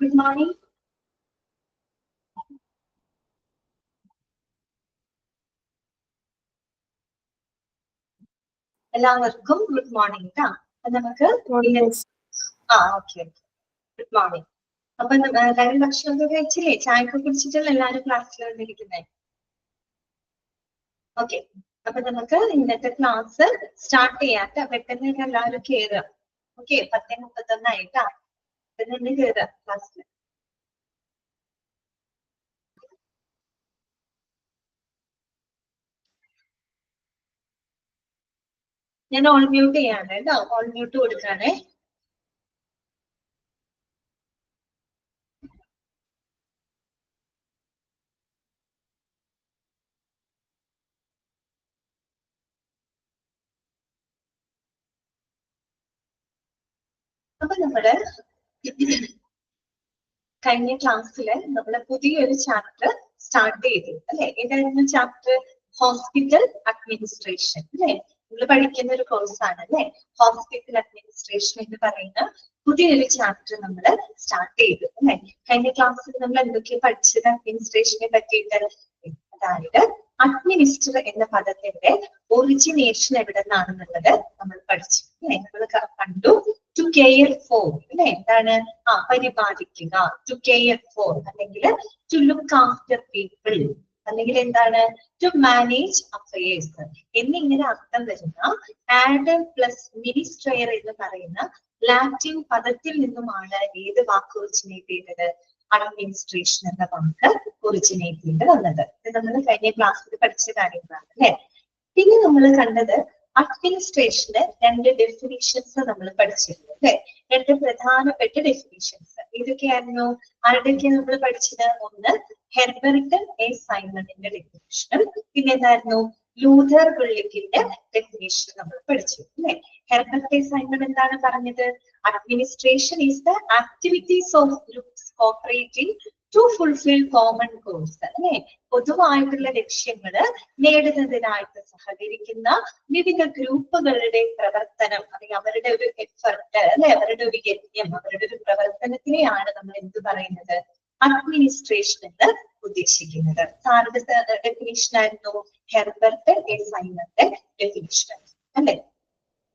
Good morning. എല്ലാവർക്കും good morning ട്ടാ. അപ്പൊ നമുക്ക് ഓക്കെ ഗുഡ് മോർണിംഗ്. അപ്പൊ എല്ലാവരും ഭക്ഷണമൊക്കെ കഴിച്ചില്ലേ? ചായയൊക്കെ കുടിച്ചിട്ടല്ല എല്ലാവരും ക്ലാസ്സിൽ വന്നിരിക്കുന്നത്. ഓക്കെ, അപ്പൊ നമുക്ക് ഇന്നത്തെ ക്ലാസ് സ്റ്റാർട്ട് ചെയ്യാം. പെട്ടെന്ന് എല്ലാവരും കയറുക. ഓക്കെ, 10:31 ആയിട്ടാ. പെട്ടെന്ന് കയറുക ക്ലാസ്സിൽ. ഞാൻ ഓൾ മ്യൂട്ട് ചെയ്യാണ് കേട്ടോ. ഓൾ മ്യൂട്ട് കൊടുക്കാണേ. അപ്പൊ നമ്മള് കഴിഞ്ഞ ക്ലാസ്സില് നമ്മള് പുതിയൊരു ചാപ്റ്റർ സ്റ്റാർട്ട് ചെയ്തു അല്ലെ? ഏതായിരുന്നു ചാപ്റ്റർ? ഹോസ്പിറ്റൽ അഡ്മിനിസ്ട്രേഷൻ അല്ലെ? നമ്മൾ പഠിക്കുന്ന ഒരു കോഴ്സാണ് അല്ലെ? ഹോസ്പിറ്റൽ അഡ്മിനിസ്ട്രേഷൻ എന്ന് പറയുന്ന പുതിയൊരു ചാപ്റ്റർ നമ്മൾ സ്റ്റാർട്ട് ചെയ്തു അല്ലെ? കഴിഞ്ഞ ക്ലാസ്സിൽ നമ്മൾ എന്തൊക്കെയാണ് പഠിച്ചത് അഡ്മിനിസ്ട്രേഷനെ പറ്റിയിട്ട്? അതായത് അഡ്മിനിസ്റ്റർ എന്ന പദത്തിന്റെ ഒറിജിനേഷൻ എവിടെ നിന്നാണെന്നുള്ളത് നമ്മൾ പഠിച്ചു അല്ലെ? നമ്മൾ കണ്ടു ടു കെയർ ഫോർ അല്ലെ? എന്താണ്? പരിപാലിക്കുക, ടു കെയർ ഫോർ, അല്ലെങ്കിൽ ടു ലുക്ക് ആഫ്റ്റർ പീപ്പിൾ, അല്ലെങ്കിൽ എന്താണ്? ടു മാനേജ് അഫയേഴ്സ് എന്നിങ്ങനെ അർത്ഥം വരുന്ന ആഡം പ്ലസ് മിനിസ്ട്രയർ എന്ന് പറയുന്ന ലാറ്റിൻ പദത്തിൽ നിന്നുമാണ് ഏത് വാക്ക് ഒറിജിനേറ്റ് ചെയ്തത്? അഡ്മിനിസ്ട്രേഷൻ എന്ന വാക്ക് ഒറിജിനേറ്റ് ചെയ്ത് വന്നത്. ഇത് നമ്മൾ കഴിഞ്ഞ ക്ലാസ്സിൽ പഠിച്ച കാര്യങ്ങളാണ് അല്ലെ? പിന്നെ നമ്മൾ കണ്ടത് അഡ്മിനിസ്ട്രേഷന് രണ്ട് ഡെഫിനിഷൻസ് നമ്മൾ പഠിച്ചിരുന്നു അല്ലെ? രണ്ട് പ്രധാനപ്പെട്ട ഡെഫിനിഷൻസ് ഏതൊക്കെയായിരുന്നു? ആരുടെയൊക്കെ നമ്മൾ പഠിച്ചത്? ഒന്ന് ഹെർബർട്ടൻ എ സൈമണിന്റെ ഡെഫിനിഷനും പിന്നെ എന്തായിരുന്നു? ലൂഥർ ഗുള്ളിക്കിന്റെ ഡെഫിനിഷൻ നമ്മൾ പഠിച്ചു അല്ലെ? ഹെർബർട്ട് എ സൈമൺ എന്താണ് പറഞ്ഞത്? Administration is the activities of groups cooperating to fulfil common goals അല്ലെ? പൊതുവായിട്ടുള്ള ലക്ഷ്യങ്ങള് നേടുന്നതിനായിട്ട് സഹകരിക്കുന്ന വിവിധ ഗ്രൂപ്പുകളുടെ പ്രവർത്തനം, അല്ലെങ്കിൽ അവരുടെ ഒരു എഫർട്ട് അല്ലെ? അവരുടെ ഒരു യജ്ഞം, അവരുടെ ഒരു പ്രവർത്തനത്തിനെയാണ് നമ്മൾ എന്ത് പറയുന്നത്? അഡ്മിനിസ്ട്രേഷൻ എന്ന് ഉദ്ദേശിക്കുന്നത്. ആരുടെ ഡെഫിനിഷൻ ആയിരുന്നു? ഹെർബർട്ട് എ സൈമന്റെ ഡെഫിനിഷൻ അല്ലെ?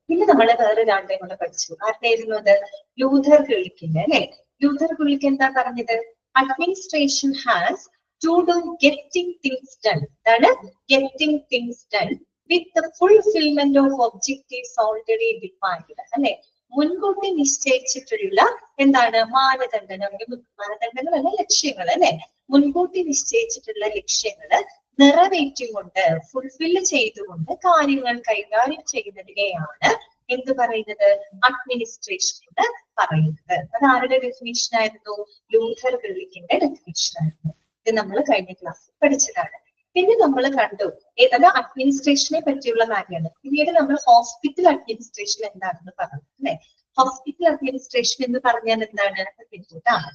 പിന്നെ നമ്മൾ വേറെ ഒരാളുടെ കൂടെ പഠിച്ചു. ആരുടെയായിരുന്നു അത്? ലൂഥർ ഗുള്ളിക്കിന്റെ അല്ലെ? ലൂഥർ ഗുള്ളിക്ക് എന്താ പറഞ്ഞത്? Administration has to do getting things done. എന്താണ് getting things done with the fulfilment of objectives already defined അല്ലെ? മുൻകൂട്ടി നിശ്ചയിച്ചിട്ടുള്ള എന്താണ്? മാനദണ്ഡങ്ങളല്ല, ലക്ഷ്യങ്ങൾ അല്ലെ? മുൻകൂട്ടി നിശ്ചയിച്ചിട്ടുള്ള ലക്ഷ്യങ്ങള് നിറവേറ്റിക്കൊണ്ട്, ഫുൾഫിൽ ചെയ്തുകൊണ്ട് കാര്യങ്ങൾ കൈകാര്യം ചെയ്യുന്നതിനെയാണ് എന്ത് പറയുന്നത്? അഡ്മിനിസ്ട്രേഷൻ എന്ന് പറയുന്നത്. അത് ആരുടെ ഡെഫിനിഷൻ ആയിരുന്നു? ലൂഥർ ഗുള്ളിക്കിന്റെ ഡെഫിനിഷൻ ആയിരുന്നു. ഇത് നമ്മൾ കഴിഞ്ഞ ക്ലാസ്സിൽ പഠിച്ചതാണ്. പിന്നെ നമ്മൾ കണ്ടു ഏതാണ്? അഡ്മിനിസ്ട്രേഷനെ പറ്റിയുള്ള കാര്യമാണ്. പിന്നീട് നമ്മൾ ഹോസ്പിറ്റൽ അഡ്മിനിസ്ട്രേഷൻ എന്താണെന്ന് പറഞ്ഞു അല്ലെ? ഹോസ്പിറ്റൽ അഡ്മിനിസ്ട്രേഷൻ എന്ന് പറഞ്ഞാൽ എന്താണ്? പിന്നീടാണ്.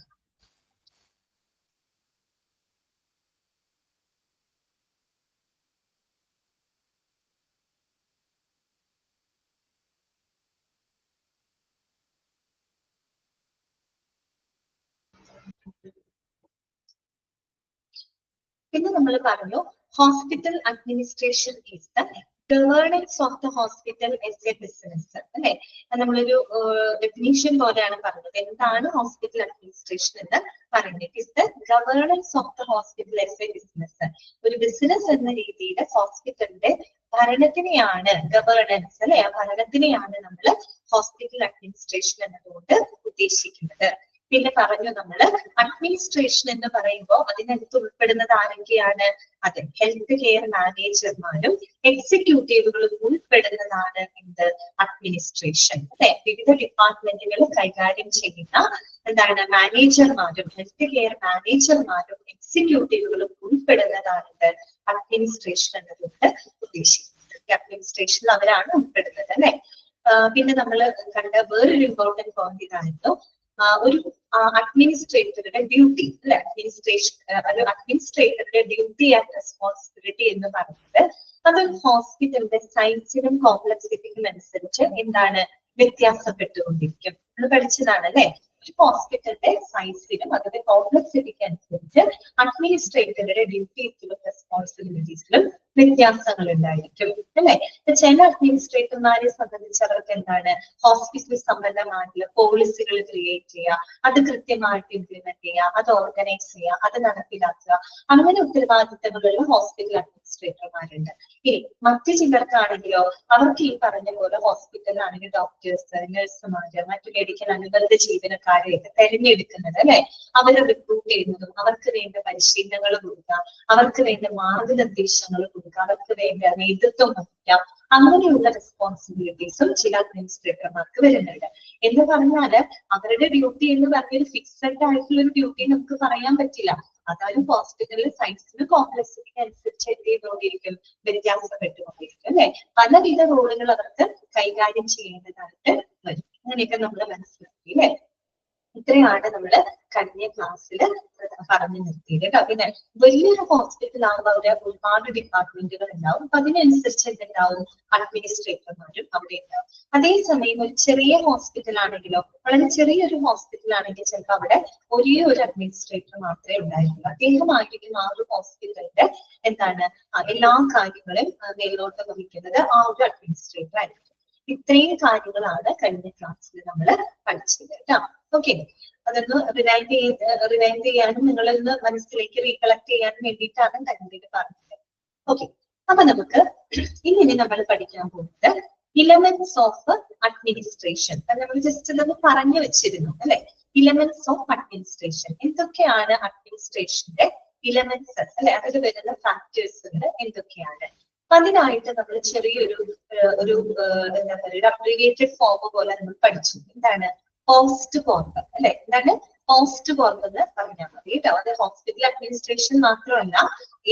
പിന്നെ നമ്മൾ പറഞ്ഞു hospital administration is the governance of the hospital S A business അല്ലെ? നമ്മളൊരു ഡെഫിനിഷൻ പോലെയാണ് പറഞ്ഞത്. എന്താണ് ഹോസ്പിറ്റൽ അഡ്മിനിസ്ട്രേഷൻ എന്ന് പറയുന്നത്? It is the governance of the hospital S A business. ഒരു ബിസിനസ് എന്ന രീതിയിൽ ഹോസ്പിറ്റലിന്റെ ഭരണത്തിനെയാണ് ഗവേണൻസ് അല്ലെ? ആ ഭരണത്തിനെയാണ് നമ്മൾ ഹോസ്പിറ്റൽ അഡ്മിനിസ്ട്രേഷൻ എന്നതുകൊണ്ട് ഉദ്ദേശിക്കുന്നത്. പിന്നെ പറഞ്ഞു നമ്മള് അഡ്മിനിസ്ട്രേഷൻ എന്ന് പറയുമ്പോൾ അതിനകത്ത് ഉൾപ്പെടുന്നത് ആരൊക്കെയാണ്? അതെ, ഹെൽത്ത് കെയർ മാനേജർമാരും എക്സിക്യൂട്ടീവുകളും ഉൾപ്പെടുന്നതാണ് എന്ത്? അഡ്മിനിസ്ട്രേഷൻ അല്ലെ? വിവിധ ഡിപ്പാർട്ട്മെന്റുകൾ കൈകാര്യം ചെയ്യുന്ന എന്താണ്? മാനേജർമാരും ഹെൽത്ത് കെയർ മാനേജർമാരും എക്സിക്യൂട്ടീവുകളും ഉൾപ്പെടുന്നതാണ് അഡ്മിനിസ്ട്രേഷൻ എന്നതുകൊണ്ട് ഉദ്ദേശിക്കുന്നത്. അഡ്മിനിസ്ട്രേഷനിൽ അവരാണ് ഉൾപ്പെടുന്നത് അല്ലെ? പിന്നെ നമ്മൾ കണ്ട വേറൊരു ഇമ്പോർട്ടന്റ് പോയിന്റ് ഇതായിരുന്നു, ഒരു അഡ്മിനിസ്ട്രേറ്ററുടെ ഡ്യൂട്ടി അല്ലെ? ഒരു അഡ്മിനിസ്ട്രേറ്ററുടെ ഡ്യൂട്ടി ആൻഡ് റെസ്പോൺസിബിലിറ്റി എന്ന് പറയുന്നത് അത് ഹോസ്പിറ്റലിന്റെ സൈസിനും കോംപ്ലക്സിറ്റിക്കും അനുസരിച്ച് എന്താണ്? വ്യത്യാസപ്പെട്ടുകൊണ്ടിരിക്കും. അത് പഠിച്ചതാണ് അല്ലെ? ഒരു ഹോസ്പിറ്റലിന്റെ സൈസിലും അതിന്റെ കോംപ്ലക്സിറ്റിക്ക് അനുസരിച്ച് അഡ്മിനിസ്ട്രേറ്ററുടെ ഡ്യൂട്ടീസിലും റെസ്പോൺസിബിലിറ്റീസിലും വ്യത്യാസങ്ങൾ ഉണ്ടായിരിക്കും അല്ലെ. ചില അഡ്മിനിസ്ട്രേറ്റർമാരെ സംബന്ധിച്ച് അവർക്ക് എന്താണ് ഹോസ്പിറ്റൽ സംബന്ധമായിട്ടുള്ള പോളിസികൾ ക്രിയേറ്റ് ചെയ്യുക, അത് കൃത്യമായിട്ട് ഇംപ്ലിമെന്റ് ചെയ്യുക, അത് ഓർഗനൈസ് ചെയ്യുക, അത് നടപ്പിലാക്കുക, അങ്ങനെ ഉത്തരവാദിത്തങ്ങളുള്ള ഹോസ്പിറ്റൽ അഡ്മിനിസ്ട്രേറ്റർമാരുണ്ട്. ഇനി മറ്റു ചിലർക്കാണെങ്കിലോ അവർക്ക് ഈ പറഞ്ഞ പോലെ ഹോസ്പിറ്റലിലാണെങ്കിൽ ഡോക്ടേഴ്സ്, നഴ്സുമാര്, മറ്റു മെഡിക്കൽ അനുബന്ധ ജീവനക്കാരെയൊക്കെ തെരഞ്ഞെടുക്കുന്നത് അല്ലെ, അവരെ റിക്രൂട്ട് ചെയ്യുന്നതും അവർക്ക് വേണ്ട പരിശീലനങ്ങൾ കൊടുക്കുക, അവർക്ക് വേണ്ട മാർഗനിർദ്ദേശങ്ങൾ കൊടുക്കുക, അവർക്ക് വേണ്ട നേതൃത്വം വഹിക്കാം, അങ്ങനെയുള്ള റെസ്പോൺസിബിലിറ്റീസും ചില അഡ്മിനിസ്ട്രേറ്റർമാർക്ക് വരുന്നുണ്ട്. എന്ന് പറഞ്ഞാല് അവരുടെ ഡ്യൂട്ടി എന്ന് പറഞ്ഞൊരു ഫിക്സഡ് ആയിട്ടുള്ള ഒരു ഡ്യൂട്ടി നമുക്ക് പറയാൻ പറ്റില്ല. അതായത് ഹോസ്പിറ്റലിലെ സൈസിന് കോംപ്ലക്സിറ്റിക്ക് അനുസരിച്ച് എന്ത് ചെയ്തുകൊണ്ടിരിക്കും, വ്യത്യാസപ്പെട്ടുകൊണ്ടിരിക്കും അല്ലെ. പലവിധ റോളുകൾ അവർക്ക് കൈകാര്യം ചെയ്യേണ്ടതായിട്ട് വരും. അങ്ങനെയൊക്കെ നമ്മൾ മനസ്സിലാക്കി അല്ലെ. ഇത്രയാണ് നമ്മൾ കഴിഞ്ഞ ക്ലാസ്സിൽ പറഞ്ഞു നിർത്തിയത് കേട്ടോ. പിന്നെ വലിയൊരു ഹോസ്പിറ്റൽ ആകുമ്പോൾ അവിടെ ഒരുപാട് ഡിപ്പാർട്ട്മെന്റുകൾ ഉണ്ടാവും, അപ്പൊ അതിനനുസരിച്ച് എന്തുണ്ടാവും, അഡ്മിനിസ്ട്രേറ്റർമാരും അവിടെ ഉണ്ടാവും. അതേസമയം ഒരു ചെറിയ ഹോസ്പിറ്റൽ ആണെങ്കിലോ, വളരെ ചെറിയൊരു ഹോസ്പിറ്റൽ ആണെങ്കിൽ ചിലപ്പോൾ അവിടെ ഒരേ ഒരു അഡ്മിനിസ്ട്രേറ്റർ മാത്രമേ ഉണ്ടായിരുന്നുള്ളൂ. അദ്ദേഹമായിരിക്കും ആ ഒരു ഹോസ്പിറ്റലിന്റെ എന്താണ് എല്ലാ കാര്യങ്ങളും മേലോട്ട് വഹിക്കുന്നത് ആ ഒരു അഡ്മിനിസ്ട്രേറ്റർ ആയിരിക്കും. ഇത്രയും കാര്യങ്ങളാണ് കഴിഞ്ഞ ക്ലാസ്സിൽ നമ്മൾ പഠിച്ചത് കേട്ടോ. ഓക്കെ, അതൊന്ന് റിവൈൻഡ് ചെയ്യാനും നിങ്ങളൊന്ന് മനസ്സിലേക്ക് റീകളക്ട് ചെയ്യാനും വേണ്ടിയിട്ടാണ് കഴിഞ്ഞ പറഞ്ഞത്. ഓക്കെ, അപ്പൊ നമുക്ക് ഇനി നമ്മൾ പഠിക്കാൻ പോകുന്നത് ഇലമെന്റ്സ് ഓഫ് അഡ്മിനിസ്ട്രേഷൻ. നമ്മൾ ജസ്റ്റ് ഇതൊന്ന് പറഞ്ഞു വെച്ചിരുന്നു അല്ലെ. ഇലമെന്റ്സ് ഓഫ് അഡ്മിനിസ്ട്രേഷൻ, എന്തൊക്കെയാണ് അഡ്മിനിസ്ട്രേഷന്റെ ഇലമെന്റ്സ് അല്ലെ, അതിൽ വരുന്ന ഫാക്ടേഴ്സുകൾ എന്തൊക്കെയാണ്. അതിനായിട്ട് നമ്മൾ ചെറിയൊരു എന്താ പറയുക, അബ്രിവിയേറ്റഡ് ഫോം പോലെ നമ്മൾ പഠിച്ചു. എന്താണ് പോസ്റ്റ് കോർപ്പ് അല്ലെ. എന്താണ് പോസ്റ്റ് കോർപ്പ് എന്ന് പറഞ്ഞാൽ മതി കേട്ടോ. അത് ഹോസ്പിറ്റൽ അഡ്മിനിസ്ട്രേഷൻ മാത്രമല്ല,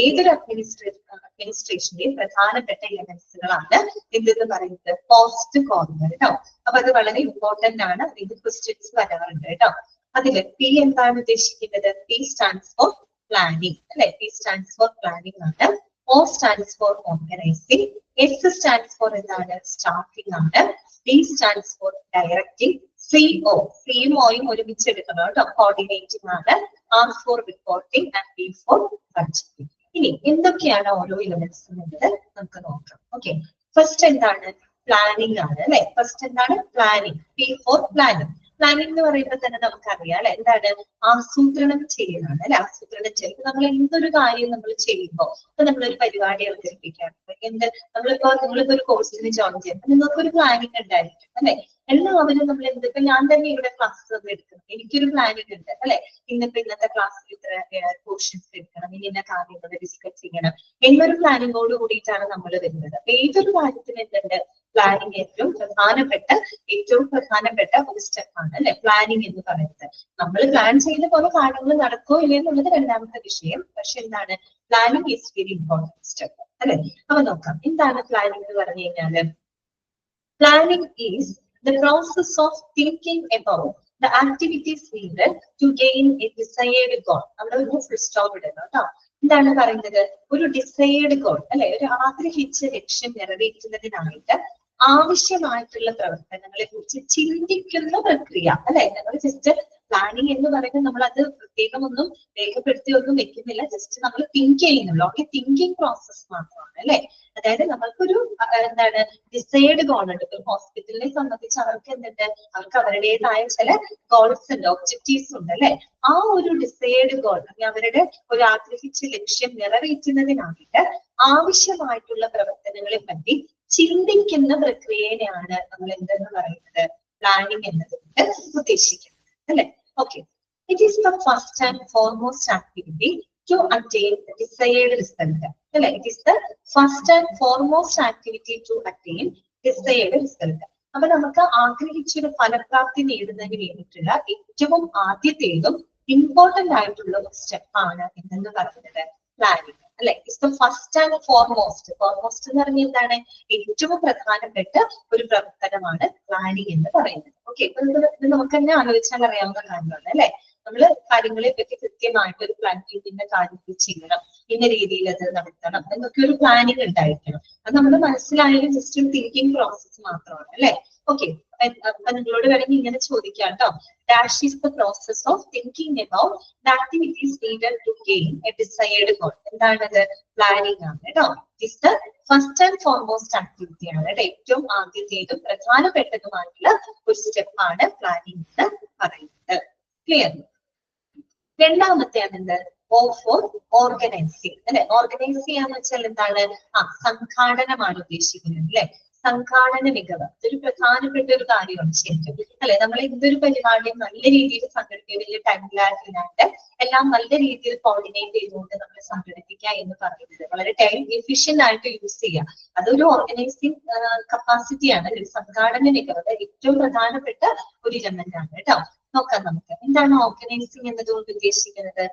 ഏതൊരു അഡ്മിനിസ്ട്രേഷന്റെയും പ്രധാനപ്പെട്ട എലമെന്റ്സുകളാണ് എന്തെന്ന് പറയുന്നത് പോസ്റ്റ് കോർപ്പ് കേട്ടോ. അപ്പൊ അത് വളരെ ഇമ്പോർട്ടന്റ് ആണ്, ഇത് ക്വസ്റ്റ്യൻസ് വരാറുണ്ട് കേട്ടോ. അതില് പി എന്താണ് ഉദ്ദേശിക്കുന്നത്, പി സ്റ്റാൻഡ്സ് ഫോർ പ്ലാനിങ് അല്ലെ. പി സ്റ്റാൻഡ്സ് ഫോർ പ്ലാനിങ് ആണ്. O stands for organizing, S stands for എന്താണ് സ്റ്റാഫിംഗ് ആണ്, D stands for directing, CO സിയും ഓയും ഒരുമിച്ച് എടുക്കണം കേട്ടോ, കോർഡിനേറ്റിംഗ് ആണ്, R for reporting and B for budgeting. ഇനി എന്തൊക്കെയാണ് ഓരോ എലമെന്റ്സ് എന്നുള്ളത് നമുക്ക് നോക്കാം. ഓക്കെ, ഫസ്റ്റ് എന്താണ് പ്ലാനിങ് ആണ് അല്ലെ. ഫസ്റ്റ് എന്താണ് planning, P for planning. Planning എന്ന് പറയുമ്പോൾ തന്നെ നമുക്കറിയാം അല്ലെ, എന്താണ് ആസൂത്രണം ചെയ്യലാണ് അല്ലെ. ആസൂത്രണം ചെയ്യും നമ്മൾ എന്തൊരു കാര്യം നമ്മൾ ചെയ്യുമ്പോൾ, ഇപ്പൊ നമ്മളൊരു പരിപാടി അവതരിപ്പിക്കാറുണ്ട്, നിങ്ങളിപ്പോ ഒരു കോഴ്സിന് ജോയിൻ ചെയ്യുമ്പോൾ നിങ്ങൾക്കൊരു പ്ലാനിങ് ഉണ്ടായിരിക്കും അല്ലെ. എല്ലാവരും നമ്മൾ എന്തൊക്കെ, ഞാൻ തന്നെ ഇവിടെ ക്ലാസ് എടുക്കണം, എനിക്കൊരു പ്ലാനിങ് ഉണ്ട് അല്ലെ. ഇന്നത്തെ ക്ലാസ്സിൽ ഇത്ര പോർഷൻസ് എടുക്കണം, ഇന്ന കാര്യങ്ങൾ ഡിസ്കസ് ചെയ്യണം എന്നൊരു പ്ലാനിങ്ങോട് കൂടിയിട്ടാണ് നമ്മൾ വരുന്നത്. അപ്പൊ ഏതൊരു കാര്യത്തിന് എന്തുണ്ട്, പ്ലാനിങ് ഏറ്റവും പ്രധാനപ്പെട്ട ഒരു സ്റ്റെപ്പാണ് അല്ലെ പ്ലാനിങ് എന്ന് പറയുന്നത്. നമ്മൾ പ്ലാൻ ചെയ്യുന്ന പോലെ കാര്യങ്ങൾ നടക്കോ ഇല്ലേ എന്നുള്ളത് രണ്ടാമത്തെ വിഷയം. പക്ഷെ എന്താണ്, planning is very important step അല്ലെ. അപ്പൊ നോക്കാം, എന്താണ് പ്ലാനിങ് എന്ന് പറഞ്ഞു കഴിഞ്ഞാല്, planning is the process of thinking about the activities needed to gain a desired goal. അവിടെ ഒരു ഫുൾ സ്റ്റോപ്പ് ഇടുന്നു കേട്ടോ. എന്താണ് പറയുന്നത്, ഒരു ഡിസൈഡ് ഗോൾ അല്ലെ, ഒരു ആഗ്രഹിച്ച ലക്ഷ്യം നിറവേറ്റുന്നതിനായിട്ട് ആവശ്യമായിട്ടുള്ള പ്രവർത്തനങ്ങളെ കുറിച്ച് ചിന്തിക്കുന്ന പ്രക്രിയ അല്ലെ. നമ്മൾ ജസ്റ്റ് പ്ലാനിങ് എന്ന് പറയുന്നത് നമ്മൾ അത് പ്രത്യേകം ഒന്നും രേഖപ്പെടുത്തി ഒന്നും വെക്കുന്നില്ല, ജസ്റ്റ് നമ്മൾ തിങ്ക് ചെയ്യുന്നുള്ളൂ. ഓക്കെ, തിങ്കിങ് പ്രോസസ് മാത്രമാണ് അല്ലെ. അതായത് നമ്മൾക്കൊരു എന്താണ് ഡിസൈഡ് ഗോൾ ഉണ്ട്. ഇപ്പൊ ഹോസ്പിറ്റലിനെ സംബന്ധിച്ച് അവർക്ക് എന്തുണ്ട്, അവർക്ക് അവരുടേതായ ചില ഗോൾസ് ഉണ്ട്, ഒബ്ജക്റ്റീവ്സ് ഉണ്ട് അല്ലെ. ആ ഒരു ഡിസൈഡ് ഗോൾ, അവരുടെ ഒരു ആഗ്രഹിച്ച ലക്ഷ്യം നിറവേറ്റുന്നതിനായിട്ട് ആവശ്യമായിട്ടുള്ള പ്രവർത്തനങ്ങളെ പറ്റി ചിന്തിക്കുന്ന പ്രക്രിയയാണ് നമ്മൾ എന്തെന്ന് പറയുന്നത് പ്ലാനിങ് എന്നതുകൊണ്ട് ഉദ്ദേശിക്കുന്നത് അല്ലെ. Okay, it is the first and foremost activity to attain desired result അല്ലെ. It is the first and foremost activity to attain desired result. അപ്പൊ നമുക്ക് ആഗ്രഹിച്ചൊരു ഫലപ്രാപ്തി നേടുന്നതിന് വേണ്ടിയിട്ടുള്ള ഏറ്റവും ആദ്യത്തേതും ഇമ്പോർട്ടന്റ് ആയിട്ടുള്ള ഒരു സ്റ്റെപ്പാണ് എന്തെന്ന് പറയുന്നത് പ്ലാനിങ് അല്ലെ. It's the first and foremost. Foremost എന്ന് പറഞ്ഞാൽ എന്താണ്, ഏറ്റവും പ്രധാനപ്പെട്ട ഒരു പ്രവർത്തനമാണ് പ്ലാനിങ് എന്ന് പറയുന്നത്. ഓക്കെ, ഇത് നമുക്ക് തന്നെ ആലോചിച്ചാൽ അറിയാവുന്ന കാര്യമാണ് അല്ലെ. നമ്മൾ കാര്യങ്ങളെ പറ്റി കൃത്യമായിട്ട് ഒരു പ്ലാനിങ്, ഇന്ന കാര്യത്തിൽ ചെയ്യണം, ഇന്ന രീതിയിൽ അത് നടത്തണം എന്നൊക്കെ ഒരു പ്ലാനിങ് ഉണ്ടായിരിക്കണം. അത് നമ്മുടെ മനസ്സിലായാലും ജസ്റ്റ് ഒരു തിങ്കിങ് പ്രോസസ് മാത്രമാണ് അല്ലെ. ഓക്കെ, അപ്പൊ നിങ്ങളോട് വേണമെങ്കിൽ ഇങ്ങനെ ചോദിക്കാം കേട്ടോ. Dash is the process of thinking about the activities needed to gain a desired goal. എന്താണത്? പ്ലാനിങ് ആണ് കേട്ടോ. Is the first and foremost activity ആണ് കേട്ടോ. ഏറ്റവും ആദ്യത്തേതും പ്രധാനപ്പെട്ടതുമായിട്ടുള്ള ഒരു സ്റ്റെപ്പാണ് പ്ലാനിങ് എന്ന് പറയുന്നത്. ക്ലിയർ? രണ്ടാമത്തെയാണ് എന്ത്? ഓ ഫോർ ഓർഗനൈസിങ് അല്ലെ. ഓർഗനൈസ് ചെയ്യാന്ന് വെച്ചാൽ എന്താണ്? സംഘാടനമാണ് ഉദ്ദേശിക്കുന്നത് അല്ലെ. സംഘാടന മികവ് ഇതൊരു പ്രധാനപ്പെട്ട ഒരു കാര്യമാണ് ശരിക്കും അല്ലെ. നമ്മൾ എന്തൊരു പരിപാടിയും നല്ല രീതിയിൽ സംഘടിപ്പിക്കുക, വലിയ ടൈം ലാഗ് ഇല്ലാണ്ട് എല്ലാം നല്ല രീതിയിൽ കോർഡിനേറ്റ് ചെയ്തുകൊണ്ട് നമ്മൾ സംഘടിപ്പിക്കുക എന്ന് പറയുന്നത് വളരെ ടൈം എഫിഷ്യന്റ് ആയിട്ട് യൂസ് ചെയ്യുക. അതൊരു ഓർഗനൈസിങ് കപ്പാസിറ്റിയാണ്, ഒരു സംഘാടന മികവ് ഏറ്റവും പ്രധാനപ്പെട്ട ഒരു ഇലമെന്റ് ആണ് കേട്ടോ. നോക്കാം നമുക്ക് എന്താണ് ഓർഗനൈസിങ് എന്നതുകൊണ്ട് ഉദ്ദേശിക്കുന്നത്.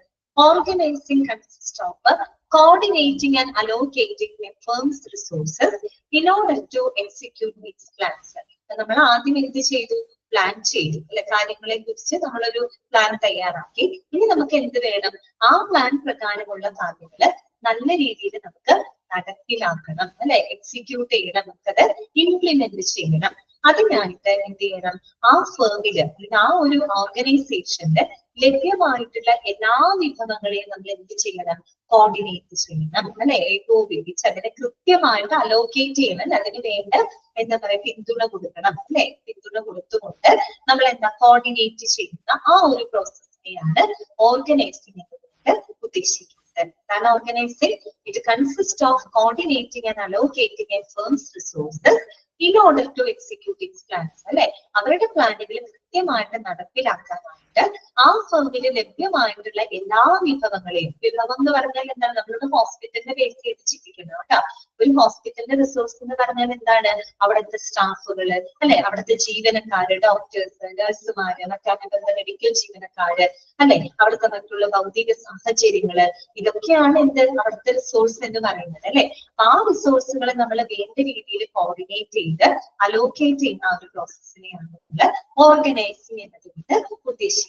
Organizing consists of coordinating and allocating a firm's resources in order to execute its plans. നമ്മൾ ആദ്യം എന്ത് ചെയ്തു? പ്ലാൻ ചെയ്തു അല്ലെ. കാര്യങ്ങളെ കുറിച്ച് നമ്മളൊരു പ്ലാൻ തയ്യാറാക്കി. ഇനി നമുക്ക് എന്ത് വേണം? ആ പ്ലാൻ പ്രകാരമുള്ള കാര്യങ്ങള് നല്ല രീതിയിൽ നമുക്ക് നടപ്പിലാക്കണം അല്ലെ. എക്സിക്യൂട്ട് ചെയ്യണം, നമുക്കത് ഇംപ്ലിമെന്റ് ചെയ്യണം. അതിനായിട്ട് എന്ത് ചെയ്യണം? ആ ഫേമില് ആ ഒരു ഓർഗനൈസേഷന്റെ ലഭ്യമായിട്ടുള്ള എല്ലാ വിഭവങ്ങളെയും നമ്മൾ എന്ത് ചെയ്യണം? കോർഡിനേറ്റ് ചെയ്യണം അല്ലെ. ഏകോപിപ്പിച്ച് അതിനെ കൃത്യമായിട്ട് അലോക്കേറ്റ് ചെയ്യണം. അതിന് വേണ്ട എന്താ പറയാ പിന്തുണ കൊടുക്കണം അല്ലെ. പിന്തുണ കൊടുത്തുകൊണ്ട് നമ്മൾ എന്താ കോർഡിനേറ്റ് ചെയ്യുന്ന ആ ഒരു പ്രോസസ്സിനെയാണ് ഓർഗനൈസിംഗ് എന്നുകൊണ്ട് ഉദ്ദേശിക്കുന്നത്. എന്താണ് organising? It consist of coordinating and allocating A firms resources in order to execute its plans അല്ലെ. അവരുടെ പ്ലാനുകൾ കൃത്യമായിട്ട് നടപ്പിലാക്കാനായിട്ട് ആ ഫേമിൽ ലഭ്യമായിട്ടുള്ള എല്ലാ വിഭവങ്ങളെയും, വിഭവം എന്ന് പറഞ്ഞാൽ എന്താണ്? നമ്മളുടെ ഹോസ്പിറ്റലിനെ ബേസ് ചെയ്ത് ചിന്തിക്കുന്നത് കേട്ടോ. ഒരു ഹോസ്പിറ്റലിന്റെ റിസോഴ്സ് എന്ന് പറഞ്ഞാൽ എന്താണ്? അവിടുത്തെ സ്റ്റാഫുകള് അല്ലെ, അവിടുത്തെ ജീവനക്കാര്, ഡോക്ടേഴ്സ്, നഴ്സുമാര്, മറ്റനുബന്ധ മെഡിക്കൽ ജീവനക്കാര് അല്ലെ, അവിടുത്തെ മറ്റുള്ള ഭൗതിക സാഹചര്യങ്ങള്, ഇതൊക്കെയാണ് എന്ത്? അവിടുത്തെ റിസോഴ്സ് എന്ന് പറയുന്നത് അല്ലെ. ആ റിസോഴ്സുകളെ നമ്മൾ വേണ്ട രീതിയിൽ കോർഡിനേറ്റ് ചെയ്ത് അലോക്കേറ്റ് ചെയ്യുന്ന ആ ഒരു പ്രോസസ്സിനെയാണ് നമ്മൾ ഓർഗനൈസിംഗ് എന്നതുകൊണ്ട് ഉദ്ദേശിക്കുന്നത്.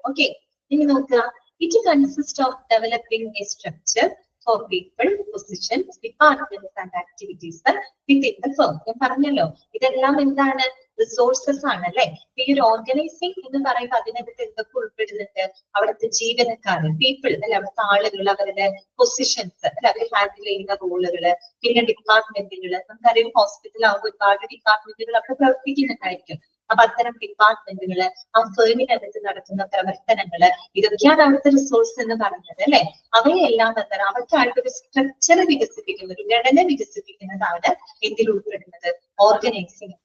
ഓക്കെ, ഇനി നോക്കുക. It consist of developing A structure for people, positions, departments and activities within the firm. ഞാൻ പറഞ്ഞല്ലോ ഇതെല്ലാം എന്താണ്? റിസോഴ്സസ് ആണ് അല്ലെ. ഈ ഒരു ഓർഗനൈസിംഗ് എന്ന് പറയുമ്പോൾ അതിനകത്ത് എന്തൊക്കെ ഉൾപ്പെടുന്നുണ്ട്? അവിടുത്തെ ജീവനക്കാര്, പീപ്പിൾ അല്ലെ, അവിടുത്തെ ആളുകൾ, അവരുടെ പൊസിഷൻസ് അല്ലെ, അവർ ഹാൻഡിൽ ചെയ്യുന്ന റോളുകള്, പിന്നെ ഡിപ്പാർട്ട്മെന്റുകള്. നമുക്കറിയാം ഹോസ്പിറ്റലാകുമ്പോൾ ഒരുപാട് ഡിപ്പാർട്ട്മെന്റുകൾ അവിടെ പ്രവർത്തിക്കുന്നുണ്ടായിരിക്കും. അപ്പൊ അത്തരം ഡിപ്പാർട്ട്മെന്റുകള്, ആ ഫേമിനകത്ത് നടത്തുന്ന പ്രവർത്തനങ്ങള്, ഇതൊക്കെയാണ് അവിടുത്തെ റിസോഴ്സ് എന്ന് പറയുന്നത് അല്ലെ. അവയെല്ലാം എന്താണ്? അവർക്കായിട്ടൊരു സ്ട്രക്ചർ വികസിപ്പിക്കുന്നത്, ഒരു ഘടന വികസിപ്പിക്കുന്നതാണ് എന്തിൽ ഉൾപ്പെടുന്നത്? ഓർഗനൈസിംഗ്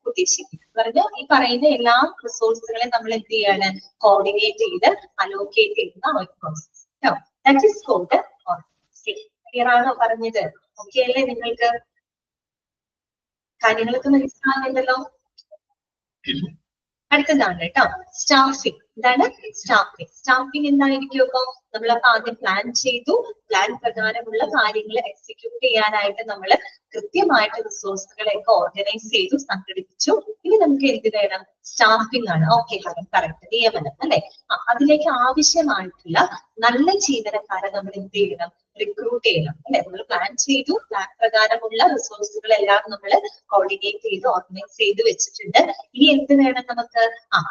ഉദ്ദേശിക്കുന്നത്. പറഞ്ഞാൽ ഈ പറയുന്ന എല്ലാ റിസോഴ്സുകളെ നമ്മൾ എന്ത് ചെയ്യാണ്? കോർഡിനേറ്റ് ചെയ്ത് അലോക്കേറ്റ് ചെയ്യുന്ന ഒരു process. That is called organising. Clear ആണോ പറഞ്ഞത്? ഓക്കെ അല്ലേ? നിങ്ങൾക്ക് കാര്യങ്ങളൊക്കെ മനസ്സിലാകുന്നുണ്ടല്ലോ. അടുത്തതാണ് കേട്ടോ സ്റ്റാഫിംഗ്. എന്താണ് സ്റ്റാഫിംഗ്? സ്റ്റാഫിംഗ് എന്തായിരിക്കും? അപ്പൊ നമ്മളപ്പോ ആദ്യം പ്ലാൻ ചെയ്തു, പ്ലാൻ പ്രകാരമുള്ള കാര്യങ്ങൾ എക്സിക്യൂട്ട് ചെയ്യാനായിട്ട് നമ്മൾ കൃത്യമായിട്ട് റിസോഴ്സുകളെയൊക്കെ ഓർഗനൈസ് ചെയ്തു, സംഘടിപ്പിച്ചു. ഇനി നമുക്ക് എന്ത് വേണം? സ്റ്റാഫിംഗ് ആണ്. ഓക്കെ, കറക്റ്റ്, നിയമനം അല്ലെ. അതിലേക്ക് ആവശ്യമായിട്ടുള്ള നല്ല ജീവനക്കാരെ നമ്മൾ എന്ത് ചെയ്യണം? റിക്രൂട്ട് ചെയ്യണം അല്ലെ. നമ്മൾ പ്ലാൻ ചെയ്തു, പ്ലാൻ പ്രകാരമുള്ള റിസോഴ്സുകളെല്ലാം നമ്മൾ കോർഡിനേറ്റ് ചെയ്ത് ഓർഗനൈസ് ചെയ്ത് വെച്ചിട്ടുണ്ട്. ഇനി എന്ത് വേണം നമുക്ക്?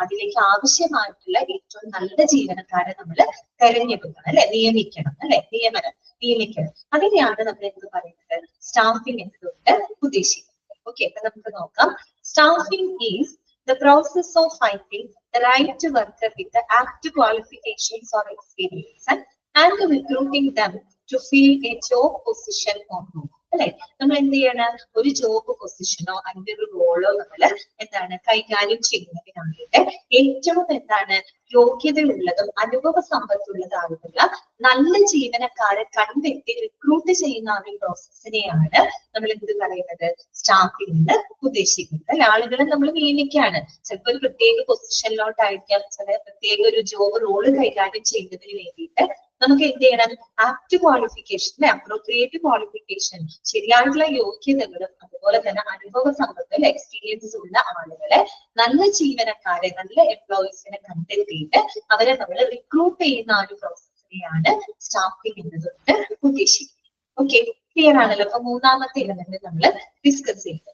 അതിലേക്ക് ആവശ്യമായിട്ടുള്ള ഏറ്റവും നല്ല ജീവനക്കാരെ നമ്മൾ തെരഞ്ഞെടുക്കണം അല്ലെ, നിയമിക്കണം അല്ലെ. നിയമിക്കണം. അതിനെയാണ് നമ്മൾ എന്ത് പറയുന്നത്? സ്റ്റാഫിംഗ് എന്നതുകൊണ്ട് ഉദ്ദേശിക്കുന്നത്. ഓക്കെ, അപ്പൊ നമുക്ക് നോക്കാം. Staffing is the process of finding the right worker with the apt qualifications or experience and recruiting them to fill a job position or role. അല്ലെ, നമ്മൾ എന്ത് ചെയ്യണം? ഒരു ജോബ് പൊസിഷനോ അതിന്റെ ഒരു റോളോ നമ്മൾ എന്താണ് കൈകാര്യം ചെയ്യുന്നതിനായിട്ട് ഏറ്റവും എന്താണ് യോഗ്യതയുള്ളതും അനുഭവ സമ്പത്തുള്ളതാകുന്ന നല്ല ജീവനക്കാരെ കണ്ടെത്തി റിക്രൂട്ട് ചെയ്യുന്ന ആ ഒരു പ്രോസസ്സിനെയാണ് നമ്മൾ എന്ത് പറയുന്നത്? സ്റ്റാഫിംഗ് എന്ന് ഉദ്ദേശിക്കുന്നത്. അല്ലെ, ആളുകളെ നമ്മൾ നിയമിക്കുകയാണ്. ചിലപ്പോൾ ഒരു പ്രത്യേക പൊസിഷനിലോട്ടായിരിക്കാം, ചില പ്രത്യേക ഒരു ജോബ് റോള് കൈകാര്യം ചെയ്യുന്നതിന് വേണ്ടിയിട്ട് നമുക്ക് എന്ത് ചെയ്യണം? ആപ്റ്റ് ക്വാളിഫിക്കേഷൻ അല്ലെ, അപ്രോപ്രിയേറ്റ് ക്വാളിഫിക്കേഷൻ, ശരിയായിട്ടുള്ള യോഗ്യതകളും അതുപോലെ തന്നെ അനുഭവ സമ്പത്ത് അല്ലെ, എക്സ്പീരിയൻസ് ഉള്ള ആളുകളെ, നല്ല ജീവനക്കാരെ, നല്ല എംപ്ലോയീസിനെ കണ്ടെത്തിയിട്ട് അവരെ നമ്മൾ റിക്രൂട്ട് ചെയ്യുന്ന ആ ഒരു പ്രോസസ്സിനെയാണ് സ്റ്റാഫിംഗ് എന്നതുകൊണ്ട് ഉദ്ദേശിക്കുന്നത്. ഓക്കെ, ക്ലിയർ ആണല്ലോ. അപ്പൊ മൂന്നാമത്തെ എലമെന്റ് നമ്മൾ ഡിസ്കസ് ചെയ്തത്.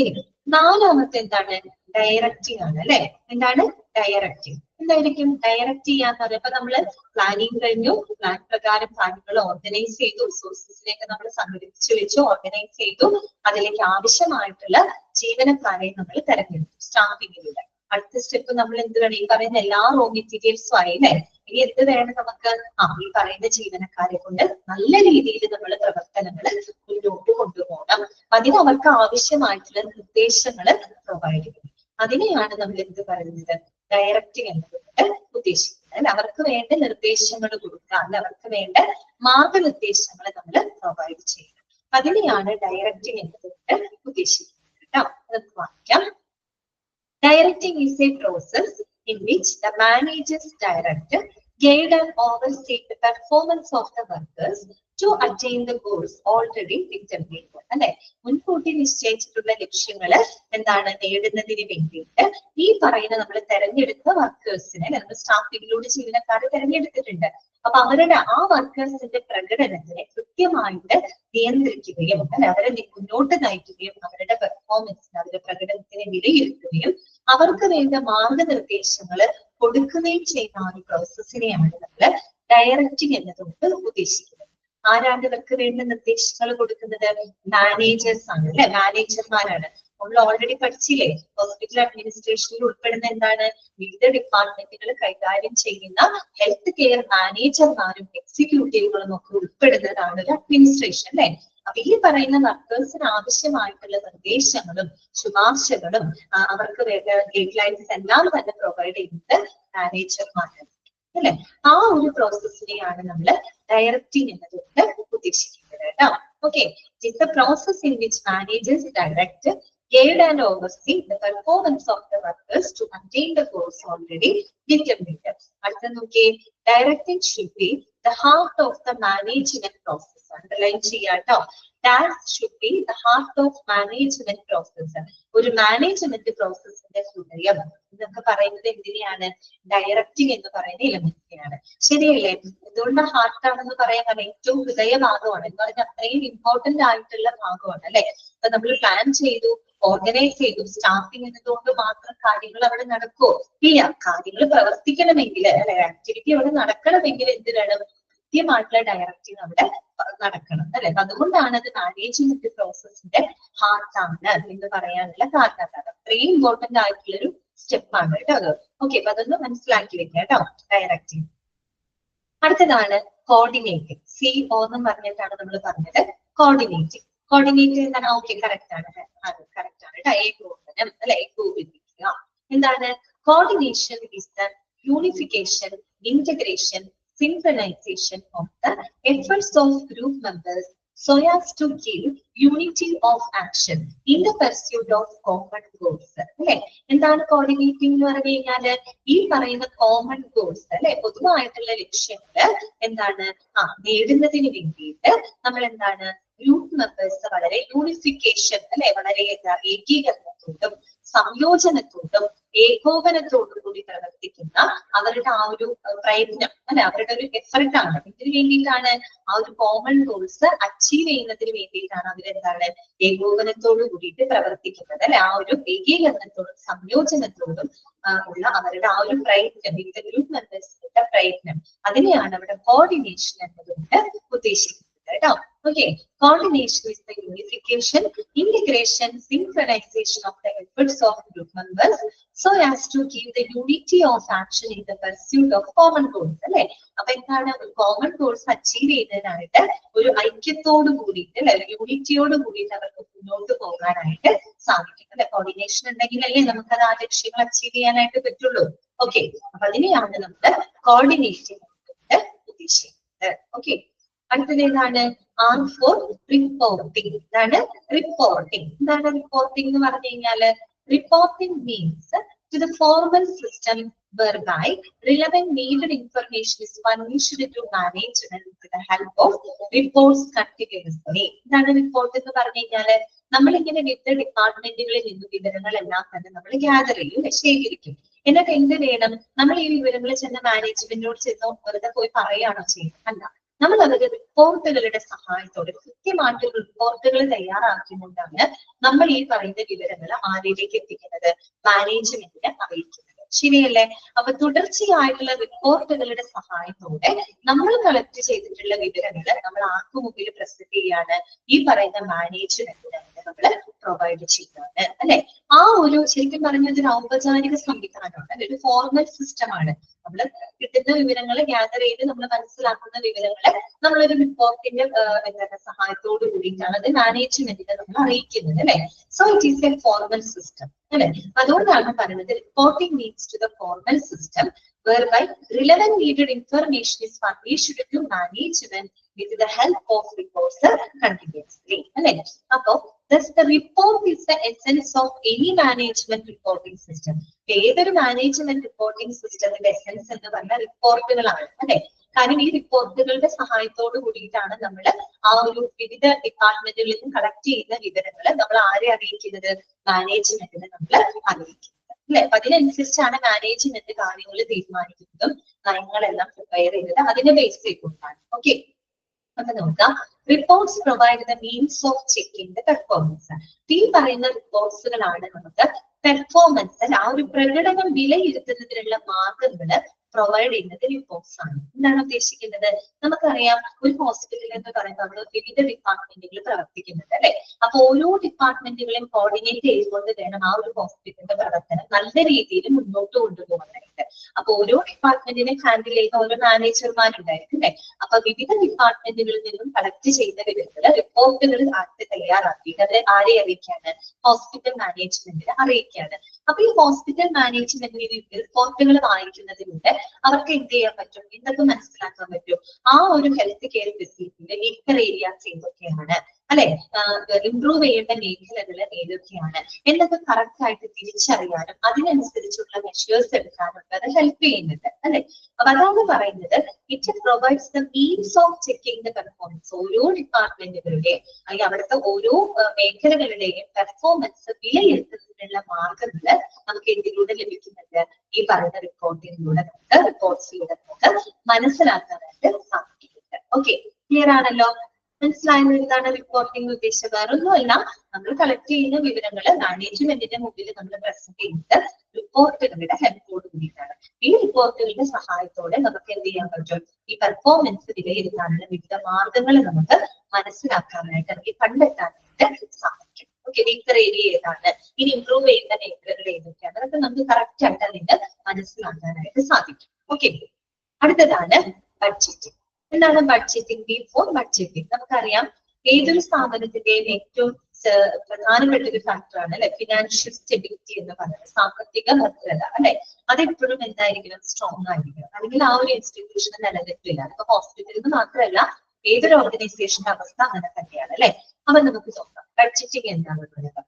ഇനി നാലാമത്തെ എന്താണ്? ഡയറക്റ്റിംഗ് ആണ് അല്ലെ. എന്താണ്? ഡയറക്റ്റിംഗ്. എന്തായിരിക്കും ഡയറക്റ്റ് ചെയ്യാന്ന് പറയുമ്പോ നമ്മള് പ്ലാനിങ് കഴിഞ്ഞു, പ്ലാൻ പ്രകാരം കാര്യങ്ങൾ ഓർഗനൈസ് ചെയ്തു, റിസോഴ്സസിനെയൊക്കെ നമ്മൾ സംഘടിപ്പിച്ചു വെച്ചു, ഓർഗനൈസ് ചെയ്തു, അതിലേക്ക് ആവശ്യമായിട്ടുള്ള ജീവനക്കാരെ നമ്മൾ തെരഞ്ഞെടുത്തു സ്റ്റാഫിങ്ങിലൂടെ. അടുത്ത സ്റ്റെപ്പ് നമ്മൾ എന്ത് വേണം? ഈ പറയുന്ന എല്ലാ റോ മെറ്റീരിയൽസും ആയി അല്ലെ. ഇനി എന്ത് വേണം നമുക്ക്? ഈ പറയുന്ന ജീവനക്കാരെ കൊണ്ട് നല്ല രീതിയിൽ നമ്മൾ പ്രവർത്തനങ്ങൾ മുന്നോട്ട് കൊണ്ടുപോകണം. അതിന് അവർക്ക് ആവശ്യമായിട്ടുള്ള നിർദ്ദേശങ്ങൾ പ്രൊവൈഡ് ചെയ്യണം. അതിനെയാണ് നമ്മൾ എന്ത് പറയുന്നത്? ഡയറക്റ്റിംഗ് എന്നതുകൊണ്ട് ഉദ്ദേശിക്കുന്നത്. അല്ലെ, അവർക്ക് വേണ്ട നിർദ്ദേശങ്ങൾ കൊടുക്കുക, അല്ലെ അവർക്ക് വേണ്ട മാർഗനിർദ്ദേശങ്ങൾ നമ്മൾ പ്രൊവൈഡ് ചെയ്യണം. അതിനെയാണ് ഡയറക്റ്റിംഗ് എന്നതുകൊണ്ട് ഉദ്ദേശിക്കുന്നത് കേട്ടോ. നമുക്ക് വായിക്കാം. Directing is a process in which the managers direct, guide and oversee the performance of the workers to attain the goals already determined. അല്ലെ, മുൻകൂട്ടി നിശ്ചയിച്ചിട്ടുള്ള ലക്ഷ്യങ്ങൾ എന്താണ് നേടുന്നതിന് വേണ്ടിയിട്ട് ഈ പറയുന്ന നമ്മൾ തെരഞ്ഞെടുത്ത വർക്കേഴ്സിനെ നമ്മൾ സ്റ്റാഫിങ്ങിലൂടെ ജീവനക്കാരെ തെരഞ്ഞെടുത്തിട്ടുണ്ട്. അപ്പൊ അവരുടെ ആ വർക്കേഴ്സിന്റെ പ്രകടനത്തിനെ കൃത്യമായിട്ട് നിയന്ത്രിക്കുകയും അല്ലെ അവരെ മുന്നോട്ട് നയിക്കുകയും അവരുടെ പെർഫോമൻസിന് അവരുടെ പ്രകടനത്തിനെ വിലയിരുത്തുകയും അവർക്ക് വേണ്ട മാർഗനിർദ്ദേശങ്ങൾ കൊടുക്കുകയും ചെയ്യുന്ന ആ ഒരു പ്രോസസ്സിനെയാണ് നമ്മൾ ഡയറക്റ്റിംഗ് എന്നതുകൊണ്ട് ഉദ്ദേശിക്കുന്നത്. ആരാണ് ഇവർക്ക് വേണ്ട നിർദ്ദേശങ്ങൾ കൊടുക്കുന്നത്? മാനേജേഴ്സ് ആണ് അല്ലെ, മാനേജർമാരാണ്. നമ്മൾ ഓൾറെഡി പഠിച്ചില്ലേ, ഹോസ്പിറ്റൽ അഡ്മിനിസ്ട്രേഷനിൽ ഉൾപ്പെടുന്ന എന്താണ്? വിവിധ ഡിപ്പാർട്ട്മെന്റുകൾ കൈകാര്യം ചെയ്യുന്ന ഹെൽത്ത് കെയർ മാനേജർമാരും എക്സിക്യൂട്ടീവുകളും ഒക്കെ ഉൾപ്പെടുന്നതാണ് ഒരു അഡ്മിനിസ്ട്രേഷൻ അല്ലെ. അപ്പൊ ഈ പറയുന്ന വർക്കേഴ്സിന് ആവശ്യമായിട്ടുള്ള നിർദ്ദേശങ്ങളും ശുപാർശകളും അവർക്ക് വേണ്ട ഗൈഡ് ലൈൻസ് എല്ലാം തന്നെ പ്രൊവൈഡ് ചെയ്യുന്നത് മാനേജർമാരാണ് അല്ലെ. ആ ഒരു പ്രോസസ്സിനെയാണ് നമ്മൾ ഡയറക്റ്റിംഗ് എന്നതുകൊണ്ട് ഉദ്ദേശിക്കുന്നത് കേട്ടോ. Okay, it's A process in which managers direct, guide and oversee the performance of the workers to attain the goals already determined. അടുത്ത നോക്കിയേ, directing should be the heart of the management process. Underline ചെയ്യാട്ടോ. That should be the heart of management process. ഒരു management പ്രോസസ്സിന്റെ ഹൃദയം എന്നൊക്കെ പറയുന്നത് എന്തിനെയാണ്? Directing എന്ന് പറയുന്ന എലമെന്റിനെയാണ്. ശരിയല്ലേ? എന്തുകൊണ്ട് ഹാർട്ട് ആണെന്ന് പറയാൻ കാരണം ഏറ്റവും ഹൃദയ ഭാഗമാണ് എന്ന് പറഞ്ഞാൽ അത്രയും ഇമ്പോർട്ടന്റ് ആയിട്ടുള്ള ഭാഗമാണ് അല്ലെ. അപ്പൊ നമ്മൾ പ്ലാൻ ചെയ്തു, ഓർഗനൈസ് ചെയ്തു, സ്റ്റാഫിംഗ് എന്നതുകൊണ്ട് മാത്രം കാര്യങ്ങൾ അവിടെ നടക്കുമോ? ഇല്ല. കാര്യങ്ങൾ പ്രവർത്തിക്കണമെങ്കിൽ അല്ലെ, ആക്ടിവിറ്റി അവിടെ നടക്കണമെങ്കിൽ എന്ത് വേണം? കൃത്യമായിട്ടുള്ള ഡയറക്റ്റിംഗ് അവിടെ നടക്കണം അല്ലെ. അതുകൊണ്ടാണ് അത് മാനേജ്മെന്റ് പ്രോസസ്സിന്റെ ഹാർട്ടാണ് എന്ന് പറയാനുള്ള കാരണം. അത്രയും ഇമ്പോർട്ടന്റ് ആയിട്ടുള്ള ഒരു സ്റ്റെപ്പാണ് കേട്ടോ അത്. ഓക്കെ, അപ്പൊ അതൊന്ന് മനസ്സിലാക്കി വെക്കാം കേട്ടോ. ഡയറക്റ്റിംഗ്. അടുത്തതാണ് കോർഡിനേറ്റിംഗ്. CO എന്നും പറഞ്ഞിട്ടാണ് നമ്മൾ പറഞ്ഞത്. കോർഡിനേറ്റിംഗ്. കോർഡിനേറ്റ് എന്താണ്? ഓക്കെ, കറക്റ്റ് ആണ്, കറക്റ്റ് ആണ് കേട്ടോ. ഏകോപനം അല്ലെ, ഏകോപിപ്പിക്കുക. എന്താണ്? Coordination is the unification, integration, synchronization of the efforts of group members so as to give unity of action in the pursuit of common goals. അല്ലെ, എന്താണ് കോർഡിനേറ്റിംഗ് എന്ന് പറഞ്ഞു കഴിഞ്ഞാല്? ഈ പറയുന്ന കോമൺ ഗോൾസ് അല്ലെ, പൊതുവായിട്ടുള്ള ലക്ഷ്യങ്ങള് എന്താണ് നേടുന്നതിന് വേണ്ടിയിട്ട് നമ്മൾ എന്താണ് ഗ്രൂപ്പ് മെമ്പേഴ്സ് വളരെ യൂണിഫിക്കേഷൻ അല്ലെ, വളരെ ഏകീകരണത്തോടും സംയോജനത്തോടും ഏകോപനത്തോടും കൂടി പ്രവർത്തിക്കുന്ന അവരുടെ ആ ഒരു പ്രയത്നം അല്ലെ, അവരുടെ ഒരു എഫർട്ടാണ്. ഇതിനു വേണ്ടിയിട്ടാണ് ആ ഒരു കോമൺ ഗോൾസ് അച്ചീവ് ചെയ്യുന്നതിന് വേണ്ടിയിട്ടാണ് അവരെന്താണ് ഏകോപനത്തോടു കൂടിയിട്ട് പ്രവർത്തിക്കുന്നത് അല്ലെ. ആ ഒരു ഏകീകരണത്തോടും സംയോജനത്തോടും ഉള്ള അവരുടെ ആ ഒരു പ്രയത്നം, വിവിധ ഗ്രൂപ്പ് മെമ്പേഴ്സിന്റെ പ്രയത്നം, അതിനെയാണ് അവിടെ കോർഡിനേഷൻ എന്നതുകൊണ്ട് ഉദ്ദേശിക്കുന്നത് കേട്ടോ. Okay, coordination is the unification, integration, synchronization of the efforts of group members so as to give the unity of action in the pursuit of common goals. അല്ലെ, അപ്പൊ എന്താണ് കോമൺ ഗോൾസ് അച്ചീവ് ചെയ്യുന്നതിനായിട്ട് ഒരു ഐക്യത്തോട് കൂടിയിട്ട് അല്ലെ, ഒരു യൂണിറ്റിയോട് കൂടിയിട്ട് അവർക്ക് മുന്നോട്ട് പോകാനായിട്ട് സാധിക്കും അല്ലെ. കോർഡിനേഷൻ ഉണ്ടെങ്കിൽ അല്ലേ നമുക്കത് ആ ലക്ഷ്യങ്ങൾ അച്ചീവ് ചെയ്യാനായിട്ട് പറ്റുള്ളൂ. ഓക്കെ, അപ്പൊ അതിനെയാണ് നമ്മൾ കോർഡിനേഷൻ ഉദ്ദേശിക്കുന്നത്. ഓക്കെ, അടുത്തത് ഏതാണ്? R4 reporting. ഇതാണ് റിപ്പോർട്ടിംഗ്. എന്താണ് റിപ്പോർട്ടിംഗ് എന്ന് പറഞ്ഞു കഴിഞ്ഞാല്? Reporting means to the formal system whereby relevant needed information is furnished to management with the help of reports continuously. ഇതാണ് റിപ്പോർട്ട് എന്ന് പറഞ്ഞു കഴിഞ്ഞാല് നമ്മളിങ്ങനെ വിവിധ ഡിപ്പാർട്ട്മെന്റുകളിൽ നിന്ന് വിവരങ്ങളെല്ലാം തന്നെ നമ്മൾ ഗ്യാദർ ചെയ്യും, ശേഖരിക്കും. എന്നിട്ട് എന്ത് വേണം? നമ്മൾ ഈ വിവരങ്ങൾ ചെന്ന് മാനേജ്മെന്റിനോട് ചെന്ന് വെറുതെ പോയി പറയുകയാണോ ചെയ്യുന്നത്? അല്ല, നമ്മൾ അവരുടെ റിപ്പോർട്ടുകളുടെ സഹായത്തോടെ കൃത്യമായിട്ട് റിപ്പോർട്ടുകൾ തയ്യാറാക്കിക്കൊണ്ടാണ് നമ്മൾ ഈ പറയുന്ന വിവരങ്ങൾ ആരിലേക്ക് എത്തിക്കുന്നത്, മാനേജ്മെന്റിനെ അറിയിക്കുന്നത്. ശരിയല്ലേ? അപ്പൊ തുടർച്ചയായിട്ടുള്ള റിപ്പോർട്ടുകളുടെ സഹായത്തോടെ നമ്മൾ കളക്ട് ചെയ്തിട്ടുള്ള വിവരങ്ങൾ നമ്മൾ ആർക്കു മുമ്പിൽ പ്രസന്റ് ചെയ്യാണ്, ഈ പറയുന്ന മാനേജ്മെന്റിന് നമ്മൾ പ്രൊവൈഡ് ചെയ്യുകയാണ് അല്ലെ. ആ ഒരു ശരിക്കും പറഞ്ഞത് ഒരു ഔപചാരിക സംവിധാനമാണ്, ഒരു ഫോർമൽ സിസ്റ്റമാണ്. നമ്മൾ കിട്ടുന്ന വിവരങ്ങൾ ഗ്യാദർ ചെയ്ത് നമ്മൾ മനസ്സിലാക്കുന്ന വിവരങ്ങളെ നമ്മളൊരു റിപ്പോർട്ടിന്റെ എന്താണ് സഹായത്തോട് കൂടിയിട്ടാണ് അത് മാനേജ്മെന്റിനെ നമ്മൾ അറിയിക്കുന്നത് അല്ലെ. So it is a formal system അല്ലെ. അതുകൊണ്ടാണ് പറയുന്നത് reporting leads to the formal system whereby relevant needed information is furnished to management with the help of reports continuously. അല്ലെ. അപ്പൊ thus the report is the essence of any management reporting system. ഏതൊരു management reporting സിസ്റ്റത്തിന്റെ essence എന്ന് പറഞ്ഞാൽ റിപ്പോർട്ടുകളാണ് അല്ലെ. കാരണം ഈ റിപ്പോർട്ടുകളുടെ സഹായത്തോട് കൂടിയിട്ടാണ് നമ്മൾ ആ ഒരു വിവിധ ഡിപ്പാർട്ട്മെന്റുകളിൽ നിന്ന് കളക്ട് ചെയ്യുന്ന വിവരങ്ങൾ നമ്മൾ ആരെ അറിയിക്കുന്നത്, മാനേജ്മെന്റിനെ നമ്മൾ അറിയിക്കുന്നത് അല്ലെ. അപ്പൊ അതിനനുസരിച്ചാണ് മാനേജ്മെന്റ് കാര്യങ്ങൾ തീരുമാനിക്കുന്നതും നയങ്ങളെല്ലാം പ്രിപ്പയർ ചെയ്തത് അതിനെ ബേസ് ചെയ്തുകൊണ്ടാണ്. ഓക്കെ, അപ്പൊ നോക്കാം. Reports provide the means of checking the performance. ഈ പറയുന്ന റിപ്പോർട്ട്സുകളാണ് നമുക്ക് പെർഫോമൻസ് ആ ഒരു പ്രകടനം വിലയിരുത്തുന്നതിനുള്ള മാർഗങ്ങൾ പ്രൊവൈഡ് ചെയ്യുന്നത് റിപ്പോർട്ട്സ് ആണ്. എന്താണ് ഉദ്ദേശിക്കുന്നത്? നമുക്കറിയാം ഒരു ഹോസ്പിറ്റൽ എന്ന് പറയുമ്പോൾ നമ്മൾ വിവിധ ഡിപ്പാർട്ട്മെന്റുകൾ പ്രവർത്തിക്കുന്നുണ്ട് അല്ലെ. അപ്പൊ ഓരോ ഡിപ്പാർട്ട്മെന്റുകളെയും കോർഡിനേറ്റ് ചെയ്തുകൊണ്ട് വേണം ആ ഒരു ഹോസ്പിറ്റലിന്റെ പ്രവർത്തനം നല്ല രീതിയിൽ മുന്നോട്ട് കൊണ്ടുപോകാനായിട്ട്. അപ്പൊ ഓരോ ഡിപ്പാർട്ട്മെന്റിനെ ഹാൻഡിൽ ചെയ്യുന്ന ഓരോ മാനേജർമാരുണ്ടായിരിക്കും അല്ലെ. അപ്പൊ വിവിധ ഡിപ്പാർട്ട്മെന്റുകളിൽ നിന്നും കളക്ട് ചെയ്യുന്ന വിവരങ്ങൾ റിപ്പോർട്ടുകൾ തയ്യാറാക്കിയിട്ട് അത് ആരെ അറിയിക്കാണ്, ഹോസ്പിറ്റൽ മാനേജ്മെന്റിനെ അറിയിക്കാണ്. അപ്പൊ ഈ ഹോസ്പിറ്റൽ മാനേജ്മെന്റിന് റിപ്പോർട്ടുകൾ വായിക്കുന്നതിലൂടെ അവർക്ക് എന്ത് ചെയ്യാൻ പറ്റും, എന്തൊക്കെ മനസ്സിലാക്കാൻ പറ്റും, ആ ഒരു ഹെൽത്ത് കെയർ ഫെസിലിറ്റിയിലെ വീക്കർ ഏരിയാസ് ഏതൊക്കെയാണ് അല്ലെ, ഇംപ്രൂവ് ചെയ്യേണ്ട മേഖലകൾ ഏതൊക്കെയാണ് എന്നൊക്കെ കറക്റ്റ് ആയിട്ട് തിരിച്ചറിയാനും അതിനനുസരിച്ചുള്ള മെഷേഴ്സ് എടുക്കാനും അത് ഹെൽപ്പ് ചെയ്യുന്നുണ്ട് അല്ലെ. അപ്പൊ അതാണ് പറയുന്നത് it provides the means of checking the performance. ഓരോ ഡിപ്പാർട്ട്മെന്റുകളുടെയും അല്ലെങ്കിൽ അവിടുത്തെ ഓരോ മേഖലകളുടെയും പെർഫോമൻസ് വിലയിരുത്തുന്നതിനുള്ള മാർഗങ്ങൾ നമുക്ക് എന്തിലൂടെ ലഭിക്കുന്നുണ്ട്, ഈ പറയുന്ന റിപ്പോർട്ടിലൂടെ നമുക്ക് റിപ്പോർട്ട്സിലൂടെ നമുക്ക് മനസ്സിലാക്കാനായിട്ട് സാധിക്കുന്നുണ്ട്. ഓക്കെ, ക്ലിയർ ആണല്ലോ? മനസ്സിലായത് എന്താണ് റിപ്പോർട്ടിംഗ് ഉദ്ദേശിച്ചത്? വേറൊന്നുമല്ല, നമ്മൾ കളക്ട് ചെയ്യുന്ന വിവരങ്ങൾ മാനേജ്മെന്റിന്റെ മുമ്പിൽ നമ്മൾ പ്രസന്റ് ചെയ്യുന്നത് റിപ്പോർട്ടുകളുടെ ഹെൽപ്പോട് കൂടിയിട്ടാണ്. ഈ റിപ്പോർട്ടുകളുടെ സഹായത്തോടെ നമുക്ക് എന്ത് ചെയ്യാൻ പറ്റും, ഈ പെർഫോമൻസ് വിലയിരുത്താനുള്ള വിവിധ മാർഗങ്ങൾ നമുക്ക് മനസ്സിലാക്കാനായിട്ട് അല്ലെങ്കിൽ കണ്ടെത്താനായിട്ട് സാധിക്കും. ഓക്കെ, വീക്കർ ഏരിയ ഏതാണ്, ഇനി ഇംപ്രൂവ് ചെയ്യുന്ന മേഖലകൾ ഏതൊക്കെയാണ്, അതൊക്കെ നമുക്ക് കറക്റ്റ് ആയിട്ട് അതിന് മനസ്സിലാക്കാനായിട്ട് സാധിക്കും. ഓക്കെ, അടുത്തതാണ് ബഡ്ജറ്റിംഗ്. എന്താണ് ബഡ്ജറ്റിംഗ്? ബിഫോർ ബഡ്ജറ്റിംഗ് നമുക്കറിയാം ഏതൊരു സ്ഥാപനത്തിന്റെയും ഏറ്റവും പ്രധാനപ്പെട്ട ഒരു ഫാക്ടറാണ് അല്ലെ ഫിനാൻഷ്യൽ സ്റ്റെബിലിറ്റി എന്ന് പറയുന്നത്, സാമ്പത്തിക ഭദ്രത അല്ലെ. അതെപ്പോഴും എന്തായിരിക്കണം, സ്ട്രോങ് ആയിരിക്കണം, അല്ലെങ്കിൽ ആ ഒരു ഇൻസ്റ്റിറ്റ്യൂഷൻ നിലനിൽക്കില്ല. ഇപ്പൊ ഹോസ്പിറ്റലിൽ മാത്രമല്ല ഏതൊരു ഓർഗനൈസേഷന്റെ അവസ്ഥ അങ്ങനെ തന്നെയാണ് അല്ലെ. അപ്പൊ നമുക്ക് നോക്കാം ബഡ്ജറ്റിംഗ് എന്താണെന്നുള്ളത്.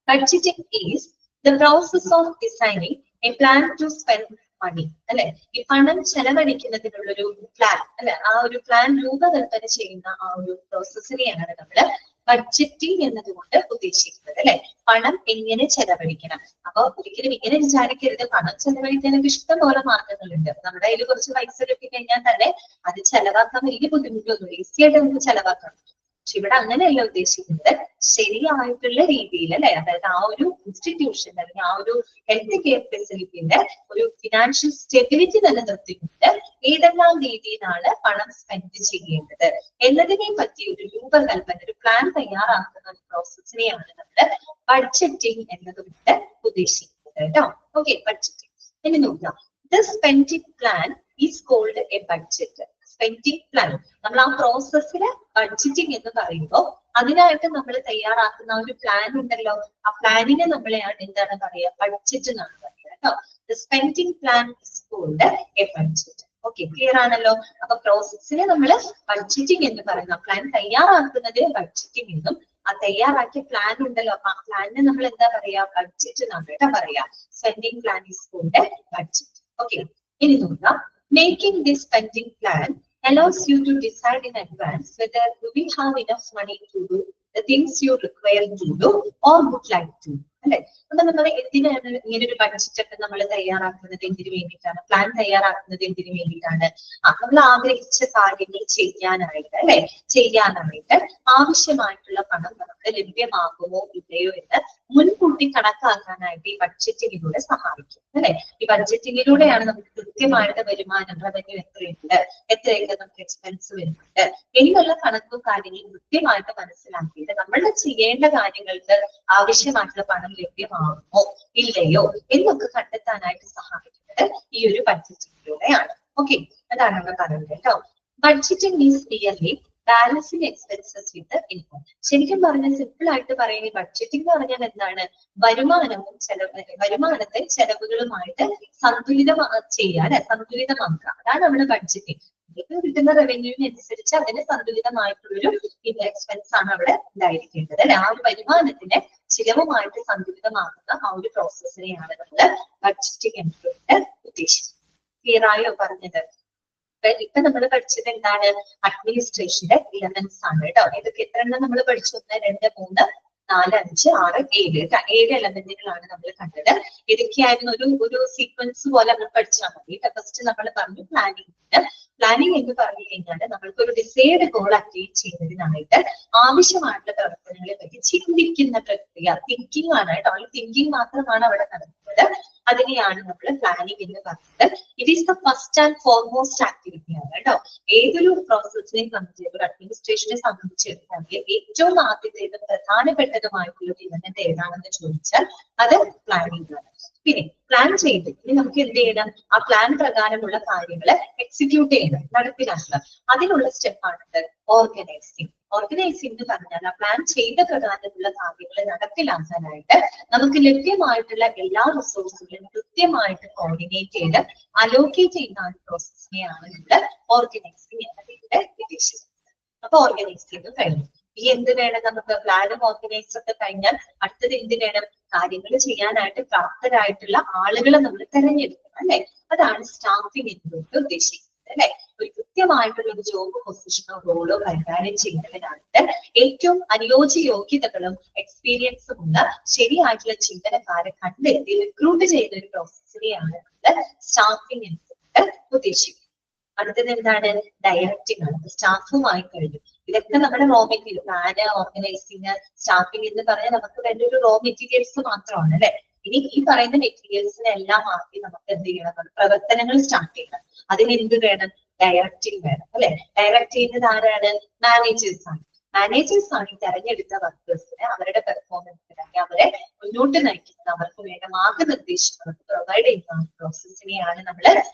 Budgeting is the process of designing a plan to spend money അല്ലെ. ഈ പണം ചെലവഴിക്കുന്നതിനുള്ളൊരു പ്ലാൻ അല്ലെ, ആ ഒരു പ്ലാൻ രൂപകൽപ്പന ചെയ്യുന്ന ആ ഒരു പ്രോസസ്സിനെയാണ് നമ്മള് ബഡ്ജറ്റിംഗ് എന്നതുകൊണ്ട് ഉദ്ദേശിക്കുന്നത് അല്ലെ. പണം എങ്ങനെ ചെലവഴിക്കണം. അപ്പൊ ഒരിക്കലും ഇങ്ങനെ വിചാരിക്കരുത്, പണം ചെലവഴിക്കാനൊക്കെ ഇഷ്ടം പോലെ മാർഗങ്ങളുണ്ട്. നമ്മുടെ കയ്യിൽ കുറച്ച് പൈസ കിട്ടിക്കഴിഞ്ഞാൽ തന്നെ അത് ചെലവാക്കാൻ വലിയ ബുദ്ധിമുട്ടൊന്നുമില്ല, ഈസി ആയിട്ട് നമുക്ക് ചെലവാക്കാം. പക്ഷെ ഇവിടെ അങ്ങനെയല്ല ഉദ്ദേശിക്കുന്നത്, ശരിയായിട്ടുള്ള രീതിയിൽ അല്ലെ, അതായത് ആ ഒരു ഇൻസ്റ്റിറ്റ്യൂഷൻ അല്ലെങ്കിൽ ആ ഒരു ഹെൽത്ത് കെയർ ഫെസിലിറ്റിന്റെ ഒരു ഫിനാൻഷ്യൽ സ്റ്റെബിലിറ്റി നിലനിർത്തിക്കൊണ്ട് ഏതെല്ലാം രീതിയിലാണ് പണം സ്പെൻഡ് ചെയ്യേണ്ടത് എന്നതിനെ പറ്റി ഒരു രൂപകൽപ്പന, ഒരു പ്ലാൻ തയ്യാറാക്കുന്ന ഒരു പ്രോസസ്സിനെയാണ് നമ്മൾ ബഡ്ജറ്റിംഗ് എന്നതുകൊണ്ട് ഉദ്ദേശിക്കുന്നത് കേട്ടോ. Okay, budgeting. ഇനി നോക്കാം, the spending plan is called a budget. Spending plan നമ്മൾ ആ പ്രോസസ്സിന് ബഡ്ജറ്റിംഗ് എന്ന് പറയുമ്പോൾ അതിനായിട്ട് നമ്മൾ തയ്യാറാക്കുന്ന ഒരു പ്ലാൻ ഉണ്ടല്ലോ, ആ പ്ലാനിനെ നമ്മളെയാണ് എന്താണ് പറയുക, ബഡ്ജറ്റ് എന്നാണ് പറയുക കേട്ടോ. The spending plan is called a budget. Okay, clear ആണല്ലോ? അപ്പൊ പ്രോസസ്സിനെ നമ്മൾ ബഡ്ജറ്റിംഗ് എന്ന് പറയുന്ന പ്ലാൻ തയ്യാറാക്കുന്നതിന് ബഡ്ജറ്റിംഗ് എന്നും, ആ തയ്യാറാക്കിയ പ്ലാൻ ഉണ്ടല്ലോ അപ്പൊ ആ പ്ലാനിനെ നമ്മൾ എന്താ പറയാ, ബഡ്ജറ്റ് എന്നാണ് കേട്ടോ പറയാ. Spending plan is called budget. Okay, ഇനി നോക്കാം. Making this spending plan allows you to decide in advance whether you will have enough money to do the things you require to do or would like to. അല്ലെ? അപ്പൊ നമ്മൾ എന്തിനാണ് ഇങ്ങനെ ഒരു budget ഒക്കെ നമ്മൾ തയ്യാറാക്കുന്നത്? എന്തിനു വേണ്ടിയിട്ടാണ്? പ്ലാൻ തയ്യാറാക്കുന്നത് എന്തിനു വേണ്ടിയിട്ടാണ്? നമ്മൾ ആഗ്രഹിച്ച കാര്യങ്ങൾ ചെയ്യാനായിട്ട് അല്ലെ, ചെയ്യാനായിട്ട് ആവശ്യമായിട്ടുള്ള പണം നമുക്ക് ലഭ്യമാകുമോ ഇല്ലയോ എന്ന് മുൻകൂട്ടി കണക്കാക്കാനായിട്ട് ഈ ബഡ്ജറ്റിങ്ങിലൂടെ സഹായിക്കും അല്ലെ. ഈ ബഡ്ജറ്റിങ്ങിലൂടെയാണ് നമുക്ക് കൃത്യമായിട്ട് വരുമാനം, റവന്യൂ എത്രയുണ്ട്, എത്രയൊക്കെ നമുക്ക് എക്സ്പെൻസ് വരുന്നുണ്ട് എന്നുള്ള കണക്കും കാര്യങ്ങളും കൃത്യമായിട്ട് മനസ്സിലാക്കിയിട്ട് നമ്മളുടെ ചെയ്യേണ്ട കാര്യങ്ങൾക്ക് ആവശ്യമായിട്ടുള്ള പണം ലഭ്യമാകുമോ ഇല്ലയോ എന്നൊക്കെ കണ്ടെത്താനായിട്ട് സഹായിക്കുന്നത് ഈ ഒരു ബഡ്ജറ്റിങ്ങിലൂടെയാണ്. ഓക്കെ, അതാണ് നമ്മൾ പറയുന്നത് കേട്ടോ. Budgeting means clearly balancing expenses with income. ശരിക്കും പറഞ്ഞാൽ സിമ്പിൾ ആയിട്ട് പറയുന്നത് ബഡ്ജറ്റിംഗ് എന്ന് പറഞ്ഞാൽ എന്താണ്? വരുമാനവും വരുമാനത്തെ ചെലവുകളുമായിട്ട് ചെയ്യുക അല്ലെ, സന്തുലിതമാക്കുക. അതാണ് നമ്മുടെ ബഡ്ജറ്റിംഗ്. നിങ്ങൾക്ക് കിട്ടുന്ന റവന്യൂവിനനുസരിച്ച് അതിന് സന്തുലിതമായിട്ടുള്ളൊരു എക്സ്പെൻസ് ആണ് അവിടെ ഉണ്ടായിരിക്കേണ്ടത് അല്ലെ. ആ ഒരു വരുമാനത്തിന്റെ ചിലവുമായിട്ട് സന്തുലിതമാക്കുന്ന ആ ഒരു പ്രോസസ്സിനെയാണ് നമ്മൾ ബഡ്ജറ്റിംഗ് എന്നതുകൊണ്ട് ഉദ്ദേശിക്കുന്നത്. ക്ലിയർ ആയോ പറഞ്ഞത്? ഇപ്പൊ നമ്മൾ പഠിച്ചത് എന്താണ്? അഡ്മിനിസ്ട്രേഷന്റെ എലമെന്റ്സ് ആണ് കേട്ടോ. ഇതൊക്കെ എത്ര എണ്ണം നമ്മൾ പഠിച്ചു? 1, 2, 3, 4, 5, 6, 7 7 എലമെന്റുകളാണ് നമ്മൾ കണ്ടത്. ഇതൊക്കെയായിരുന്നു ഒരു സീക്വൻസ് പോലെ നമ്മൾ പഠിച്ചാൽ മതി. ഫസ്റ്റ് നമ്മൾ പറഞ്ഞു പ്ലാനിങ്. പ്ലാനിങ് എന്ന് പറഞ്ഞു കഴിഞ്ഞാൽ നമ്മൾക്ക് ഒരു ഡിസൈഡ് ഗോൾ അറ്റൈൻ ചെയ്യുന്നതിനായിട്ട് ആവശ്യമായിട്ടുള്ള പ്രവർത്തനങ്ങളെ പറ്റി ചിന്തിക്കുന്ന പ്രക്രിയ, തിങ്കിങ് ആണ് കേട്ടോ. തിങ്കിങ് മാത്രമാണ് അവിടെ നടക്കുന്നത്. അതിനെയാണ് നമ്മൾ പ്ലാനിങ് എന്ന് പറയുന്നത്. It is the first and foremost activity ആണ് കേട്ടോ. ഏതൊരു പ്രോസസ്സിനെ സംബന്ധിച്ച്, അഡ്മിനിസ്ട്രേഷനെ സംബന്ധിച്ചിടത്താണെങ്കിൽ ഏറ്റവും ആദ്യത്തേതും പ്രധാനപ്പെട്ടതുമായിട്ടുള്ള ഇവന്റ് ഏതാണെന്ന് ചോദിച്ചാൽ അത് പ്ലാനിങ് ആണ്. പിന്നെ പ്ലാൻ ചെയ്ത് ഇനി നമുക്ക് എന്ത് ചെയ്യണം? ആ പ്ലാൻ പ്രകാരമുള്ള കാര്യങ്ങൾ എക്സിക്യൂട്ട് ചെയ്യണം, നടപ്പിലാക്കുക. അതിനുള്ള സ്റ്റെപ്പാണ് ഓർഗനൈസിങ്. ഓർഗനൈസിംഗ് എന്ന് പറഞ്ഞാൽ ആ പ്ലാൻ ചെയ്ത പ്രകാരമുള്ള കാര്യങ്ങൾ നടപ്പിലാക്കാനായിട്ട് നമുക്ക് ലഭ്യമായിട്ടുള്ള എല്ലാ റിസോഴ്സുകളും കൃത്യമായിട്ട് കോർഡിനേറ്റ് ചെയ്ത് അലോക്കേറ്റ് ചെയ്യുന്ന ഒരു പ്രോസസ്സിനെയാണ് നമ്മൾ ഓർഗനൈസിംഗ് എന്നതിലൂടെ ഉദ്ദേശിക്കുന്നത്. അപ്പൊ ഓർഗനൈസിംഗ് കഴിഞ്ഞു. ഈ എന്ത് വേണം? നമുക്ക് പ്ലാനും ഓർഗനൈസ് ഒക്കെ കഴിഞ്ഞാൽ അടുത്തത് എന്ത് വേണം? കാര്യങ്ങൾ ചെയ്യാനായിട്ട് പ്രാപ്തരായിട്ടുള്ള ആളുകളെ നമ്മൾ തെരഞ്ഞെടുക്കണം അല്ലെ. അതാണ് സ്റ്റാഫിംഗ് എന്നതുകൊണ്ട് ഉദ്ദേശിക്കുന്നത് അല്ലെ. ഒരു കൃത്യമായിട്ടുള്ള ഒരു ജോബ് പൊസിഷനോ റോളോ കൈകാര്യം ചെയ്യുന്നതിനായിട്ട് ഏറ്റവും അനുയോജ്യ യോഗ്യതകളും എക്സ്പീരിയൻസും ഉള്ള ശരിയായിട്ടുള്ള ചിന്തനക്കാരെ കണ്ടെത്തി റിക്രൂട്ട് ചെയ്യുന്ന ഒരു പ്രോസസ്സിനെയാണ് നമ്മൾ സ്റ്റാഫിംഗ് എന്നതുകൊണ്ട് ഉദ്ദേശിക്കുന്നത്. അടുത്തത് എന്താണ്? ഡയറക്റ്റിംഗ് ആണ്. സ്റ്റാഫുമായി കഴിഞ്ഞു. ഇതൊക്കെ നമ്മുടെ raw material, plan, organising, staffing എന്ന് പറഞ്ഞാൽ നമുക്ക് വേണ്ട ഒരു റോ മെറ്റീരിയൽസ് മാത്രമാണ് അല്ലെ. ഇനി ഈ പറയുന്ന മെറ്റീരിയൽസിനെല്ലാം മാറ്റി നമുക്ക് എന്ത് ചെയ്യണം? പ്രവർത്തനങ്ങൾ സ്റ്റാർട്ട് ചെയ്യണം. അതിന് എന്ത് വേണം? ഡയറക്റ്റിംഗ് വേണം അല്ലെ. ഡയറക്റ്റ് ചെയ്യുന്നത് ആരാണ്? മാനേജേഴ്സ് ആണ്. മാനേജേഴ്സ് ആണ് ഈ തെരഞ്ഞെടുത്ത വർക്കേഴ്സിനെ അവരുടെ പെർഫോമൻസിനായി അവരെ മുന്നോട്ട് നയിക്കുന്നത്, അവർക്ക് വേണ്ട മാർഗനിർദ്ദേശം അവർക്ക് പ്രൊവൈഡ് ചെയ്യുന്ന പ്രോസസ്സിനെയാണ് നമ്മൾ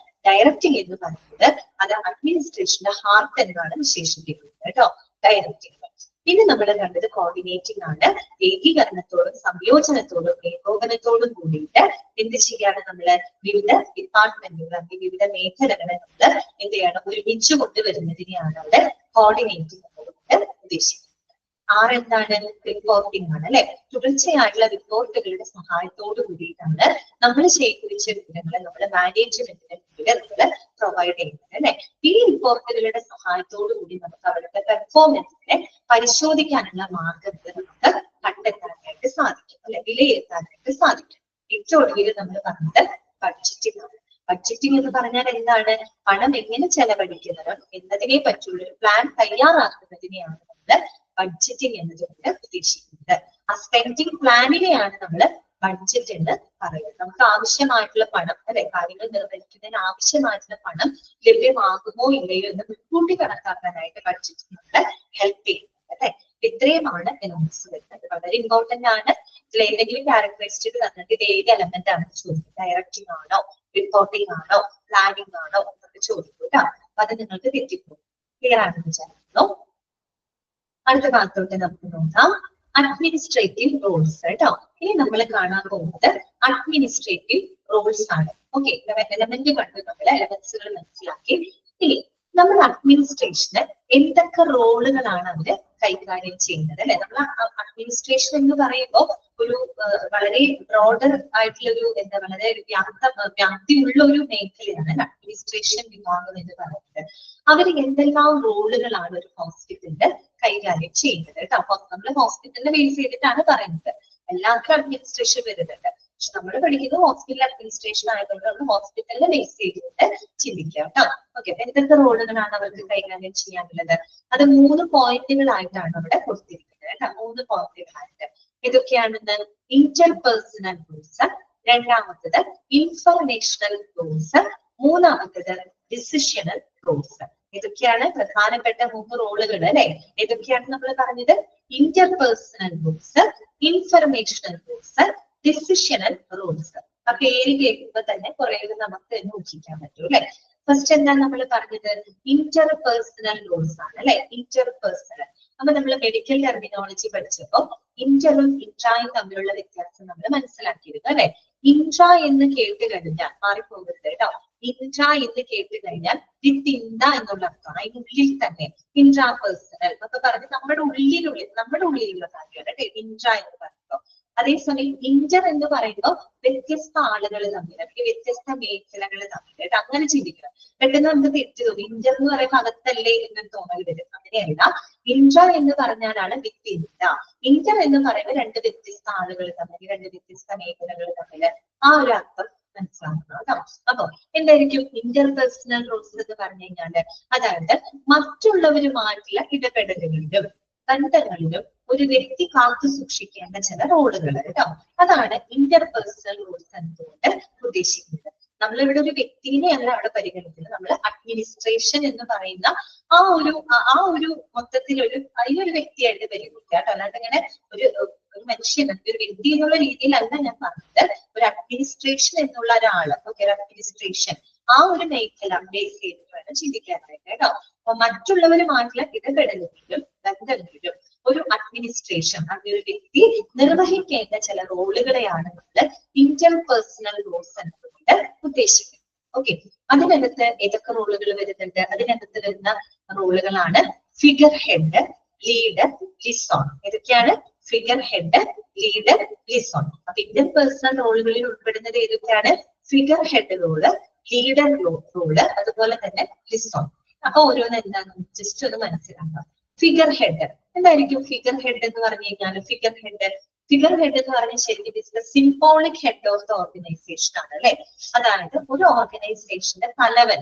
ഡയറക്റ്റിംഗ് എന്ന് പറയുന്നത്. അത് അഡ്മിനിസ്ട്രേഷന്റെ ഹാർട്ട് എന്നാണ് വിശേഷിപ്പിക്കുന്നത് കേട്ടോ, ഡയറക്റ്റിംഗ്. പിന്നെ നമ്മൾ കണ്ടത് കോർഡിനേറ്റിംഗ് ആണ്. ഏകീകരണത്തോടും സംയോജനത്തോടും ഏകോപനത്തോടും കൂടിയിട്ട് എന്ത് ചെയ്യാണ്? നമ്മള് വിവിധ ഡിപ്പാർട്ട്മെന്റുകൾ അല്ലെങ്കിൽ വിവിധ മേഖലകളെ നമ്മൾ എന്ത് ചെയ്യണം? ഒരുമിച്ച് കൊണ്ടുവരുന്നതിനെയാണ് അവിടെ കോർഡിനേറ്റിംഗ് എന്നതുകൊണ്ട് ഉദ്ദേശിക്കുന്നത്. എന്താണ്? റിപ്പോർട്ടിംഗ് ആണ് അല്ലെ. തുടർച്ചയായിട്ടുള്ള റിപ്പോർട്ടുകളുടെ സഹായത്തോട് കൂടിയിട്ടാണ് നമ്മൾ ശേഖരിച്ച വിവരങ്ങളെ നമ്മൾ മാനേജ്മെന്റിന് നമ്മൾ പ്രൊവൈഡ് ചെയ്യുന്നത് അല്ലെ. ഈ റിപ്പോർട്ടുകളുടെ സഹായത്തോടു കൂടി നമുക്ക് അവരുടെ പെർഫോമൻസിനെ പരിശോധിക്കാനുള്ള മാർഗങ്ങൾ നമുക്ക് കണ്ടെത്താനായിട്ട് സാധിക്കും അല്ലെ, വിലയിരുത്താനായിട്ട് സാധിക്കും. ഏറ്റവും ഒടുവിൽ നമ്മൾ പറഞ്ഞത് ബഡ്ജറ്റിംഗ് ആണ്. ബഡ്ജറ്റിംഗ് എന്ന് പറഞ്ഞാൽ എന്താണ്? പണം എങ്ങനെ ചെലവഴിക്കുന്നത് എന്നതിനെ പറ്റിയുള്ള ഒരു പ്ലാൻ തയ്യാറാക്കുന്നതിനെയാണ് നമ്മൾ ബഡ്ജറ്റിംഗ് എന്നതുകൊണ്ട് ഉദ്ദേശിക്കുന്നത്. ആ സ്പെൻഡിങ് പ്ലാനിനെയാണ് നമ്മൾ ബഡ്ജറ്റ് എന്ന് പറയുന്നത്. നമുക്ക് ആവശ്യമായിട്ടുള്ള പണം അല്ലെ, കാര്യങ്ങൾ നിർവഹിക്കുന്നതിന് ആവശ്യമായിട്ടുള്ള പണം ലഭ്യമാകുമോ ഇല്ലയോ എന്ന് മുൻകൂട്ടി കണക്കാക്കാനായിട്ട് ബഡ്ജറ്റ് നമ്മളെ ഹെൽപ്പ് ചെയ്യുന്നത് അല്ലെ. ഇത്രയുമാണ് എലമെന്റ്സ് വരുന്നത്. വളരെ ഇമ്പോർട്ടന്റ് ആണ്. ഇതിൽ ഏതെങ്കിലും ക്യാരക്ടറിസ്റ്റിക് തന്നിട്ട് ഇത് ഏത് എലമെന്റ് ആണ് ചോദിക്കുന്നത്? ഡയറക്റ്റിംഗ് ആണോ, റിപ്പോർട്ടിംഗ് ആണോ, പ്ലാനിംഗ് ആണോ എന്നൊക്കെ ചോദിക്കും കേട്ടോ. അപ്പൊ അത് നിങ്ങൾക്ക് തെറ്റിപ്പോകും. ക്ലിയർ ആണെന്ന് വിചാരിക്കുന്നു. അടുത്ത ഭാഗത്തോട്ട് നമുക്ക് നോക്കാം. അഡ്മിനിസ്ട്രേറ്റീവ് റോൾസ് കേട്ടോ. ഇനി നമ്മൾ കാണാൻ പോകുന്നത് അഡ്മിനിസ്ട്രേറ്റീവ് റോൾസ് ആണ്. ഓക്കെ, എലമെന്റ് കണ്ട് നമ്മൾ എലമെന്റ്സുകൾ മനസ്സിലാക്കി. ഇനി നമ്മൾ അഡ്മിനിസ്ട്രേഷന് എന്തൊക്കെ റോളുകളാണ് അവര് കൈകാര്യം ചെയ്യുന്നത് അല്ലെ. നമ്മൾ അഡ്മിനിസ്ട്രേഷൻ എന്ന് പറയുമ്പോൾ ഒരു വളരെ ബ്രോഡർ ആയിട്ടുള്ള ഒരു വളരെ വ്യാപ്തിയുള്ള ഒരു മേഖലയാണ് അഡ്മിനിസ്ട്രേഷൻ വിഭാഗം എന്ന് പറയുന്നത്. അവര് എന്തെല്ലാം റോളുകളാണ് ഒരു ഹോസ്പിറ്റലില് കൈകാര്യം ചെയ്യുന്നത് കേട്ടോ. നമ്മൾ ഹോസ്പിറ്റലിനെ ബേസ് ചെയ്തിട്ടാണ് പറയുന്നത്. എല്ലാത്തിലും അഡ്മിനിസ്ട്രേഷൻ വരുന്നുണ്ട്. പക്ഷെ നമ്മൾ പഠിക്കുന്നത് ഹോസ്പിറ്റൽ അഡ്മിനിസ്ട്രേഷൻ ആയതുകൊണ്ട് നമ്മൾ ഹോസ്പിറ്റലിനെ ബേസ് ചെയ്തിട്ട് ചിന്തിക്കാം കേട്ടോ. ഓക്കെ, എന്തൊക്കെ റോളുകളാണ് അവർക്ക് കൈകാര്യം ചെയ്യാനുള്ളത്? അത് 3 പോയിന്റുകളായിട്ടാണ് അവിടെ കൊടുത്തിരിക്കുന്നത് കേട്ടോ. 3 പോയിന്റുകളായിട്ട് ഇതൊക്കെയാണെന്ന് ഇന്റർപേഴ്സണൽ റൂൾസ്, രണ്ടാമത്തത് ഇൻഫർമേഷണൽ റൂൾസ്, മൂന്നാമത്തത് ഡിസിഷണൽ റൂൾസ്. ഇതൊക്കെയാണ് പ്രധാനപ്പെട്ട 3 റോളുകൾ അല്ലെ. ഇതൊക്കെയാണ് നമ്മൾ പറഞ്ഞത് interpersonal rules, informational rules, decisional rules. ആ പേര് കേൾക്കുമ്പോ തന്നെ കുറെ നമുക്ക് തന്നെ ഊഹിക്കാൻ പറ്റും അല്ലെ. ഫസ്റ്റ് എന്താ നമ്മൾ പറഞ്ഞത്? ഇന്റർപേഴ്സണൽ റൂൾസ് ആണ് അല്ലെ. ഇന്റർപേഴ്സണൽ അപ്പൊ നമ്മൾ മെഡിക്കൽ ടെർമിനോളജി പഠിച്ചപ്പോ ഇന്ററും ഇൻട്രായും തമ്മിലുള്ള വ്യത്യാസം നമ്മൾ മനസ്സിലാക്കിയിരുന്നു അല്ലെ. ഇൻട്ര എന്ന് കേട്ട് കഴിഞ്ഞാൽ മാറിപ്പോകരുത് കേട്ടോ. ഇൻട്ര എന്ന് കേട്ട് കഴിഞ്ഞാൽ വിത്ത് ഇന്ത എന്നുള്ള അർത്ഥമാണ്. അതിനുള്ളിൽ തന്നെ ഇൻട്രാ പേഴ്സണൽ എന്നൊക്കെ പറഞ്ഞ് നമ്മുടെ ഉള്ളിലുള്ള കാര്യമാണ് കേട്ടോ ഇൻട്ര എന്ന് പറയുമ്പോൾ. അതേസമയം ഇന്റർ എന്ന് പറയുമ്പോൾ വ്യത്യസ്ത ആളുകൾ തമ്മിൽ അല്ലെങ്കിൽ വ്യത്യസ്ത മേഖലകൾ തമ്മിൽ അങ്ങനെ ചിന്തിക്കണം. പെട്ടെന്ന് നമുക്ക് തെറ്റ് തോന്നും. ഇന്റർ എന്ന് പറയുമ്പോൾ അകത്തല്ലേ എന്നൊരു തോന്നൽ വരും. അങ്ങനെയല്ല. ഇന്റർ എന്ന് പറഞ്ഞാലാണ് വിത്ത് ഇന്ത. ഇന്റർ എന്ന് പറയുമ്പോൾ 2 വ്യത്യസ്ത ആളുകൾ തമ്മിൽ, 2 വ്യത്യസ്ത മേഖലകൾ തമ്മിൽ ആ ഒരു അർത്ഥം മനസ്സിലാക്കണം കേട്ടോ. അപ്പൊ എന്തായിരിക്കും ഇന്റർപേഴ്സണൽ റൂൾസ് എന്ന് പറഞ്ഞു കഴിഞ്ഞാല്? അതായത് മറ്റുള്ളവരുമായിട്ടുള്ള ഇടപെടലുകളിലും ബന്ധങ്ങളിലും ഒരു വ്യക്തി കാത്തു സൂക്ഷിക്കേണ്ട ചില റോളുകൾ കേട്ടോ. അതാണ് ഇന്റർപേഴ്സണൽ റൂൾസ് എന്നതുകൊണ്ട് ഉദ്ദേശിക്കുന്നത്. നമ്മളിവിടെ ഒരു വ്യക്തിനെ അല്ല അവിടെ പരിഗണിക്കുന്നത്. നമ്മൾ അഡ്മിനിസ്ട്രേഷൻ എന്ന് പറയുന്ന ആ ഒരു മൊത്തത്തിൽ അതിനൊരു വ്യക്തിയായിട്ട് പരിഗണിക്കുക കേട്ടോ. അല്ലാണ്ട് ഇങ്ങനെ ഒരു മനുഷ്യൻ, ഒരു വ്യക്തി എന്നുള്ള രീതിയിലല്ല ഞാൻ പറഞ്ഞത്. ഒരു അഡ്മിനിസ്ട്രേഷൻ എന്നുള്ള ഒരാള്, ഓക്കെ, ഒരു അഡ്മിനിസ്ട്രേഷൻ ആ ഒരു മേഖല ബേസ് ചെയ്തിട്ട് വേണം ചിന്തിക്കാനായിട്ട് കേട്ടോ. അപ്പൊ മറ്റുള്ളവരുമായിട്ടുള്ള ഇടപെടലുകളിലും ബന്ധങ്ങളിലും ഒരു അഡ്മിനിസ്ട്രേഷൻ ഒരു വ്യക്തി നിർവഹിക്കേണ്ട ചില റോളുകളെയാണ് നമ്മൾ ഇന്റർപേഴ്സണൽ റൂൾസ് എന്നതുകൊണ്ട് ഉദ്ദേശിക്കുന്നത്. ഓക്കെ, അതിനകത്ത് ഏതൊക്കെ റോളുകൾ വരുന്നുണ്ട്? അതിനകത്ത് വരുന്ന റോളുകളാണ് ഫിഗർ ഹെഡ്, ലീഡർ, ലിസോൺ. ഏതൊക്കെയാണ്? Figure head, leader, liaison. അപ്പൊ ഇന്റർപേഴ്സണൽ റോളുകളിൽ ഉൾപ്പെടുന്നത് ഏതൊക്കെയാണ്? Figure head role, leader role, അതുപോലെ തന്നെ ലിസോൺ. അപ്പൊ ഓരോന്ന് എന്താണെന്ന് ജസ്റ്റ് ഒന്ന് മനസ്സിലാക്കാം. ഫിഗർ ഹെഡ് എന്തായിരിക്കും? ഫിഗർ ഹെഡ് എന്ന് പറഞ്ഞു കഴിഞ്ഞാൽ ഫിഗർ ഹെഡ് എന്ന് പറഞ്ഞാൽ ശരിക്കും it's the symbolic head of the organisation ആണ് അല്ലെ. അതായത് ഒരു ഓർഗനൈസേഷന്റെ തലവൻ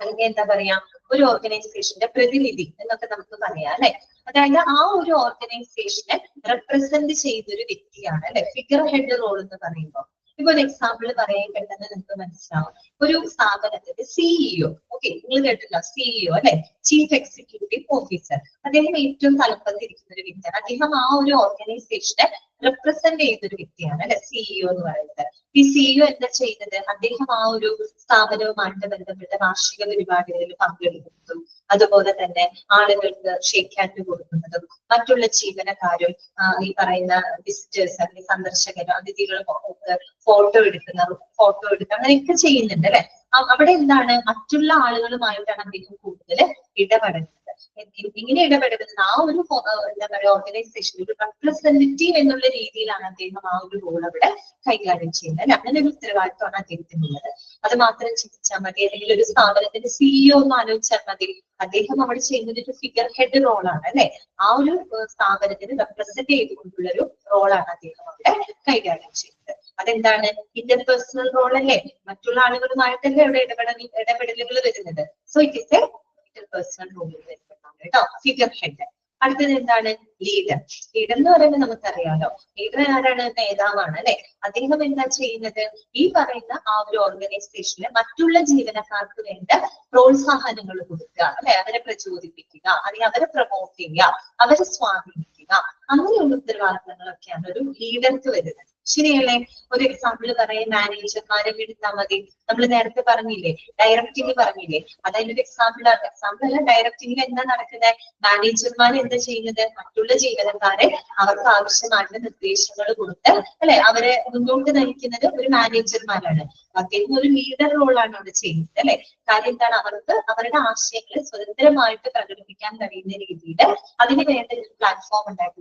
അല്ലെങ്കിൽ എന്താ പറയാ, ഒരു ഓർഗനൈസേഷന്റെ പ്രതിനിധി എന്നൊക്കെ നമുക്ക് പറയാം അല്ലെ. അതായത് ആ ഒരു ഓർഗനൈസേഷനെ റെപ്രസെന്റ് ചെയ്തൊരു വ്യക്തിയാണ് അല്ലെ ഫിഗർ ഹെഡ് റോൾ എന്ന് പറയുമ്പോൾ. ഇപ്പൊ ഒരു എക്സാമ്പിൾ പറയാൻ പെട്ടെന്ന് നിങ്ങൾക്ക് മനസ്സിലാവും. ഒരു സ്ഥാപനത്തിന്റെ സിഇഒ, ഓക്കെ, നിങ്ങൾ കേട്ടില്ല സിഇഒ അല്ലെ, ചീഫ് എക്സിക്യൂട്ടീവ് ഓഫീസർ. അദ്ദേഹം ഏറ്റവും തലപ്പത്തിരിക്കുന്ന ഒരു വ്യക്തിയാണ്. അദ്ദേഹം ആ ഒരു ഓർഗനൈസേഷനെ റെപ്രസെന്റ് ചെയ്തൊരു വ്യക്തിയാണ് അല്ലെ സിഇഒ എന്ന് പറയുന്നത്. ഈ സിഇഒ എന്താ ചെയ്യുന്നത്? അദ്ദേഹം ആ ഒരു സ്ഥാപനവുമായിട്ട് ബന്ധപ്പെട്ട വാർഷിക പരിപാടികളിൽ പങ്കെടുക്കുന്നതും അതുപോലെ തന്നെ ആളുകൾക്ക് ഷേക്ക് ഹാൻഡ് കൊടുക്കുന്നതും മറ്റുള്ള ജീവനക്കാരും ഈ പറയുന്ന വിസിറ്റേഴ്സ് അല്ലെങ്കിൽ സന്ദർശകരും അതിഥികളും ഫോട്ടോ എടുക്കുക അങ്ങനെയൊക്കെ ചെയ്യുന്നുണ്ട് അല്ലെ. അവിടെ എന്താണ്? മറ്റുള്ള ആളുകളുമായിട്ടാണ് അദ്ദേഹം കൂടുതൽ ഇടപെടുന്നത്. ഇങ്ങനെ ഇടപെടുന്നത് ആ ഒരു എന്താ പറയുക ഓർഗനൈസേഷൻ ഒരു റെപ്രസെന്റേറ്റീവ് എന്നുള്ള രീതിയിലാണ് അദ്ദേഹം ആ ഒരു റോൾ അവിടെ കൈകാര്യം ചെയ്യുന്നത് അല്ലെ. അങ്ങനെ ഒരു ഉത്തരവാദിത്വമാണ് അദ്ദേഹത്തിനുള്ളത്. അത് മാത്രം ചിന്തിച്ചാൽ മതി. അല്ലെങ്കിൽ ഒരു സ്ഥാപനത്തിന്റെ സിഇഒ ഒന്ന് ആലോചിച്ചാൽ മതി. അദ്ദേഹം അവിടെ ചെയ്യുന്നത് ഒരു ഫിഗർ ഹെഡ് റോളാണ് അല്ലെ. ആ ഒരു സ്ഥാപനത്തിന് റെപ്രസെന്റ് ചെയ്തുകൊണ്ടുള്ള ഒരു റോളാണ് അദ്ദേഹം അവിടെ കൈകാര്യം ചെയ്യുന്നത്. അതെന്താണ്? ഇന്റർപേഴ്സണൽ റോൾ അല്ലേ. മറ്റുള്ള ആളുകളുമായിട്ടല്ലേ അവിടെ ഇടപെടലുകൾ വരുന്നത്. So it is A interpersonal റോളിൽ വരുന്നതാണ് കേട്ടോ ഫിഗർ ഹെഡ്. അടുത്തത് എന്താണ്? ലീഡർ. ലീഡർ എന്ന് പറയുമ്പോൾ നമുക്കറിയാലോ, ലീഡർ ആരാണ്? നേതാവാണ് അല്ലെ. അദ്ദേഹം എന്താ ചെയ്യുന്നത്? ഈ പറയുന്ന ആ ഒരു ഓർഗനൈസേഷനിലെ മറ്റുള്ള ജീവനക്കാർക്ക് വേണ്ട പ്രോത്സാഹനങ്ങൾ കൊടുക്കുക അല്ലെ, അവരെ പ്രചോദിപ്പിക്കുക, അല്ലെങ്കിൽ അവരെ പ്രൊമോട്ട് ചെയ്യുക, അവരെ സ്വാധീനിക്കുക, അങ്ങനെയുള്ള ഉത്തരവാദിത്തങ്ങളൊക്കെയാണ് ഒരു ലീഡർക്ക് വരുന്നത്. ശരിയല്ലേ? ഒരു എക്സാമ്പിൾ പറയാൻ മാനേജർമാരെ എടുത്താൽ മതി. നമ്മൾ നേരത്തെ പറഞ്ഞില്ലേ, ഡയറക്റ്റിംഗ് പറഞ്ഞില്ലേ, അതായത് ഒരു എക്സാമ്പിൾ ആണ്. എക്സാമ്പിൾ അല്ല, ഡയറക്റ്റിംഗിൽ എന്താ നടക്കുന്നത്? മാനേജർമാർ എന്താ ചെയ്യുന്നത്? മറ്റുള്ള ജീവനക്കാരെ അവർക്ക് ആവശ്യമായിട്ടുള്ള നിർദ്ദേശങ്ങൾ കൊടുത്ത് അല്ലെ അവരെ മുന്നോട്ട് നയിക്കുന്നത് ഒരു മാനേജർമാരാണ്. അദ്ദേഹം ഒരു ലീഡർ റോളാണ് അവിടെ ചെയ്യുന്നത് അല്ലെ. കാര്യം എന്താണ്, അവർക്ക് അവരുടെ ആശയങ്ങളെ സ്വതന്ത്രമായിട്ട് പ്രകടിപ്പിക്കാൻ കഴിയുന്ന രീതിയിൽ അതിന് വേണ്ട ഒരു പ്ലാറ്റ്ഫോം ഉണ്ടാക്കി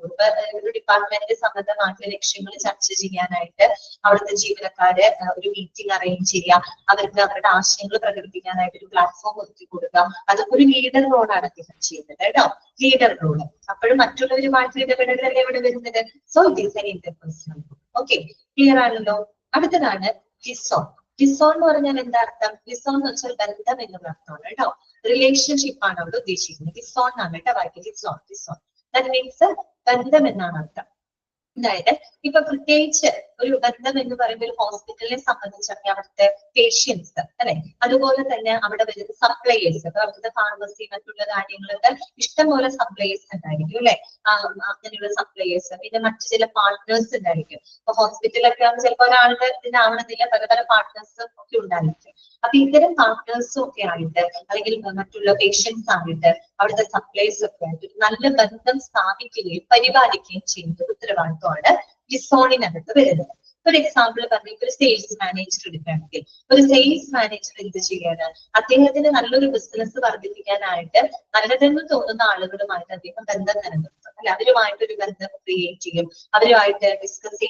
ഒരു ഡിപ്പാർട്ട്മെന്റ് സംബന്ധമായിട്ടുള്ള ലക്ഷ്യങ്ങൾ ചർച്ച ചെയ്യാനായിട്ട് അവിടുത്തെ ജീവനക്കാര് ഒരു മീറ്റിംഗ് അറേഞ്ച് ചെയ്യുക, അവർക്ക് അവരുടെ ആശയങ്ങൾ പ്രകടിപ്പിക്കാനായിട്ട് ഒരു പ്ലാറ്റ്ഫോം ഒരുക്കി കൊടുക്കുക. അതൊക്കെ ഒരു ലീഡർ റോളാണ് അദ്ദേഹം ചെയ്യുന്നത് കേട്ടോ, ലീഡർ റോള്. അപ്പോഴും മറ്റുള്ളവരുമായിട്ടുള്ള ഇടപെടലല്ലേ ഇവിടെ വരുന്നത്. So it is an interpersonal. Okay, clear ആണല്ലോ. അടുത്തതാണ് ഡിസോൺ. ഡിസോൺ എന്ന് പറഞ്ഞാൽ എന്താ അർത്ഥം? ഡിസോൺ എന്ന് വെച്ചാൽ ബന്ധം എന്നുള്ള അർത്ഥമാണ് കേട്ടോ, റിലേഷൻഷിപ്പ് ആണ് അവിടെ ഉദ്ദേശിക്കുന്നത്. ഡിസോൺ ആണ് കേട്ടോ വായിക്കുക, ഡിസോൺ. ഡിസോൺ ദാറ്റ് മീൻസ് ബന്ധം എന്നാണ് അർത്ഥം. അതായത് ഇപ്പൊ പ്രത്യേകിച്ച് ഒരു ബന്ധം എന്ന് പറയുമ്പോൾ ഒരു ഹോസ്പിറ്റലിനെ സംബന്ധിച്ചൊക്കെ അവിടുത്തെ പേഷ്യൻസ് അല്ലെ, അതുപോലെ തന്നെ അവിടെ വരുന്ന സപ്ലയേഴ്സ്, അവിടുത്തെ ഫാർമസി മറ്റുള്ള കാര്യങ്ങളൊക്കെ ഇഷ്ടംപോലെ സപ്ലയേഴ്സ് ഉണ്ടായിരിക്കും അല്ലെ, അങ്ങനെയുള്ള സപ്ലയേഴ്സ്. പിന്നെ മറ്റു ചില പാർട്ട്നേഴ്സ് ഉണ്ടായിരിക്കും. ഇപ്പൊ ഹോസ്പിറ്റലൊക്കെ ആകുമ്പോൾ ചിലപ്പോൾ ഒരാളുടെ ഇതിനാവണമെന്നില്ല, പല പല പാർട്ട്നേഴ്സും ഒക്കെ ഉണ്ടായിരിക്കും. അപ്പൊ ഇത്തരം പാർട്ട്നേഴ്സും ഒക്കെ ആയിട്ട് അല്ലെങ്കിൽ മറ്റുള്ള പേഷ്യൻസ് ആയിട്ട് അവിടുത്തെ സപ്ലൈസ് ഒക്കെ ആയിട്ട് നല്ല ബന്ധം സ്ഥാപിക്കുകയും പരിപാലിക്കുകയും ചെയ്യുന്ന ഉത്തരവാദിത്വമാണ് ഡിസോണിനകത്ത് വരുന്നത്. ഒരു എക്സാമ്പിൾ പറഞ്ഞു, ഒരു സെയിൽസ് മാനേജർ എടുക്കുകയാണെങ്കിൽ ഒരു സെയിൽസ് മാനേജർ എന്ത് ചെയ്യാന്, അദ്ദേഹത്തിന് നല്ലൊരു ബിസിനസ് വർദ്ധിപ്പിക്കാനായിട്ട് നല്ലതെന്ന് തോന്നുന്ന ആളുകളുമായിട്ട് അദ്ദേഹം ബന്ധം നിലനിർത്തും അല്ലെ, അവരുമായിട്ടൊരു ബന്ധം ക്രിയേറ്റ് ചെയ്യും, അവരുമായിട്ട് ഡിസ്കസ്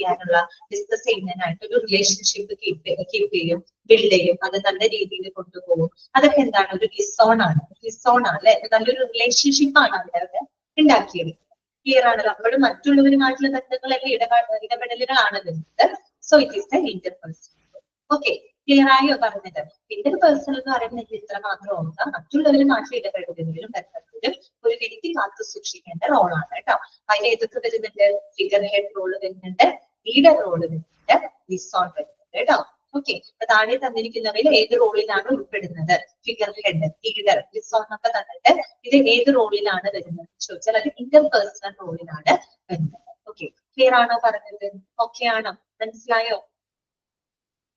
ചെയ്യുന്നതിനായിട്ട് ഒരു റിലേഷൻഷിപ്പ് കീപ്പ് ചെയ്യും, ബിൽഡ് ചെയ്യും, അത് നല്ല രീതിയിൽ കൊണ്ടുപോകും. അതൊക്കെ എന്താണ്, ഒരു ഡിസോൺ ആണ്. ഡിസോൺ ആണ് അല്ലെ, നല്ലൊരു റിലേഷൻഷിപ്പ് ആണ് അവിടെ ഉണ്ടാക്കിയെടുക്കുന്നത്. ക്ലിയർ ആണല്ലോ. അപ്പോഴും മറ്റുള്ളവരുമായിട്ടുള്ള ബന്ധങ്ങളൊക്കെ ഇടപെടലുകളാണ് വരുന്നത്. So it is N interpersonal. Okay, clear ആയോ പറഞ്ഞത്? ഇന്റർപേഴ്സണൽ എന്ന് പറയുന്നത് ഇത്ര മാത്രം ഓർക്കുക, മറ്റുള്ളവരുമായിട്ടുള്ള ഇടപെടലുകളിലും ബന്ധത്തിലും ഒരു വ്യക്തി കാത്തു സൂക്ഷിക്കേണ്ട റോളാണ് കേട്ടോ. അതിൽ ഏതൊക്കെ വരുന്നുണ്ട്? ഫിഗർ ഹെഡ് റോള് വരുന്നുണ്ട്, ലീഡർ റോള് വരുന്നുണ്ട്, ഡിസോൺ വരുന്നുണ്ട് കേട്ടോ. ഓക്കെ, താഴെ തന്നിരിക്കുന്നവയിൽ ഏത് റോളിലാണ് ഉൾപ്പെടുന്നത്? ഫിഗർ ഹെഡ്, ലീഡർ, ഡിസോൺ ഒക്കെ തന്നിട്ട് ഇത് ഏത് റോളിലാണ് വരുന്നത് ചോദിച്ചാൽ അത് ഇന്റർപേഴ്സണൽ റോളിലാണ് വരുന്നത്. ഓക്കെ, ക്ലിയർ ആണോ പറഞ്ഞത്? ഓക്കെ ആണോ? മനസ്സിലായോ?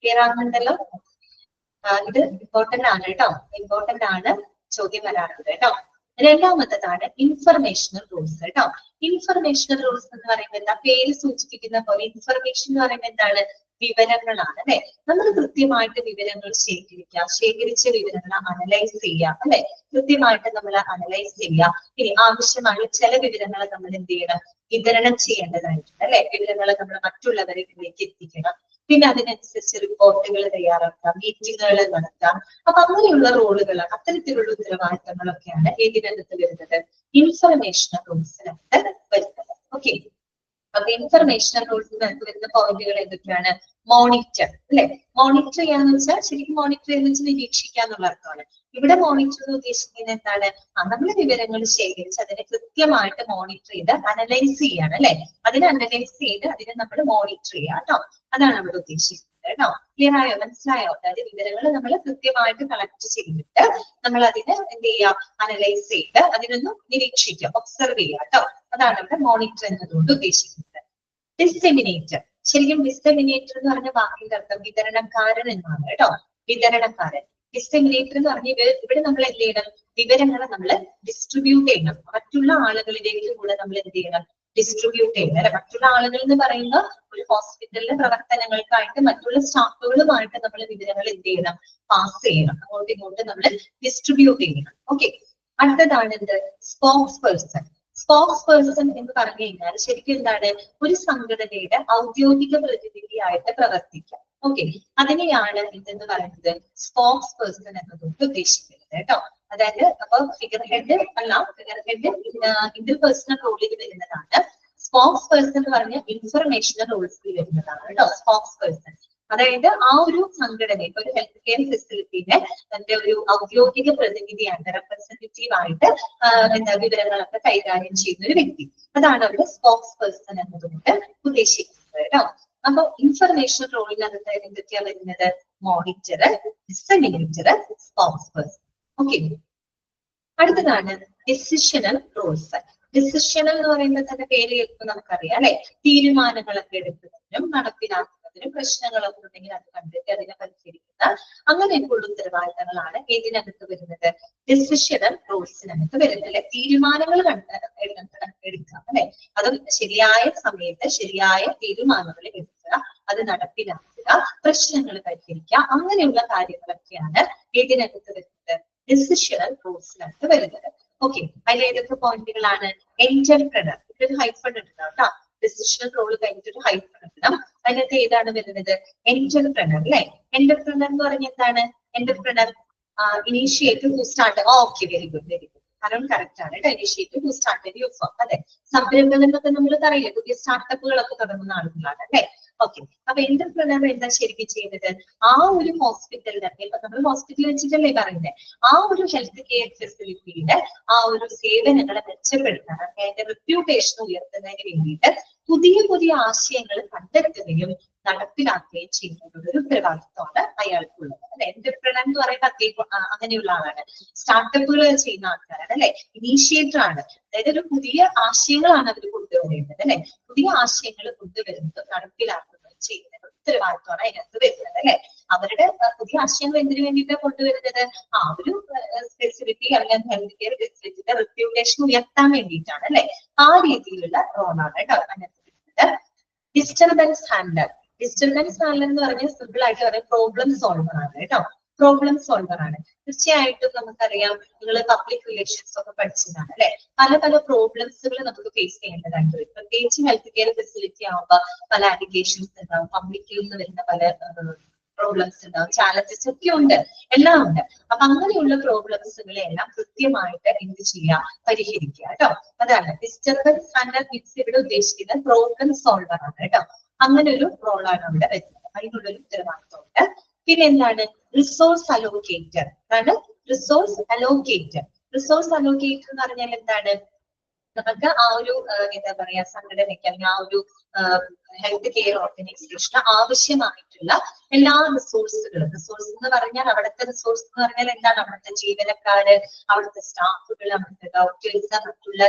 ക്ലിയർ ആകുന്നുണ്ടല്ലോ. ഇത് ഇമ്പോർട്ടന്റ് ആണ് കേട്ടോ, ഇമ്പോർട്ടന്റ് ആണ്, ചോദ്യം വരാറുണ്ട് കേട്ടോ. രണ്ടാമത്തതാണ് ഇൻഫർമേഷണൽ റൂൾസ് കേട്ടോ. ഇൻഫർമേഷണൽ റൂൾസ് എന്ന് പറയുമ്പോൾ എന്താ, പേര് സൂചിപ്പിക്കുന്ന പോലെ ഇൻഫർമേഷൻ എന്ന് പറയുമ്പോൾ എന്താണ്, വിവരങ്ങളാണ് അല്ലെ. നമ്മൾ കൃത്യമായിട്ട് വിവരങ്ങൾ ശേഖരിക്കുക, ശേഖരിച്ച വിവരങ്ങൾ അനലൈസ് ചെയ്യുക അല്ലെ, കൃത്യമായിട്ട് നമ്മൾ അനലൈസ് ചെയ്യുക. ഇനി ആവശ്യമായ ചില വിവരങ്ങൾ നമ്മൾ എന്ത് ചെയ്യണം, വിതരണം ചെയ്യേണ്ടതായിട്ടുണ്ട് അല്ലെ, വിവരങ്ങൾ നമ്മൾ മറ്റുള്ളവരിലേക്ക് എത്തിക്കണം. പിന്നെ അതിനനുസരിച്ച് റിപ്പോർട്ടുകൾ തയ്യാറാക്കാം, മീറ്റിങ്ങുകൾ നടത്താം. അപ്പൊ അങ്ങനെയുള്ള റോളുകൾ, അത്തരത്തിലുള്ള ഉത്തരവാദിത്തങ്ങളൊക്കെയാണ് ഏതിനകത്ത് വരുന്നത്, ഇൻഫർമേഷണൽ റൂൾസിനകത്ത് വരുന്നത്. ഓക്കെ, അപ്പൊ ഇൻഫർമേഷണൽ റൂൾസിനകത്ത് വരുന്ന പോയിന്റുകൾ എന്തൊക്കെയാണ്? മോണിറ്റർ അല്ലെ, മോണിറ്റർ ചെയ്യാന്ന് വെച്ചാൽ ശരിക്കും മോണിറ്റർ എന്ന് വെച്ചാൽ നിരീക്ഷിക്കുക എന്നുള്ള അർത്ഥമാണ്. ഇവിടെ മോണിറ്റർ എന്ന് ഉദ്ദേശിക്കുന്നത് എന്താണ്, നമ്മൾ വിവരങ്ങൾ ശേഖരിച്ച് അതിനെ കൃത്യമായിട്ട് മോണിറ്റർ ചെയ്ത് അനലൈസ് ചെയ്യാണ് അല്ലെ, അതിനെ അനലൈസ് ചെയ്ത് അതിനെ നമ്മൾ മോണിറ്റർ ചെയ്യുക കേട്ടോ, അതാണ് അവിടെ ഉദ്ദേശിക്കുന്നത് കേട്ടോ. ക്ലിയർ ആയോ? മനസ്സിലായോ? അതായത് വിവരങ്ങൾ നമ്മൾ കൃത്യമായിട്ട് കളക്ട് ചെയ്തിട്ട് നമ്മൾ അതിനെ എന്ത് ചെയ്യുക, അനലൈസ് ചെയ്ത് അതിനൊന്ന് നിരീക്ഷിക്കുക, ഒബ്സർവ് ചെയ്യുക കേട്ടോ, അതാണ് അവിടെ മോണിറ്റർ എന്നതുകൊണ്ട് ഉദ്ദേശിക്കുന്നത്. ഡിസെമിനേറ്റർ, ശരിക്കും ഡിസെമിനേറ്റർ എന്ന് പറഞ്ഞ വാക്കിന്റെ അർത്ഥം വിതരണക്കാരൻ എന്നാണ് കേട്ടോ, വിതരണക്കാരൻ. ഡിസെമിനേറ്റർ എന്ന് പറഞ്ഞ ഇവിടെ നമ്മൾ എന്ത് ചെയ്യണം, വിവരങ്ങളെ നമ്മൾ ഡിസ്ട്രിബ്യൂട്ട് ചെയ്യണം, മറ്റുള്ള ആളുകളിലേക്ക് കൂടെ നമ്മൾ എന്ത് ചെയ്യണം, ഡിസ്ട്രിബ്യൂട്ട് ചെയ്യണം അല്ലെ. മറ്റുള്ള ആളുകൾ എന്ന് പറയുന്ന ഒരു ഹോസ്പിറ്റലിലെ പ്രവർത്തനങ്ങൾക്കായിട്ട് മറ്റുള്ള സ്റ്റാഫുകളുമായിട്ട് നമ്മൾ വിവരങ്ങൾ എന്ത് ചെയ്യണം, പാസ് ചെയ്യണം, അങ്ങോട്ടും ഇങ്ങോട്ടും നമ്മൾ ഡിസ്ട്രിബ്യൂട്ട് ചെയ്യണം. ഓക്കെ, അടുത്തതാണ് എന്ത്, സ്പോക്സ് പേഴ്സൺ. സ്പോക്സ് പേഴ്സൺ എന്ന് പറഞ്ഞു കഴിഞ്ഞാൽ ശരിക്കും എന്താണ്, ഒരു സംഘടനയുടെ ഔദ്യോഗിക പ്രതിനിധിയായിട്ട് പ്രവർത്തിക്കാം. ഓക്കെ, അതിനെയാണ് ഇതെന്ന് പറയുന്നത് സ്പോക്സ് പേഴ്സൺ എന്നതുകൊണ്ട് ഉദ്ദേശിക്കുന്നത് കേട്ടോ. അതായത് അപ്പൊ ഫിഗർ ഹെഡ് അല്ല, ഫിഗർ ഹെഡ് ഇന്റർപേഴ്സണൽ റോളിൽ വരുന്നതാണ്. സ്പോക്സ് പേഴ്സൺ എന്ന് പറഞ്ഞ ഇൻഫർമേഷണൽ റോൾസിൽ വരുന്നതാണ് കേട്ടോ, സ്പോക്സ് പേഴ്സൺ. അതായത് ആ ഒരു സംഘടന, ഇപ്പൊ ഒരു ഹെൽത്ത് കെയർ ഫെസിലിറ്റിയുടെ തന്റെ ഒരു ഔദ്യോഗിക പ്രതിനിധിയായിട്ട്, റെപ്രസെന്റേറ്റീവ് ആയിട്ട് എന്താ വിവരങ്ങളൊക്കെ കൈകാര്യം ചെയ്യുന്ന ഒരു വ്യക്തി, അതാണ് അവിടെ സ്പോക്സ് പേഴ്സൺ എന്നതുകൊണ്ട് ഉദ്ദേശിക്കുന്നത് കേട്ടോ. അപ്പൊ ഇൻഫർമേഷൻ റോളിനകത്ത് എന്തൊക്കെയാ വരുന്നത്, മോണിറ്റർ, ഡിസെമിനേറ്റർ, സ്പോക്സ് പേഴ്സൺ. ഓക്കെ, അടുത്തതാണ് ഡിസിഷണൽ റോൾസ്. ഡിസിഷണൽ എന്ന് പറയുമ്പോൾ തന്നെ പേര് കേൾക്കുമ്പോൾ നമുക്കറിയാം അല്ലെ, തീരുമാനങ്ങളൊക്കെ എടുക്കുന്നതിനും നടപ്പിലാക്കുന്നതിനും പ്രശ്നങ്ങളൊക്കെ ഉണ്ടെങ്കിൽ അത് കണ്ടിട്ട് അതിനെ പരിഹരിക്കുന്ന അങ്ങനെയൊക്കെയുള്ള ഉത്തരവാദിത്തങ്ങളാണ് ഏതിനകത്ത് വരുന്നത്, ഡിസിഷണൽ റോൾസിനകത്ത് വരുന്നത് അല്ലെ. തീരുമാനങ്ങൾ എടുക്കാം അല്ലെ, അതും ശരിയായ സമയത്ത് ശരിയായ തീരുമാനങ്ങൾ എടുക്കുക, അത് നടപ്പിലാക്കുക, പ്രശ്നങ്ങൾ പരിഹരിക്കുക, അങ്ങനെയുള്ള കാര്യങ്ങളൊക്കെയാണ് ഇതിനകത്ത് വരുന്നത്, ഡിസിഷണൽ റോൾസിനകത്ത് വരുന്നത്. ഓക്കെ, അതിൽ ഏതൊക്കെ പോയിന്റുകളാണ്? എന്റർപ്രണർ, ഇതൊരു ഹൈഫൺ ഉണ്ടാവും കേട്ടോ, ഡിസിഷണൽ റോൾ കഴിഞ്ഞിട്ട് ഒരു ഹൈഫൺ ഇടണം. അതിനകത്ത് ഏതാണ് വരുന്നത്? എന്റർപ്രണർ അല്ലെ. എന്റർപ്രണർ എന്ന് പറഞ്ഞ എന്താണ്? Entrepreneur initiative to start. Okay, very good very good, കാരണം കറക്റ്റ് ആണ് കേട്ടോ. Initiative to start a new firm, അതെ, സംരംഭം എന്നൊക്കെ നമ്മൾ പറയില്ലേ, പുതിയ സ്റ്റാർട്ടപ്പുകളൊക്കെ തുടങ്ങുന്ന ആളുകളാണ് അല്ലെ. ഓക്കെ, അപ്പൊ എന്റർപ്രണർ എന്താ ശരിക്കും ചെയ്യുന്നത്? ആ ഒരു ഹോസ്പിറ്റലിനകത്ത്, ഇപ്പൊ നമ്മൾ ഹോസ്പിറ്റലിൽ വെച്ചിട്ടല്ലേ പറയുന്നത്, ആ ഒരു ഹെൽത്ത് കെയർ ഫെസിലിറ്റിയുടെ ആ ഒരു സേവനങ്ങളെ മെച്ചപ്പെടുത്താൻ, അതിന്റെ റെപ്യൂട്ടേഷൻ ഉയർത്തുന്നതിന് വേണ്ടിയിട്ട് പുതിയ പുതിയ ആശയങ്ങൾ കണ്ടെത്തുകയും നടപ്പിലാക്കുകയും ചെയ്യുന്ന ഒരു ഉത്തരവാദിത്വമാണ് അയാൾക്കുള്ളത് അല്ലെ. എന്റർപ്രണർ എന്ന് പറയുമ്പോൾ അദ്ദേഹം അങ്ങനെയുള്ള ആളാണ്, സ്റ്റാർട്ടപ്പുകൾ ചെയ്യുന്ന ആൾക്കാരാണ് അല്ലെ, ഇനീഷ്യേറ്റർ ആണ്. അതായത് ഒരു പുതിയ ആശയങ്ങളാണ് അവർ കൊണ്ടുവരേണ്ടത് അല്ലെ, പുതിയ ആശയങ്ങൾ കൊണ്ടുവരുന്നത് നടപ്പിലാക്കുന്നത് ചെയ്യുന്ന ഉത്തരവാദിത്വമാണ് അതിനകത്ത് വരുന്നത് അല്ലെ. അവരുടെ പുതിയ ആശയങ്ങൾ എന്തിനു വേണ്ടിയിട്ടാണ് കൊണ്ടുവരുന്നത്? ആ ഒരു ഫെസിലിറ്റി അല്ലെങ്കിൽ ഹെൽത്ത് കെയർ ഫെസിലിറ്റിയുടെ റെപ്യൂട്ടേഷൻ ഉയർത്താൻ വേണ്ടിയിട്ടാണ് അല്ലെ. ആ രീതിയിലുള്ള റോളാണ് കേട്ടോ അതിനകത്ത് വരുന്നത്. ഡിസ്റ്റർബൻസ് ഹാൻഡ്ലർ, ഡിസ്റ്റർബൻസ് ഹാൻഡ്ലർ എന്ന് പറഞ്ഞാൽ സിമ്പിൾ ആയിട്ട് പറയാം, പ്രോബ്ലം സോൾവർ ആണ് കേട്ടോ, പ്രോബ്ലം സോൾവർ ആണ്. തീർച്ചയായിട്ടും നമുക്കറിയാം, നിങ്ങൾ പബ്ലിക് റിലേഷൻസ് ഒക്കെ പഠിച്ചതാണ് അല്ലെ. പല പല പ്രോബ്ലംസുകൾ നമുക്ക് ഫേസ് ചെയ്യേണ്ടതായിട്ട് വരും, പ്രത്യേകിച്ച് ഹെൽത്ത് കെയർ ഫെസിലിറ്റി ആവുമ്പോൾ പല അലിഗേഷൻസ് ഉണ്ടാവും, പബ്ലിക്കിൽ നിന്ന് വരുന്ന പല പ്രോബ്ലംസ് ഉണ്ടാവും, ചാലഞ്ചസ് ഒക്കെ ഉണ്ട്, എല്ലാം ഉണ്ട്. അപ്പൊ അങ്ങനെയുള്ള പ്രോബ്ലംസുകളെ എല്ലാം കൃത്യമായിട്ട് എന്ത് ചെയ്യുക? പരിഹരിക്കുക കേട്ടോ. അതാണ് ഡിസ്റ്റർബൻസ് ഹാൻഡ്ലർ മീൻസ് ഇവിടെ ഉദ്ദേശിക്കുന്നത് പ്രോബ്ലം സോൾവർ ആണ് കേട്ടോ. അങ്ങനെ ഒരു റോളാണ് അവിടെ വരുന്നത്, അതിനുള്ളൊരു ഉത്തരവാദിത്വമുണ്ട്. പിന്നെ എന്താണ്? റിസോഴ്സ് അലോക്കേറ്റർ ആണ്. റിസോഴ്സ് അലോക്കേറ്റർ, റിസോഴ്സ് അലോക്കേറ്റർ എന്ന് പറഞ്ഞാൽ എന്താണ്? നമുക്ക് ആ ഒരു എന്താ പറയാ സംഘടനയ്ക്ക് അല്ലെങ്കിൽ ആ ഒരു ഹെൽത്ത് കെയർ ഓർഗനൈസേഷന് ആവശ്യമായിട്ടുള്ള എല്ലാ റിസോഴ്സുകളും, റിസോഴ്സ് എന്ന് പറഞ്ഞാൽ അവിടുത്തെ റിസോഴ്സ് എന്ന് പറഞ്ഞാൽ എന്താണ്? അവിടുത്തെ ജീവനക്കാര്, അവിടുത്തെ സ്റ്റാഫുകൾ, അവിടുത്തെ ഡോക്ടേഴ്സ്, മറ്റുള്ള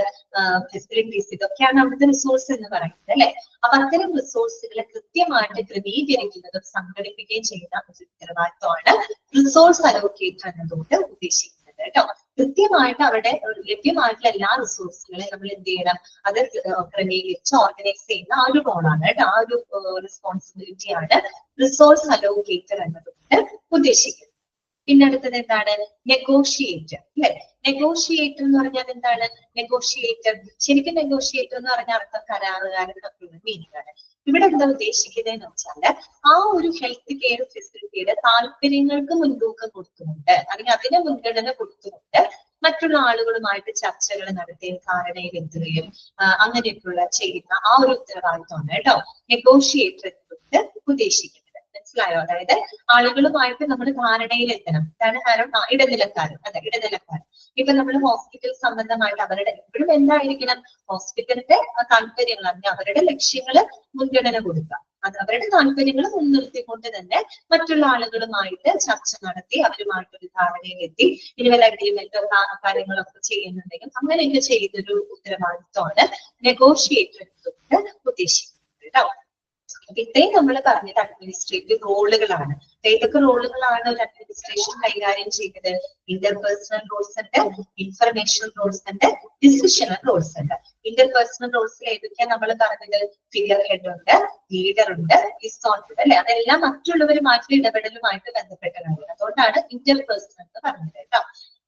ഫെസിലിറ്റീസ്, ഇതൊക്കെയാണ് അവിടുത്തെ റിസോഴ്സ് എന്ന് പറയുന്നത് അല്ലെ. അപ്പൊ അത്തരം റിസോഴ്സുകളെ കൃത്യമായിട്ട് ക്രമീകരിക്കുന്നതും സംഘടിപ്പിക്കുകയും ചെയ്യുന്ന ഒരു ഉത്തരവാദിത്വമാണ് റിസോഴ്സ് അലോക്കേറ്റർ എന്നതുകൊണ്ട് ഉദ്ദേശിക്കുന്നത് കേട്ടോ. കൃത്യമായിട്ട് അവിടെ ലഭ്യമായിട്ടുള്ള എല്ലാ റിസോഴ്സുകളെയും നമ്മൾ എന്ത് ചെയ്യണം? അത് ക്രമീകരിച്ച് ഓർഗനൈസ് ചെയ്യുന്ന ആ ഒരു റോളാണ് കേട്ടോ, ആ ഒരു റെസ്പോൺസിബിലിറ്റിയാണ് റിസോഴ്സ് അലോക്കേറ്റർ എന്നതുകൊണ്ട് ഉദ്ദേശിക്കുന്നത്. പിന്നെ അടുത്തത് എന്താണ്? നെഗോഷിയേറ്റർ അല്ലെ. നെഗോഷിയേറ്റർ എന്ന് പറഞ്ഞാൽ എന്താണ്? നെഗോഷിയേറ്റർ ശരിക്കും നെഗോഷിയേറ്റർ എന്ന് പറഞ്ഞാൽ അർത്ഥം കരാറുകാരൻ എന്നൊക്കെയുള്ള മീനിങ് ആണ്. ഇവിടെ എന്താ ഉദ്ദേശിക്കുന്നതെന്ന് വെച്ചാല് ആ ഒരു ഹെൽത്ത് കെയർ ഫെസിലിറ്റിയുടെ താല്പര്യങ്ങൾക്ക് മുൻതൂക്കം കൊടുത്തുകൊണ്ട്, അല്ലെങ്കിൽ അതിന് മുൻഗണന കൊടുത്തുകൊണ്ട് മറ്റുള്ള ആളുകളുമായിട്ട് ചർച്ചകൾ നടത്തുകയും ധാരണയിലെത്തുകയും അങ്ങനെയൊക്കെയുള്ള ചെയ്യുന്ന ആ ഒരു ഉത്തരവാദിത്വമാണ് കേട്ടോ നെഗോഷിയേറ്റർ കൊണ്ട് ഉദ്ദേശിക്കുന്നത്. മനസ്സിലായോ? അതായത് ആളുകളുമായിട്ട് നമ്മൾ ധാരണയിലെത്തണം. കാരണം ഇടനിലക്കാരൻ, അതെ, ഇടനിലക്കാരൻ. ഇപ്പൊ നമ്മൾ ഹോസ്പിറ്റൽ സംബന്ധമായിട്ട് അവരുടെ എപ്പോഴും എന്തായിരിക്കണം? ഹോസ്പിറ്റലിന്റെ താല്പര്യങ്ങൾ, അല്ലെങ്കിൽ അവരുടെ ലക്ഷ്യങ്ങള് മുൻഗണന കൊടുക്കുക. അത് അവരുടെ താല്പര്യങ്ങൾ മുൻനിർത്തിക്കൊണ്ട് തന്നെ മറ്റുള്ള ആളുകളുമായിട്ട് ചർച്ച നടത്തി അവരുമായിട്ടൊരു ധാരണയിലെത്തി ഇനി വല്ല അഗ്രിമെന്റോ കാര്യങ്ങളൊക്കെ ചെയ്യുന്നുണ്ടെങ്കിൽ അങ്ങനെയൊക്കെ ചെയ്തൊരു ഉത്തരവാദിത്വമാണ് നെഗോഷിയേറ്റർ കൊണ്ട് ഉദ്ദേശിക്കുന്നത് കേട്ടോ. ഇത്രയും നമ്മൾ പറഞ്ഞത് അഡ്മിനിസ്ട്രേറ്റീവ് റോളുകളാണ്. ഏതൊക്കെ റോളുകളാണ് ഒരു അഡ്മിനിസ്ട്രേഷൻ കൈകാര്യം ചെയ്യുന്നത്? ഇന്റർപേഴ്സണൽ റോൾസ് ഉണ്ട്, ഇൻഫർമേഷണൽ റോൾസ് ഉണ്ട്, ഡിസിഷണൽ റോൾസ് ഉണ്ട്. ഇന്റർപേഴ്സണൽ റോൾസിൽ ഏതൊക്കെയാണ് നമ്മൾ പറഞ്ഞത്? ഫിഗർ ഹെഡ് ഉണ്ട്, ലീഡർ ഉണ്ട്, ലിസോൺ ഉണ്ട് അല്ലെ. അതെല്ലാം മറ്റുള്ളവരുമായിട്ടുള്ള ഇടപെടലുമായിട്ട് ബന്ധപ്പെട്ട കാര്യമാണ്. അതുകൊണ്ടാണ് ഇന്റർപേഴ്സണൽ എന്ന് പറഞ്ഞത് കേട്ടോ.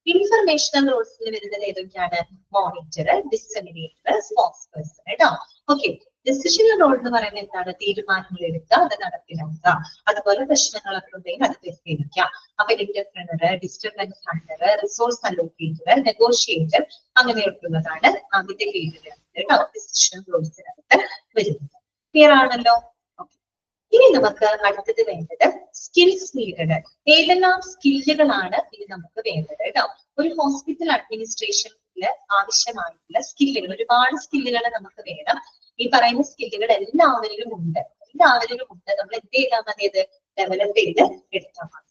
ഇൻഫർമേഷണൽ റോൾസിൽ വരുന്നത് ഏതൊക്കെയാണ്? മോണിറ്റർ, ഡിസമിനേറ്റർ, സ്പോക്സ് പേഴ്സൺ കേട്ടോ. ഓക്കെ, ഡിസിഷണൽ റോൾ എന്ന് പറയുന്നത് എന്താണ്? തീരുമാനങ്ങൾ എടുക്കുക, അത് നടപ്പിലാക്കുക, അതുപോലെ പ്രശ്നങ്ങളൊക്കെ ഉണ്ടെങ്കിൽ അത് പരിഹരിക്കുക. അപ്പൊ ഇന്റർപ്രണർ, disturbance handler, resource allocator, negotiator അങ്ങനെയൊക്കെയുള്ളതാണ് അതിന്റെ കീഴിൽ കേട്ടോ ഡിസിഷണൽ റോൾസിനകത്ത് വരുന്നത്. ക്ലിയർ ആണല്ലോ? ഇനി നമുക്ക് അടുത്തത് വേണ്ടത് സ്കിൽസ് നീഡഡ്. ഏതെല്ലാം സ്കില്ലുകളാണ് ഇനി നമുക്ക് വേണ്ടത് കേട്ടോ? ഒരു ഹോസ്പിറ്റൽ അഡ്മിനിസ്ട്രേഷനിൽ ആവശ്യമായിട്ടുള്ള സ്കില്ലുകൾ, ഒരുപാട് സ്കില്ലുകൾ നമുക്ക് വേണം. ഈ പറയുന്ന സ്കില്ലുകൾ എല്ലാവരിലും ഉണ്ട്, നമ്മൾ എന്ത് ചെയ്താൽ മതി? അത് ഡെവലപ്പ് ചെയ്ത് എടുത്താൽ മതി.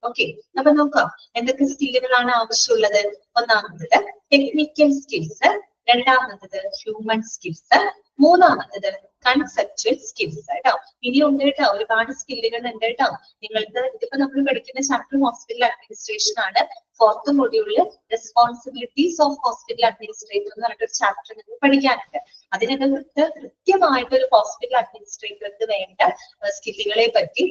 ഓക്കെ, അപ്പൊ നോക്കാം എന്തൊക്കെ സ്കില്ലുകളാണ് ആവശ്യമുള്ളത്. ഒന്നാമത് ടെക്നിക്കൽ സ്കിൽസ്, രണ്ടാമത് ഹ്യൂമൻ സ്കിൽസ്, മൂന്നാമത്തത് കൺസെപ്ച്വൽ സ്കിൽസ് കേട്ടോ. ഇനിയുണ്ട് കേട്ടോ, ഒരുപാട് സ്കില്ലുകൾ ഉണ്ട് കേട്ടോ. നിങ്ങൾക്ക് ഇതിപ്പോ നമ്മൾ പഠിക്കുന്ന ചാപ്റ്റർ ഹോസ്പിറ്റൽ അഡ്മിനിസ്ട്രേഷൻ ആണ്. 4th മൊഡ്യൂളില് റെസ്പോൺസിബിലിറ്റീസ് ഓഫ് ഹോസ്പിറ്റൽ അഡ്മിനിസ്ട്രേറ്റർ എന്ന് പറഞ്ഞിട്ടൊരു ചാപ്റ്റർ നിങ്ങൾ പഠിക്കാനുണ്ട്. അതിനകത്ത് കൃത്യമായിട്ട് ഒരു ഹോസ്പിറ്റൽ അഡ്മിനിസ്ട്രേറ്റർക്ക് വേണ്ട സ്കില്ലുകളെ പറ്റി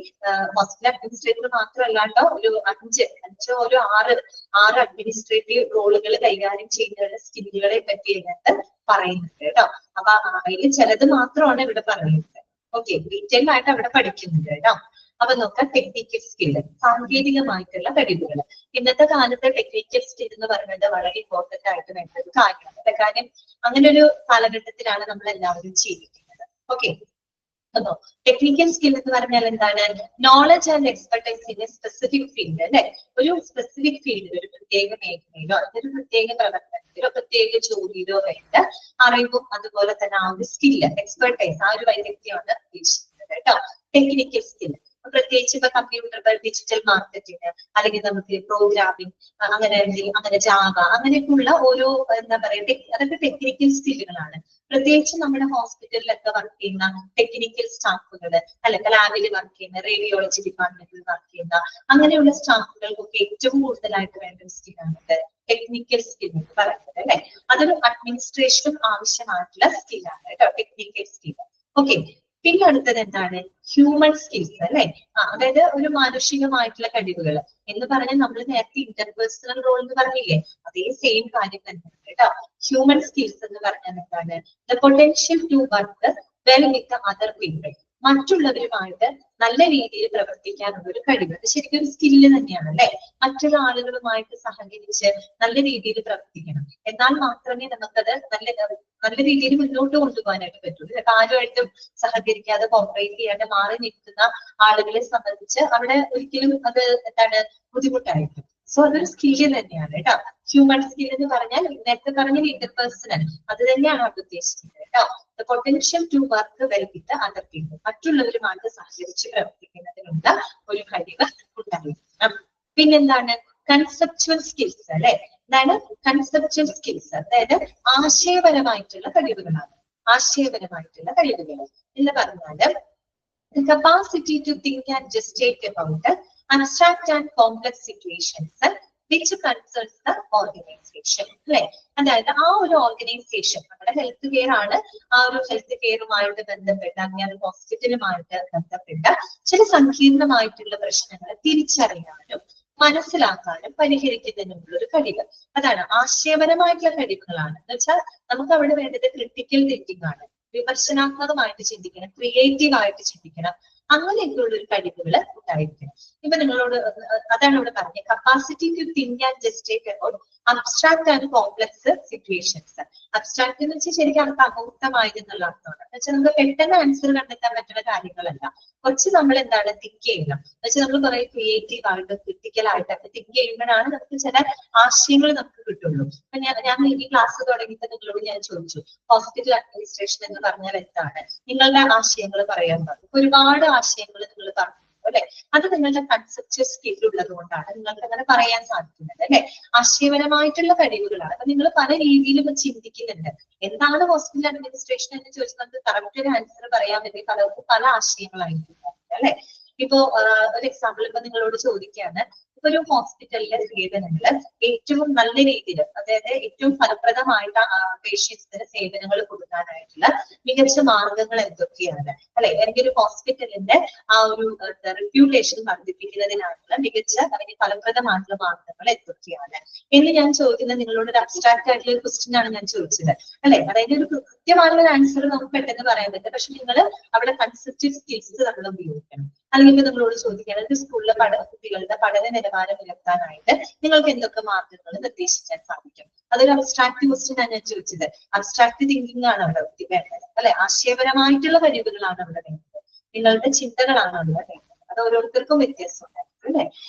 ഹോസ്പിറ്റൽ അഡ്മിനിസ്ട്രേറ്റർ മാത്രമല്ലാണ്ടോ ഒരു അഞ്ചോ ഒരു ആറ് അഡ്മിനിസ്ട്രേറ്റീവ് റോളുകൾ കൈകാര്യം ചെയ്യുന്ന സ്കില്ലുകളെ പറ്റി ഇതിനകത്ത് പറയുന്നുണ്ട് കേട്ടോ. അപ്പൊ അതിൽ ചിലത് മാത്രമാണ് ഇവിടെ പറയുന്നത്. ഓക്കെ, ഡീറ്റെയിൽ ആയിട്ട് അവിടെ പഠിക്കുന്നുണ്ട് കേട്ടോ. അപ്പൊ നോക്കാം, ടെക്നിക്കൽ സ്കില്ല്, സാങ്കേതികമായിട്ടുള്ള കഴിവുകൾ. ഇന്നത്തെ കാലത്ത് ടെക്നിക്കൽ സ്കിൽ എന്ന് പറയുന്നത് വളരെ ഇമ്പോർട്ടന്റ് ആയിട്ട് വേണ്ട ഒരു കാര്യമാണ്. കാര്യം അങ്ങനെ ഒരു കാലഘട്ടത്തിലാണ് നമ്മൾ എല്ലാവരും ജീവിക്കുന്നത്. ഓക്കെ, അപ്പോ ടെക്നിക്കൽ സ്കിൽ എന്ന് പറഞ്ഞാൽ എന്താണ്? Knowledge and expertise in A specific field അല്ലെ. ഒരു സ്പെസിഫിക് ഫീൽഡിൽ, ഒരു പ്രത്യേക മേഖലയിലോ ഒരു പ്രത്യേക പ്രവർത്തനത്തിലോ പ്രത്യേക ജോലിയിലോ വേണ്ട അറിവും അതുപോലെ തന്നെ ആ ഒരു സ്കില്ല്, എക്സ്പെർട്ടൈസ്, ആ ഒരു വൈദഗ്ധ്യമാണ് ഉദ്ദേശിക്കുന്നത് കേട്ടോ. ടെക്നിക്കൽ സ്കിൽ പ്രത്യേകിച്ച് ഇപ്പൊ കമ്പ്യൂട്ടർ, ഡിജിറ്റൽ മാർക്കറ്റിംഗ്, അല്ലെങ്കിൽ നമുക്ക് പ്രോഗ്രാമിംഗ്, അങ്ങനെ ജാവ, അങ്ങനെയൊക്കെയുള്ള ഓരോ എന്താ പറയുക, അതൊക്കെ ടെക്നിക്കൽ സ്കില്ലുകളാണ്. പ്രത്യേകിച്ച് നമ്മുടെ ഹോസ്പിറ്റലിലൊക്കെ വർക്ക് ചെയ്യുന്ന ടെക്നിക്കൽ സ്റ്റാഫുകൾ, അല്ലെങ്കിൽ ലാബിൽ വർക്ക് ചെയ്യുന്ന, റേഡിയോളജി ഡിപ്പാർട്ട്മെന്റിൽ വർക്ക് ചെയ്യുന്ന അങ്ങനെയുള്ള സ്റ്റാഫുകൾക്കൊക്കെ ഏറ്റവും കൂടുതലായിട്ട് വേണ്ട ഒരു സ്കില്ലാണ് ടെക്നിക്കൽ സ്കിൽ എന്ന് പറയുന്നത് അല്ലെ. അതൊരു അഡ്മിനിസ്ട്രേഷനും ആവശ്യമായിട്ടുള്ള സ്കില്ലാണ് കേട്ടോ, ടെക്നിക്കൽ സ്കിൽ. ഓക്കെ, പിന്നെ അടുത്തത് എന്താണ്? ഹ്യൂമൻ സ്കിൽസ് അല്ലെ. അതായത് ഒരു മാനുഷികമായിട്ടുള്ള കഴിവുകൾ എന്ന് പറഞ്ഞാൽ നമ്മൾ നേരത്തെ ഇന്റർപേഴ്സണൽ റോൾ എന്ന് പറഞ്ഞില്ലേ, അതേ സെയിം കാര്യം തന്നെ കേട്ടോ. ഹ്യൂമൻ സ്കിൽസ് എന്ന് പറഞ്ഞാൽ എന്താണ്? The potential to work well with other people, മറ്റുള്ളവരുമായിട്ട് നല്ല രീതിയിൽ പ്രവർത്തിക്കാനുള്ള ഒരു കഴിവ്. അത് ശരിക്കും ഒരു സ്കില്ല് തന്നെയാണ് അല്ലെ. മറ്റുള്ള ആളുകളുമായിട്ട് സഹകരിച്ച് നല്ല രീതിയിൽ പ്രവർത്തിക്കണം, എന്നാൽ മാത്രമേ നമുക്കത് നല്ല രീതിയിൽ മുന്നോട്ട് കൊണ്ടുപോകാനായിട്ട് പറ്റുള്ളൂ. ആരുമായിട്ടും സഹകരിക്കാതെ കോപ്പറേറ്റ് ചെയ്യാതെ മാറി നിൽക്കുന്ന ആളുകളെ സംബന്ധിച്ച് അവിടെ ഒരിക്കലും അത് എന്താണ്, ബുദ്ധിമുട്ടായിരിക്കും. സോ അതൊരു സ്കില്ല് തന്നെയാണ് കേട്ടോ. ഹ്യൂമൻ സ്കിൽ എന്ന് പറഞ്ഞാൽ നേരത്തെ പറഞ്ഞ ഇന്റർപേഴ്സണൽ, അത് തന്നെയാണ് അവിടെ ഉദ്ദേശിക്കുന്നത് കേട്ടോ. The potential to work well with other people, മറ്റുള്ളവരുമായിട്ട് സഹകരിച്ച് പ്രവർത്തിക്കുന്നതിനുള്ള ഒരു കഴിവ് ഉണ്ടായിരിക്കണം. പിന്നെന്താണ്? കൺസെപ്ച്വൽ സ്കിൽസ് അല്ലെ. എന്താണ് കൺസെപ്ച്വൽ സ്കിൽസ്? അതായത് ആശയപരമായിട്ടുള്ള കഴിവുകളാണ്. ആശയപരമായിട്ടുള്ള കഴിവുകൾ എന്ന് പറഞ്ഞാല് capacity to think and justify about abstract and complex situations which concerns the organisation അല്ലെ. അതായത് ആ ഒരു ഓർഗനൈസേഷൻ, നമ്മുടെ ഹെൽത്ത് കെയർ ആണ്, ആ ഒരു ഹെൽത്ത് കെയറുമായിട്ട് ബന്ധപ്പെട്ട, അങ്ങനെ ഹോസ്പിറ്റലുമായിട്ട് ബന്ധപ്പെട്ട ചില സങ്കീർണമായിട്ടുള്ള പ്രശ്നങ്ങൾ തിരിച്ചറിയാനും മനസ്സിലാക്കാനും പരിഹരിക്കുന്നതിനുള്ള ഒരു കഴിവ്. അതാണ് ആശയപരമായിട്ടുള്ള കഴിവുകളാണ്. എന്ന് വെച്ചാൽ നമുക്ക് അവിടെ വേണ്ടത് ക്രിട്ടിക്കൽ തിങ്കിങ് ആണ്. വിമർശനാത്മകമായിട്ട് ചിന്തിക്കണം, ക്രിയേറ്റീവ് ആയിട്ട് ചിന്തിക്കണം, അങ്ങനെയൊക്കെയുള്ള ഒരു കഴിവുകൾ ഉണ്ടായിരിക്കണം. ഇപ്പൊ നിങ്ങളോട് അതാണ് ഇവിടെ പറഞ്ഞത്, capacity to think and justify about abstract and complex situations. Abstract എന്ന് വെച്ചാൽ ശരിക്കും നമുക്ക് അമൂർത്തമായതെന്നുള്ള അർത്ഥമാണ്. എന്ന് വെച്ചാൽ നമുക്ക് പെട്ടെന്ന് ആൻസർ കണ്ടെത്താൻ പറ്റുന്ന കാര്യങ്ങളല്ല, കുറച്ച് നമ്മൾ എന്താണ് തിങ്ക് ചെയ്യണം. എന്ന് വെച്ചാൽ നമ്മൾ കുറെ ക്രിയേറ്റീവ് ആയിട്ട് ക്രിട്ടിക്കൽ ആയിട്ടൊക്കെ തിങ്ക് ചെയ്യുമ്പോഴാണ് നമുക്ക് ചില ആശയങ്ങൾ നമുക്ക് കിട്ടുള്ളൂ. അപ്പൊ ഞാൻ ഈ ക്ലാസ് തുടങ്ങിയിട്ട് നിങ്ങളോട് ഞാൻ ചോദിച്ചു, ഹോസ്പിറ്റൽ അഡ്മിനിസ്ട്രേഷൻ എന്ന് പറഞ്ഞാൽ എന്താണ്? നിങ്ങളുടെ ആശയങ്ങൾ പറയാൻ പറഞ്ഞു. ഒരുപാട് ആശയങ്ങൾ നിങ്ങൾ പറഞ്ഞു അല്ലെ. അത് നിങ്ങളുടെ കൺസെപ്ച്വൽ സ്കിൽ ഉള്ളത് കൊണ്ടാണ് നിങ്ങൾക്ക് അങ്ങനെ പറയാൻ സാധിക്കുന്നത് അല്ലെ. ആശയപരമായിട്ടുള്ള കഴിവുകളാണ്. അപ്പൊ നിങ്ങൾ പല രീതിയിലും ചിന്തിക്കുന്നുണ്ട്. എന്താണ് ഹോസ്പിറ്റൽ അഡ്മിനിസ്ട്രേഷൻ എന്ന് ചോദിച്ചാൽ നമുക്ക് കറക്റ്റ് ഒരു ആൻസർ പറയാൻ വേണ്ടി പലർക്കും പല ആശയങ്ങളായിരിക്കും അല്ലെ. ഇപ്പോ ഒരു എക്സാമ്പിൾ ഇപ്പൊ നിങ്ങളോട് ചോദിക്കുകയാണ്, ഇപ്പൊ ഒരു ഹോസ്പിറ്റലിലെ സേവനങ്ങൾ ഏറ്റവും നല്ല രീതിയിൽ, അതായത് ഏറ്റവും ഫലപ്രദമായിട്ട് പേഷ്യൻസിന് സേവനങ്ങൾ കൊടുക്കാനായിട്ടുള്ള മികച്ച മാർഗങ്ങൾ എന്തൊക്കെയാണ് അല്ലെ. അല്ലെങ്കിൽ ഒരു ഹോസ്പിറ്റലിന്റെ ആ ഒരു റെപ്യൂട്ടേഷൻ വർദ്ധിപ്പിക്കുന്നതിനായിട്ടുള്ള മികച്ച അല്ലെങ്കിൽ ഫലപ്രദമായിട്ടുള്ള മാർഗങ്ങൾ എന്തൊക്കെയാണ് എന്ന് ഞാൻ ചോദിക്കുന്നത് നിങ്ങളോട് ഒരു അബ്സ്ട്രാക്ട് ആയിട്ടുള്ള ഒരു ക്വസ്റ്റ്യൻ ആണ് ഞാൻ ചോദിച്ചത് അല്ലെ. അതായത് ഒരു കൃത്യമായുള്ള ഒരു ആൻസർ നമുക്ക് പെട്ടെന്ന് പറയാൻ പറ്റും, പക്ഷെ നിങ്ങൾ അവിടെ കൺസെപ്റ്റീവ് സ്കിൽസ് നമ്മൾ ഉപയോഗിക്കണം. അല്ലെങ്കിൽ നിങ്ങളോട് ചോദിക്കുകയാണെങ്കിൽ സ്കൂളിലെ കുട്ടികളുടെ പഠന നിലവാരം ഉയർത്താനായിട്ട് നിങ്ങൾക്ക് എന്തൊക്കെ മാർഗങ്ങൾ നിർദ്ദേശിക്കാൻ സാധിക്കും? അതൊരു അബ്സ്ട്രാക്ട് ക്വസ്റ്റ്യൻ ആണ് ഞാൻ ചോദിച്ചത്. അബ്സ്ട്രാക്ട് തിങ്കിങ് ആണ് അവിടെ വേണ്ടത് അല്ലെ. ആശയപരമായിട്ടുള്ള കഴിവുകളാണ് അവിടെ വേണ്ടത്, നിങ്ങളുടെ ചിന്തകളാണ് അവിടെ വേണ്ടത്. അത് ഓരോരുത്തർക്കും വ്യത്യാസമുണ്ട് അല്ലെ.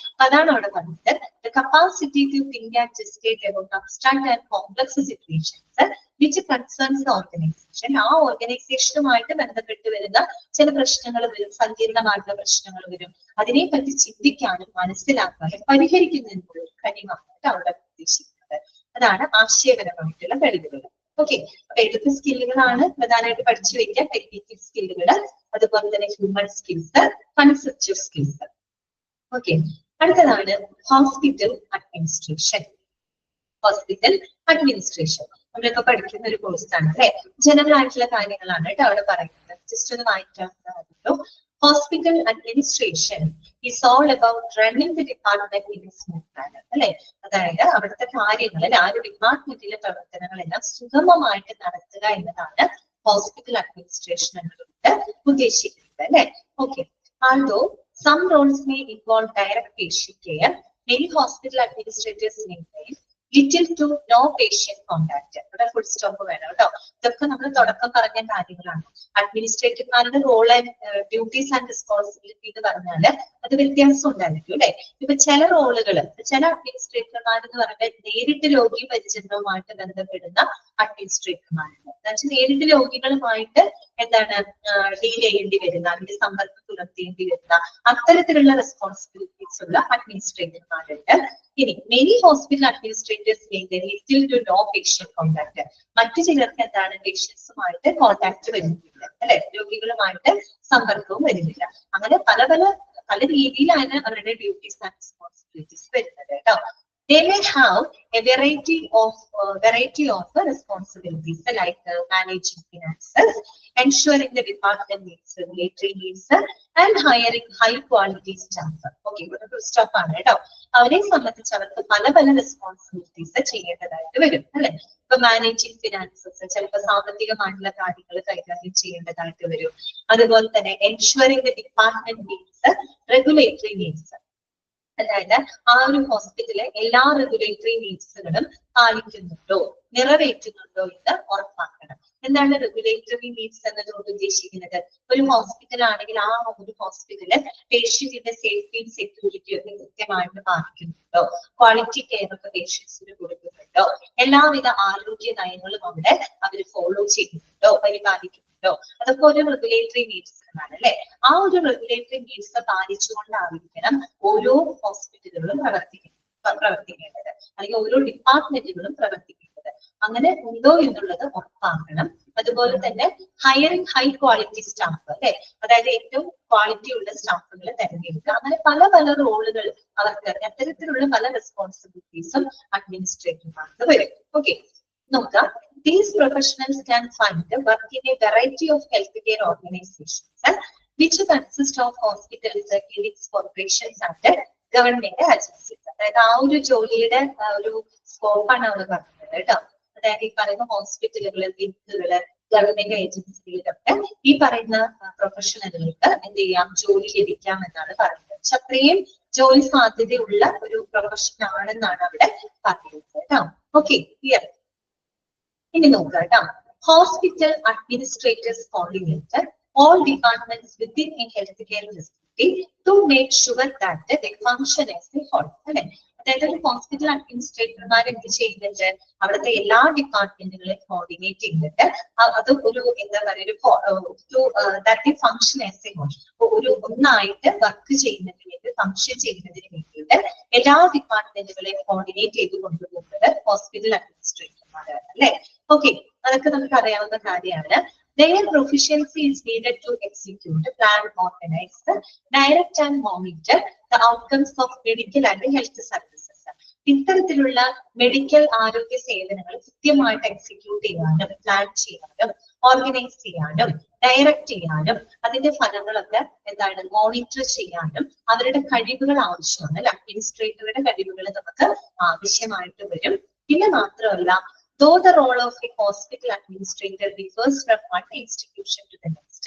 അതാണ് അവിടെ പറഞ്ഞത്, capacity to think and justify about abstract and complex situations which concerns the organisation. ആ ഓർഗനൈസേഷനുമായിട്ട് ബന്ധപ്പെട്ട് വരുന്ന ചില പ്രശ്നങ്ങൾ വരും, സങ്കീർണമായിട്ടുള്ള പ്രശ്നങ്ങൾ വരും. അതിനെപ്പറ്റി ചിന്തിക്കാനും മനസ്സിലാക്കാനും പരിഹരിക്കുന്നതിനുള്ള ഒരു കഴിവാണ് അവിടെ ഉദ്ദേശിക്കുന്നത്. അതാണ് ആശയപരമായിട്ടുള്ള കഴിവുകൾ. ഓക്കെ, അപ്പൊ ഏതൊക്കെ സ്കില്ലുകളാണ് പ്രധാനമായിട്ട് പഠിച്ചു വെക്കുക? ടെക്നിക്കൽ സ്കില്ലുകൾ, അതുപോലെ തന്നെ human skills, conceptual skills. Okay, അടുത്തതാണ് ഹോസ്പിറ്റൽ അഡ്മിനിസ്ട്രേഷൻ. ഹോസ്പിറ്റൽ അഡ്മിനിസ്ട്രേഷൻ നമ്മളൊക്കെ പഠിക്കുന്ന ഒരു കോഴ്സാണ് അല്ലെ. ജനറൽ ആയിട്ടുള്ള കാര്യങ്ങളാണ് കേട്ടോ അവിടെ പറയുന്നത്. ജസ്റ്റ് ഒന്ന് വായിക്കാവുന്നതല്ലോ. Hospital administration is all about running the department in a smooth manner അല്ലെ. അതായത് അവിടുത്തെ കാര്യങ്ങൾ ആ ഒരു ഡിപ്പാർട്ട്മെന്റിലെ പ്രവർത്തനങ്ങളെല്ലാം സുഗമമായിട്ട് നടത്തുക എന്നതാണ് ഹോസ്പിറ്റൽ അഡ്മിനിസ്ട്രേഷൻ എന്നതുകൊണ്ട് ഉദ്ദേശിക്കുന്നത് അല്ലെ. Okay, although some roles may involve direct patient care, many hospital administrators maintain little to no patient contact. ഇവിടെ ഫുൾ സ്റ്റോപ്പ് വേണം കേട്ടോ. ഇതൊക്കെ നമ്മൾ തുടക്കം പറഞ്ഞ കാര്യങ്ങളാണ്. അഡ്മിനിസ്ട്രേറ്റർമാരുടെ role and duties and responsibility എന്ന് പറഞ്ഞാൽ അത് വ്യത്യാസം ഉണ്ടായിരിക്കും അല്ലെ. ഇപ്പൊ ചില റോളുകൾ, ചില അഡ്മിനിസ്ട്രേറ്റർമാർ എന്ന് പറഞ്ഞാൽ നേരിട്ട് രോഗി പരിചരണവുമായിട്ട് ബന്ധപ്പെടുന്ന അഡ്മിനിസ്ട്രേറ്റർമാരുണ്ട്. എന്നുവെച്ചാൽ നേരിട്ട് രോഗികളുമായിട്ട് എന്താണ് ഡീൽ ചെയ്യേണ്ടി വരുന്ന, അതിന്റെ സമ്പർക്കം പുലർത്തേണ്ടി വരുന്ന അത്തരത്തിലുള്ള റെസ്പോൺസിബിലിറ്റീസ് ഉള്ള അഡ്മിനിസ്ട്രേറ്റർമാരുണ്ട്. ഇനി many hospital administrators maintain little to no patient contact. മറ്റു ചിലർക്ക് എന്താണ് പേഷ്യൻസുമായിട്ട് കോൺടാക്ട് വരുന്നില്ല അല്ലെ, രോഗികളുമായിട്ട് സമ്പർക്കവും വരുന്നില്ല. അങ്ങനെ പല രീതിയിലാണ് അവരുടെ ഡ്യൂട്ടീസ് ആൻഡ് റെസ്പോൺസിബിലിറ്റീസ് വരുന്നത് കേട്ടോ. They may have a variety of responsibilities like managing finances, ensuring the department meets regulatory needs, and hiring high quality staff. Okay, ഒരു സ്റ്റോപ്പ് ആണ് കേട്ടോ. അവരെ സംബന്ധിച്ച് അവർക്ക് പല റെസ്പോൺസിബിലിറ്റീസ് ചെയ്യേണ്ടതായിട്ട് വരും അല്ലെ. ഇപ്പൊ മാനേജിങ് ഫിനാൻസസ്, ചിലപ്പോൾ സാമ്പത്തികമായിട്ടുള്ള കാര്യങ്ങൾ കൈകാര്യം ചെയ്യേണ്ടതായിട്ട് വരും. അതുപോലെ തന്നെ ensuring the department needs regulatory needs, അതായത് ആ ഒരു ഹോസ്പിറ്റലിലെ എല്ലാ റെഗുലേറ്ററി നീഡ്സുകളും പാലിക്കുന്നുണ്ടോ, നിറവേറ്റുന്നുണ്ടോ എന്ന് ഉറപ്പാക്കണം. എന്താണ് റെഗുലേറ്ററി നീഡ്സ് എന്നതുകൊണ്ട് ഉദ്ദേശിക്കുന്നത്? ഒരു ഹോസ്പിറ്റൽ ആണെങ്കിൽ ആ ഒരു ഹോസ്പിറ്റല് പേഷ്യന്റിന്റെ സേഫ്റ്റിയും സെക്യൂരിറ്റിയും ഒക്കെ കൃത്യമായിട്ട് പാലിക്കുന്നുണ്ടോ, ക്വാളിറ്റി കെയർ ഒക്കെ പേഷ്യൻസിന് കൊടുക്കുന്നുണ്ടോ, എല്ലാവിധ ആരോഗ്യ നയങ്ങളും അവിടെ അവർ ഫോളോ ചെയ്യുന്നുണ്ടോ, പരിപാലിക്കുന്നുണ്ടോ, അതൊക്കെ ഒരു റെഗുലേറ്ററി നീഡ്സ് ആണ് അല്ലെ. ആ ഒരു റെഗുലേറ്ററി നീഡ്സ് പാലിച്ചുകൊണ്ടായിരിക്കണം ഓരോ ഹോസ്പിറ്റലുകളും പ്രവർത്തിക്കേണ്ടത്, അല്ലെങ്കിൽ ഓരോ ഡിപ്പാർട്ട്മെന്റുകളും പ്രവർത്തിക്കേണ്ടത്. അങ്ങനെ ഉണ്ടോ എന്നുള്ളത് ഉറപ്പാക്കണം. അതുപോലെ തന്നെ ഹയറിംഗ് ഹൈ ക്വാളിറ്റി സ്റ്റാഫ് അല്ലെ, അതായത് ഏറ്റവും ക്വാളിറ്റി ഉള്ള സ്റ്റാഫുകളെ തെരഞ്ഞെടുക്കുക. അങ്ങനെ പല റോളുകൾ അവർക്ക്, അത്തരത്തിലുള്ള പല റെസ്പോൺസിബിലിറ്റീസും അഡ്മിനിസ്ട്രേറ്റർമാർക്ക് വരും. ഓക്കെ, നോക്കാം. These professionals can find work in a variety of healthcare organizations, which consist of hospitals, clinics, corporations, and government agencies. അതായത് ആ ഒരു ജോലിയുടെ ഒരു സ്കോപ്പാണ് അവർ പറഞ്ഞത് കേട്ടോ. അതായത് ഈ പറയുന്ന ഹോസ്പിറ്റലുകള്, ക്ലിനിക്കുകള്, ഗവൺമെന്റ് ഏജൻസികളിലൊക്കെ ഈ പറയുന്ന പ്രൊഫഷണലുകൾക്ക് എന്ത് ചെയ്യാം, ജോലി ലഭിക്കാം എന്നാണ് പറയുന്നത്. പക്ഷെ അത്രയും ജോലി സാധ്യതയുള്ള ഒരു പ്രൊഫഷൻ ആണെന്നാണ് അവിടെ പറയുന്നത് കേട്ടോ. Okay, clear. ഇനി നോക്കുക കേട്ടോ. Hospital administrators coordinator all departments within a healthcare facility to make sure that they function as a whole. അല്ലെ, അതായത് ഒരു ഹോസ്പിറ്റൽ അഡ്മിനിസ്ട്രേറ്റർമാർ എന്ത് ചെയ്യുന്നുണ്ട്, അവിടുത്തെ എല്ലാ ഡിപ്പാർട്ട്മെന്റുകളെയും കോർഡിനേറ്റ് ചെയ്യുന്നുണ്ട്. അത് ഒരു എന്താ പറയുക, ഒരു ഫംഗ്ഷൻ ആസ് എ ഹോൾ, ഒരു ഒന്നായിട്ട് വർക്ക് ചെയ്യുന്നതിന് വേണ്ടി, ഫംഗ്ഷൻ ചെയ്യുന്നതിന് വേണ്ടിയിട്ട് എല്ലാ ഡിപ്പാർട്ട്മെന്റുകളെയും കോർഡിനേറ്റ് ചെയ്ത് കൊണ്ടുപോകുന്നത് ഹോസ്പിറ്റൽ അഡ്മിനിസ്ട്രേറ്റർമാരാണ് അല്ലെ. ഓക്കെ, അതൊക്കെ നമുക്ക് അറിയാവുന്ന കാര്യമാണ്. Their proficiency is needed to execute, plan, organize, direct and monitor the outcomes of medical and health services. ഇത്തരത്തിലുള്ള മെഡിക്കൽ ആരോഗ്യ സേവനങ്ങൾ കൃത്യമായിട്ട് എക്സിക്യൂട്ട് ചെയ്യാനും, പ്ലാൻ ചെയ്യാനും, ഓർഗനൈസ് ചെയ്യാനും, ഡയറക്റ്റ് ചെയ്യാനും, അതിന്റെ ഫലങ്ങളൊക്കെ എന്താണ് മോണിറ്റർ ചെയ്യാനും അവരുടെ കഴിവുകൾ ആവശ്യമാണ് അല്ലെ. അഡ്മിനിസ്ട്രേറ്ററുടെ കഴിവുകൾ നമുക്ക് ആവശ്യമായിട്ട് വരും. പിന്നെ മാത്രമല്ല, though the role of a hospital administrator differs from one institution to the next,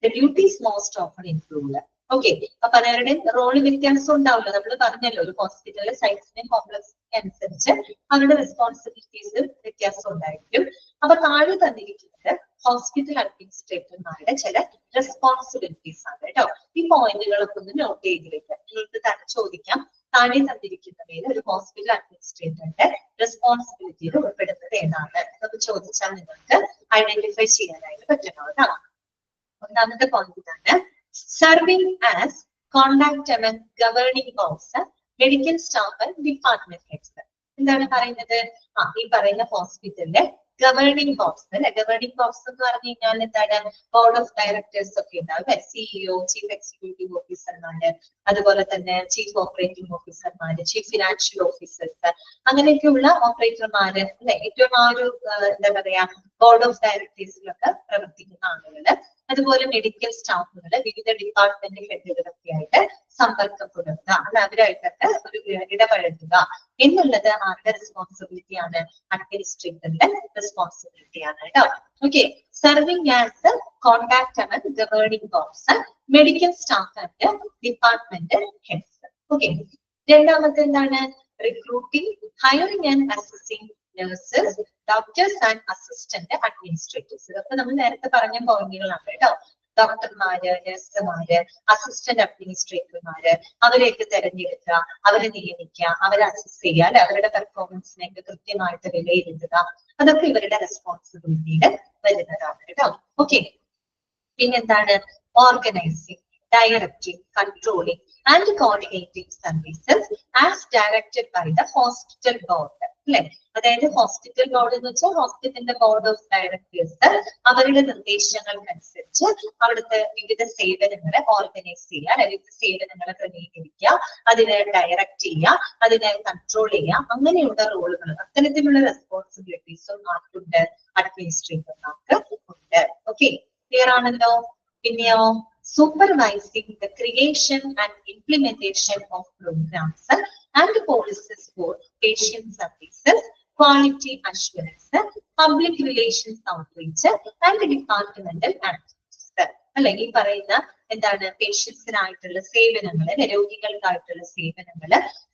the duties most often include. Okay, അപ്പൊ അവരുടെ റോള് വ്യത്യാസം ഉണ്ടാവില്ല. നമ്മൾ പറഞ്ഞല്ലോ, ഒരു ഹോസ്പിറ്റലിലെ സൈസിനെയും കോംപ്ലക്സിനെയും അനുസരിച്ച് അവരുടെ റെസ്പോൺസിബിലിറ്റീസ് വ്യത്യാസം ഉണ്ടായിരിക്കും. അപ്പൊ താഴെ തന്നിരിക്കുന്നത് ഹോസ്പിറ്റൽ അഡ്മിനിസ്ട്രേറ്റർമാരുടെ ചില റെസ്പോൺസിബിലിറ്റീസ് ആണ് കേട്ടോ. ഈ പോയിന്റുകളൊക്കെ ഒന്ന് നോട്ട് ചെയ്ത് വെക്കാം. നിങ്ങൾക്ക് തന്നെ ചോദിക്കാം, താഴെ തന്നിരിക്കുന്നവയിൽ ഒരു ഹോസ്പിറ്റൽ അഡ്മിനിസ്ട്രേറ്ററിന്റെ റെസ്പോൺസിബിലിറ്റിയിൽ ഉൾപ്പെടുന്നത് ഏതാണ് എന്നൊക്കെ ചോദിച്ചാൽ നിങ്ങൾക്ക് ഐഡന്റിഫൈ ചെയ്യാനായിട്ട് പറ്റണം കേട്ടോ. ഒന്നാമത്തെ പോയിന്റ് ഇതാണ്, serving as contact among governing bodies, medical staff and department heads. എന്താണ് പറയുന്നത്? ഈ പറയുന്ന ഹോസ്പിറ്റലിലെ ഗവേണിംഗ് ബോഡ്സ് അല്ലെ. ഗവേണിംഗ് ബോഡ്സ് എന്ന് പറഞ്ഞു കഴിഞ്ഞാൽ എന്താണ്, ബോർഡ് ഓഫ് ഡയറക്ടേഴ്സ് ഒക്കെ ഉണ്ടാവും അല്ലെ. സിഇഒ, ചീഫ് എക്സിക്യൂട്ടീവ് ഓഫീസർമാര്, അതുപോലെ തന്നെ ചീഫ് ഓപ്പറേറ്റിംഗ് ഓഫീസർമാര്, ചീഫ് ഫിനാൻഷ്യൽ ഓഫീസേഴ്സ്, അങ്ങനെയൊക്കെയുള്ള ഓപ്പറേറ്റർമാര് അല്ലെ. ഏറ്റവും ആ ഒരു എന്താ പറയാ ബോർഡ് ഓഫ് ഡയറക്ടേഴ്സിലൊക്കെ പ്രവർത്തിക്കുന്ന ആളുകള്. അതുപോലെ മെഡിക്കൽ സ്റ്റാഫുകള്, വിവിധ ഡിപ്പാർട്ട്മെന്റ് ഹെഡുകളൊക്കെ ആയിട്ട് സമ്പർക്കം പുലർത്തുക, അല്ല അവരായിട്ടൊക്കെ ഒരു ഇടപഴകുക എന്നുള്ളത് ആരുടെ റെസ്പോൺസിബിലിറ്റി ആണ്? അഡ്മിനിസ്ട്രേറ്ററിന്റെ റെസ്പോൺസിബിലിറ്റി ആണ് കേട്ടോ. Okay, serving as contact among governing boards, medical staff and department heads. Okay, രണ്ടാമത്തെ എന്താണ്? Recruiting, hiring and assessing nurses, doctors and assistant administrators. ഇതൊക്കെ നമ്മൾ നേരത്തെ പറഞ്ഞ പോയിന്റുകളാണ് കേട്ടോ. ഡോക്ടർമാര്, നഴ്സുമാര്, അസിസ്റ്റന്റ് അഡ്മിനിസ്ട്രേറ്റർമാര്, അവരെയൊക്കെ തെരഞ്ഞെടുക്കുക, അവരെ നിയമിക്കുക, അവരെ അസസ് ചെയ്യുക അല്ലെ, അവരുടെ പെർഫോമൻസിനെയൊക്കെ കൃത്യമായിട്ട് വിലയിരുത്തുക, അതൊക്കെ ഇവരുടെ റെസ്പോൺസിബിലിറ്റിയിൽ വരുന്നതാണ് കേട്ടോ. ഓക്കെ, പിന്നെന്താണ്? Organising, directing, controlling and coordinating services as directed by the hospital board. അല്ലെ, അതായത് ഹോസ്പിറ്റൽ ബോർഡ് എന്ന് വെച്ചാൽ ഹോസ്പിറ്റലിന്റെ ബോർഡ് ഓഫ് ഡയറക്ടേഴ്സ് അവരുടെ നിർദ്ദേശങ്ങൾക്കനുസരിച്ച് അവിടുത്തെ വിവിധ സേവനങ്ങളെ ഓർഗനൈസ് ചെയ്യുക, വിവിധ സേവനങ്ങളെ ക്രമീകരിക്കുക, അതിനെ ഡയറക്ട് ചെയ്യുക, അതിനെ കൺട്രോൾ ചെയ്യുക, അങ്ങനെയുള്ള റോളുകൾ, അത്തരത്തിലുള്ള റെസ്പോൺസിബിലിറ്റീസും ആർക്കുണ്ട്? അഡ്മിനിസ്ട്രേറ്റർമാർക്ക് ഉണ്ട്. ഓക്കെ, ക്ലിയർ ആണല്ലോ. പിന്നെയോ supervising the creation and implementation of programs and policies for patient services, quality assurance, public relations outreach and departmental activities. അല്ലെങ്കിൽ പറയുന്ന എന്താണ്? പേഷ്യൻസിനായിട്ടുള്ള സേവനങ്ങള്, രോഗികൾക്കായിട്ടുള്ള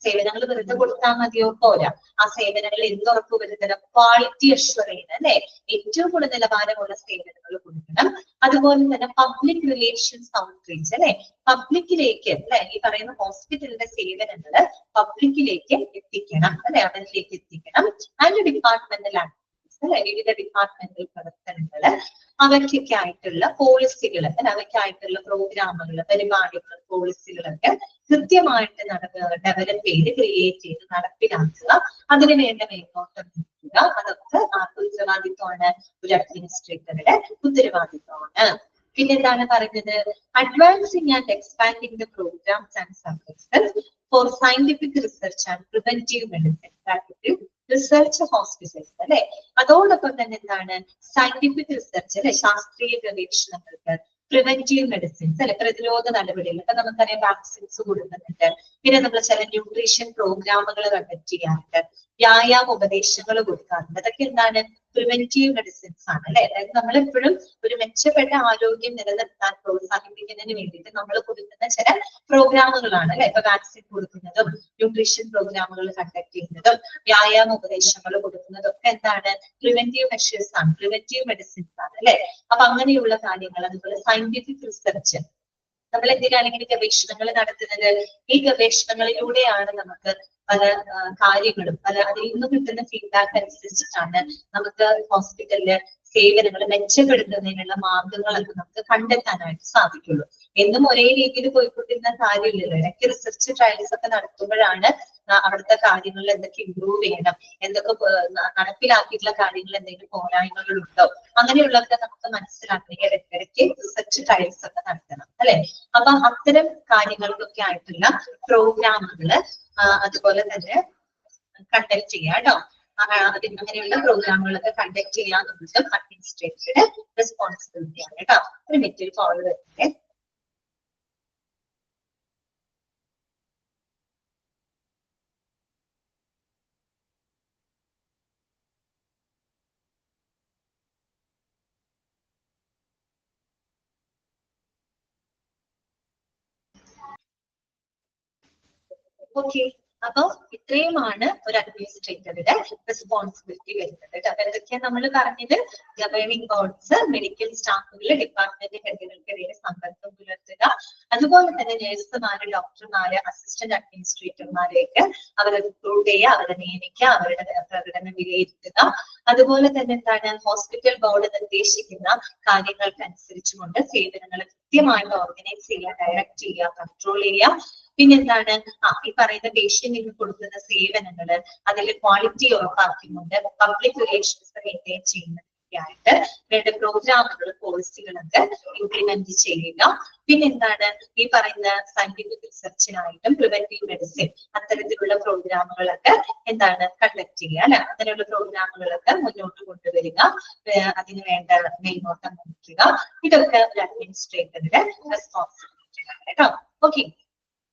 സേവനങ്ങൾ വെറുതെ കൊടുത്താൽ മതിയോ? പോരാ. ആ സേവനങ്ങൾ എന്തുറപ്പ് വരുത്തണം? ക്വാളിറ്റി അഷ്വർ ചെയ്യുന്നത് അല്ലെ, ഏറ്റവും കൂടുതൽ നിലവാരമുള്ള സേവനങ്ങൾ കൊടുക്കണം. അതുപോലെ തന്നെ പബ്ലിക് റിലേഷൻസ് ഔട്ട്റീച്ച് അല്ലെ, പബ്ലിക്കിലേക്ക് അല്ലെ, ഈ പറയുന്ന ഹോസ്പിറ്റലിന്റെ സേവനങ്ങള് പബ്ലിക്കിലേക്ക് എത്തിക്കണം അല്ലെ, അവരിലേക്ക് എത്തിക്കണം. ആൻഡ് ഡിപ്പാർട്ട്മെന്റൽ ആക്ടിവിറ്റീസ് അല്ലെ, വിവിധ ഡിപ്പാർട്ട്മെന്റൽ പ്രവർത്തനങ്ങള്, അവയ്ക്കൊക്കെ ആയിട്ടുള്ള പോളിസികൾ, അവയ്ക്കായിട്ടുള്ള പ്രോഗ്രാമുകൾ, പരിപാടികൾ, പോളിസികളൊക്കെ കൃത്യമായിട്ട് ഡെവലപ്പ് ചെയ്ത് ക്രിയേറ്റ് ചെയ്ത് നടപ്പിലാക്കുക, അതിനു വേണ്ട മേൽനോട്ടം നിർത്തുക, അതൊക്കെ ആർക്ക് ഉത്തരവാദിത്വമാണ്? ഒരു അഡ്മിനിസ്ട്രേറ്ററുടെ ഉത്തരവാദിത്വമാണ്. പിന്നെന്താണ് പറഞ്ഞത്? Advancing and expanding the programmes and services for scientific research and preventive medicine research hospitals അല്ലെ. അതോടൊപ്പം തന്നെ എന്താണ്? സയന്റിഫിക് റിസർച്ച് അല്ലെ, ശാസ്ത്രീയ ഗവേഷണങ്ങൾക്ക്, പ്രിവെന്റീവ് മെഡിസിൻസ് അല്ലെ, പ്രതിരോധ നടപടികൾ. ഇപ്പൊ നമുക്കറിയാം വാക്സിൻസ് കൊടുക്കുന്നുണ്ട്, പിന്നെ നമ്മൾ ചില ന്യൂട്രീഷൻ പ്രോഗ്രാമുകൾ കണ്ടക്ട് ചെയ്യാറുണ്ട്, വ്യായാമ ഉപദേശങ്ങൾ കൊടുക്കാറുണ്ട്. അതൊക്കെ എന്താണ്? പ്രിവെന്റീവ് മെഡിസിൻസ് ആണ് അല്ലെ. അതായത് നമ്മളെപ്പോഴും ഒരു മെച്ചപ്പെട്ട ആരോഗ്യം നിലനിർത്താൻ പ്രോത്സാഹിപ്പിക്കുന്നതിന് വേണ്ടിയിട്ട് നമ്മൾ കൊടുക്കുന്ന ചില പ്രോഗ്രാമുകളാണ് അല്ലെ. ഇപ്പൊ വാക്സിൻ കൊടുക്കുന്നതും, ന്യൂട്രീഷൻ പ്രോഗ്രാമുകൾ കണ്ടക്ട് ചെയ്യുന്നതും, വ്യായാമ ഉപദേശങ്ങൾ കൊടുക്കുന്നതും ഒക്കെ എന്താണ്? പ്രിവെന്റീവ് മെഷേഴ്സ് ആണ്, പ്രിവെന്റീവ് മെഡിസിൻസ് ആണ് അല്ലെ. അപ്പൊ അങ്ങനെയുള്ള കാര്യങ്ങൾ, അതുപോലെ സയന്റിഫിക് റിസർച്ച്, നമ്മൾ എന്തിനാണ് ഇങ്ങനെ ഗവേഷണങ്ങൾ നടത്തുന്നത്? ഈ ഗവേഷണങ്ങളിലൂടെയാണ് നമുക്ക് പല കാര്യങ്ങളും, അതിൽ നിന്ന് കിട്ടുന്ന ഫീഡ്ബാക്ക് അനുസരിച്ചിട്ടാണ് നമുക്ക് ഹോസ്പിറ്റലിലെ സേവനങ്ങൾ മെച്ചപ്പെടുത്തുന്നതിനുള്ള മാർഗങ്ങളൊക്കെ നമുക്ക് കണ്ടെത്താനായിട്ട് സാധിക്കുള്ളൂ. എന്നും ഒരേ രീതിയിൽ പോയിക്കൊണ്ടിരുന്ന കാര്യമില്ലല്ലോ. ഇടയ്ക്ക് റിസർച്ച് ട്രയൽസ് ഒക്കെ നടത്തുമ്പോഴാണ് അവിടുത്തെ കാര്യങ്ങളിൽ എന്തൊക്കെ ഇമ്പ്രൂവ് ചെയ്യണം, എന്തൊക്കെ നടപ്പിലാക്കിയിട്ടുള്ള കാര്യങ്ങൾ എന്തെങ്കിലും പോരായ്മകളുണ്ടോ, അങ്ങനെയുള്ളതൊക്കെ നമുക്ക് മനസ്സിലാക്കി ഇടയ്ക്കിടയ്ക്ക് റിസർച്ച് ട്രയൽസ് ഒക്കെ നടത്തണം അല്ലെ. അപ്പൊ അത്തരം കാര്യങ്ങൾക്കൊക്കെ ആയിട്ടുള്ള പ്രോഗ്രാമുകള് അതുപോലെ തന്നെ കണ്ടക്ട് ചെയ്യാം കേട്ടോ. അങ്ങനെയുള്ള പ്രോഗ്രാമുകളൊക്കെ കണ്ടക്ട് ചെയ്യാന്നുള്ളതും അഡ്മിനിസ്ട്രേറ്ററുടെ റെസ്പോൺസിബിലിറ്റി ആണ് കേട്ടോ. ഒരു മിനിറ്റ് കോൾ വരുന്നത്. ഓക്കെ, അപ്പൊ ഇത്രയുമാണ് ഒരു അഡ്മിനിസ്ട്രേറ്ററുടെ റെസ്പോൺസിബിലിറ്റി വരുന്നത്. അപ്പൊ എന്തൊക്കെയാണ് നമ്മൾ പറഞ്ഞത്? ഗവേണിംഗ് ബോഡ്സ്, മെഡിക്കൽ സ്റ്റാഫുകൾ, ഡിപ്പാർട്ട്മെന്റ് ഹെഡുകൾക്കിടയിൽ സമ്പർക്കം പുലർത്തുക, അതുപോലെ തന്നെ നഴ്സുമാര്, ഡോക്ടർമാര്, അസിസ്റ്റന്റ് അഡ്മിനിസ്ട്രേറ്റർമാരെയൊക്കെ അവരെ റിക്രൂട്ട് ചെയ്യുക, അവരെ നിയമിക്കുക, അവരുടെ പ്രകടനം വിലയിരുത്തുക, അതുപോലെ തന്നെ എന്താണ്? ഹോസ്പിറ്റൽ ബോർഡ് നിർദ്ദേശിക്കുന്ന കാര്യങ്ങൾക്ക് അനുസരിച്ചുകൊണ്ട് സേവനങ്ങൾ കൃത്യമായിട്ട് ഓർഗനൈസ് ചെയ്യുക, ഡയറക്ട് ചെയ്യുക, കൺട്രോൾ ചെയ്യുക. പിന്നെന്താണ്? ഈ പറയുന്ന പേഷ്യന്റിന് കൊടുക്കുന്ന സേവനങ്ങള് അതിൽ ക്വാളിറ്റി ഉറപ്പാക്കുന്നുണ്ട്. പബ്ലിക് റിലേഷൻസ് മെയിൻറ്റെയിൻ ചെയ്യുന്നതിനായിട്ട് വേണ്ട പ്രോഗ്രാമുകൾ കോഴ്സുകളൊക്കെ ഇംപ്ലിമെന്റ് ചെയ്യുക. പിന്നെ എന്താണ് ഈ പറയുന്ന സയന്റിഫിക് റിസർച്ചിനായിട്ടും പ്രിവെന്റീവ് മെഡിസിൻ അത്തരത്തിലുള്ള പ്രോഗ്രാമുകളൊക്കെ എന്താണ് കണ്ടക്ട് ചെയ്യുക അല്ലെ. അങ്ങനെയുള്ള പ്രോഗ്രാമുകളൊക്കെ മുന്നോട്ട് കൊണ്ടുവരിക, അതിന് വേണ്ട മേൽനോട്ടം വഹിക്കുക. ഇതൊക്കെ ഒരു അഡ്മിനിസ്ട്രേറ്ററുടെ റെസ്പോൺസിബിലിറ്റിയാണ് കേട്ടോ. ഓക്കെ,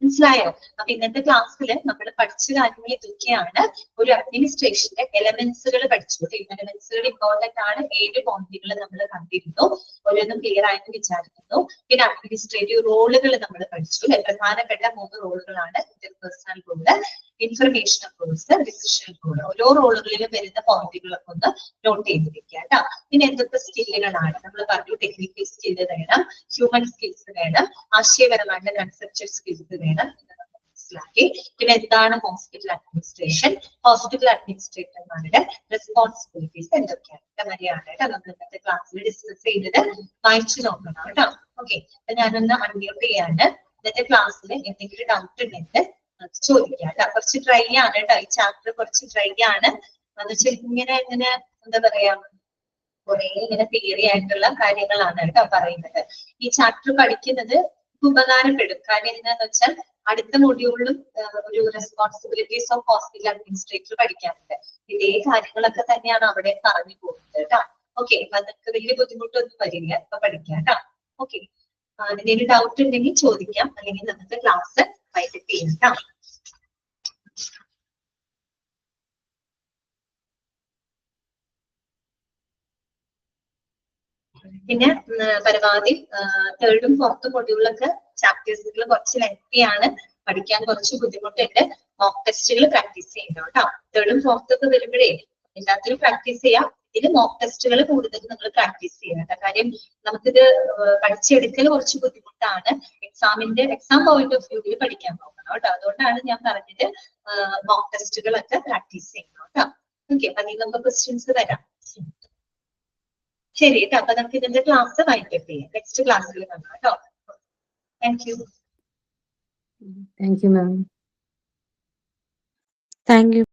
മനസ്സിലായോ? അപ്പൊ ഇന്നത്തെ ക്ലാസ്സിൽ നമ്മൾ പഠിച്ച കാര്യങ്ങൾ ഇതൊക്കെയാണ്. ഒരു അഡ്മിനിസ്ട്രേഷന്റെ എലമെന്റ്സുകൾ പഠിച്ചു. എലമെന്റ്സുകൾ ഇമ്പോർട്ടന്റ് ആണ്. 7 പോയിന്റുകൾ നമ്മൾ കണ്ടിരുന്നു. ഓരോന്നും ക്ലിയർ ആയിട്ട് വിചാരിക്കുന്നു. പിന്നെ അഡ്മിനിസ്ട്രേറ്റീവ് റോളുകൾ നമ്മൾ പഠിച്ചു. പ്രധാനപ്പെട്ട 3 റോളുകളാണ് interpersonal role, information roles, decision role. ഓരോ റോളുകളിലും വരുന്ന പോയിന്റുകളൊക്കെ ഒന്ന് നോട്ട് ചെയ്തിരിക്കുക കേട്ടോ. പിന്നെ എന്തൊക്കെ സ്കില്ലുകളാണ് നമ്മൾ പറഞ്ഞു? ടെക്നിക്കൽ സ്കില്ല് വേണം, ഹ്യൂമൻ സ്കിൽസ് വേണം, ആശയപരമായിട്ട് കൺസെപ്ച്വൽ സ്കിൽസ് വേണം. മനസ്സിലാക്കി. പിന്നെ എന്താണ് ഹോസ്പിറ്റൽ അഡ്മിനിസ്ട്രേഷൻ, ഹോസ്പിറ്റൽ അഡ്മിനിസ്ട്രേറ്റർമാരുടെ റെസ്പോൺസിബിലിറ്റീസ് എന്തൊക്കെയാണ് കേട്ടോ നമ്മൾ ഇന്നത്തെ ക്ലാസ്സിൽ ഡിസ്കസ് ചെയ്തത്. വായിച്ചു നോക്കണം കേട്ടോ. ഓക്കെ, അപ്പൊ ഞാനൊന്ന് അൺമ്യൂട്ട് ചെയ്യാണ്. ഇന്നത്തെ ക്ലാസ്സിൽ എന്തെങ്കിലും ഡൗട്ട് ഉണ്ടെങ്കിൽ ചോദിക്കാം കേട്ടോ. കുറച്ച് ഡ്രൈ ആണ് കേട്ടോ, ഈ ചാപ്റ്റർ കുറച്ച് ഡ്രൈ ആണ്. എന്ന് വെച്ചാൽ ഇങ്ങനെ എന്താ പറയാ, കുറെ ഇങ്ങനെ തിയറി ആയിട്ടുള്ള കാര്യങ്ങളാണ് കേട്ടോ പറയുന്നത്. ഈ ചാപ്റ്റർ പഠിക്കുന്നത് ഉപകാരപ്പെടും. കാര്യം എന്താന്ന് വെച്ചാൽ അടുത്ത മൊഡ്യൂളിലും ഒരു റെസ്പോൺസിബിലിറ്റീസ് ഓഫ് ഹോസ്പിറ്റൽ അഡ്മിനിസ്ട്രേറ്റർ പഠിക്കാനുണ്ട്. ഇതേ കാര്യങ്ങളൊക്കെ തന്നെയാണ് അവിടെ പറഞ്ഞു പോകുന്നത് കേട്ടോ. ഓക്കെ, അപ്പൊ അതൊക്കെ വലിയ ബുദ്ധിമുട്ടൊന്നും വരില്ല, അപ്പൊ പഠിക്കാം കേട്ടോ. ഓക്കെ, എന്തെങ്കിലും ഡൗട്ട് ഉണ്ടെങ്കിൽ ചോദിക്കാം, അല്ലെങ്കിൽ നമുക്ക് ക്ലാസ് വൈകിട്ട് ചെയ്യാം കേട്ടോ. പിന്നെ പരമാവധി 3rd ഉം 4th മൊഡ്യൂളൊക്കെ ചാപ്റ്റേഴ്സുകൾ കുറച്ച് ലെങ്തിയാണ്, പഠിക്കാൻ കുറച്ച് ബുദ്ധിമുട്ടുണ്ട്. മോക്ക് ടെസ്റ്റുകൾ പ്രാക്ടീസ് ചെയ്യണം കേട്ടോ. 3rd ഉം 4th ഒക്കെ വരുമ്പോഴേ എല്ലാത്തിനും പ്രാക്ടീസ് ചെയ്യാം. ഇതിന് മോക്ക് ടെസ്റ്റുകൾ കൂടുതൽ നിങ്ങൾ പ്രാക്ടീസ് ചെയ്യണം. കാര്യം നമുക്കിത് പഠിച്ചെടുക്കൽ കുറച്ച് ബുദ്ധിമുട്ടാണ്. എക്സാം പോയിന്റ് ഓഫ് വ്യൂവിൽ പഠിക്കാൻ നോക്കണം കേട്ടോ. അതുകൊണ്ടാണ് ഞാൻ പറഞ്ഞത് മോക്ക് ടെസ്റ്റുകളൊക്കെ പ്രാക്ടീസ് ചെയ്യണം കേട്ടോ. ഓക്കെ, അപ്പൊ അതിൽ നമുക്ക് ക്വസ്റ്റ്യൻസ് വരാം. ശരി കേട്ടോ. അപ്പൊ നമുക്ക് ഇതിന്റെ ക്ലാസ് വൈൻഡപ്പ് ചെയ്യാം. നെക്സ്റ്റ് ക്ലാസ്സിൽ കാണാം കേട്ടോ. Thank you. Thank you, ma'am. Thank you.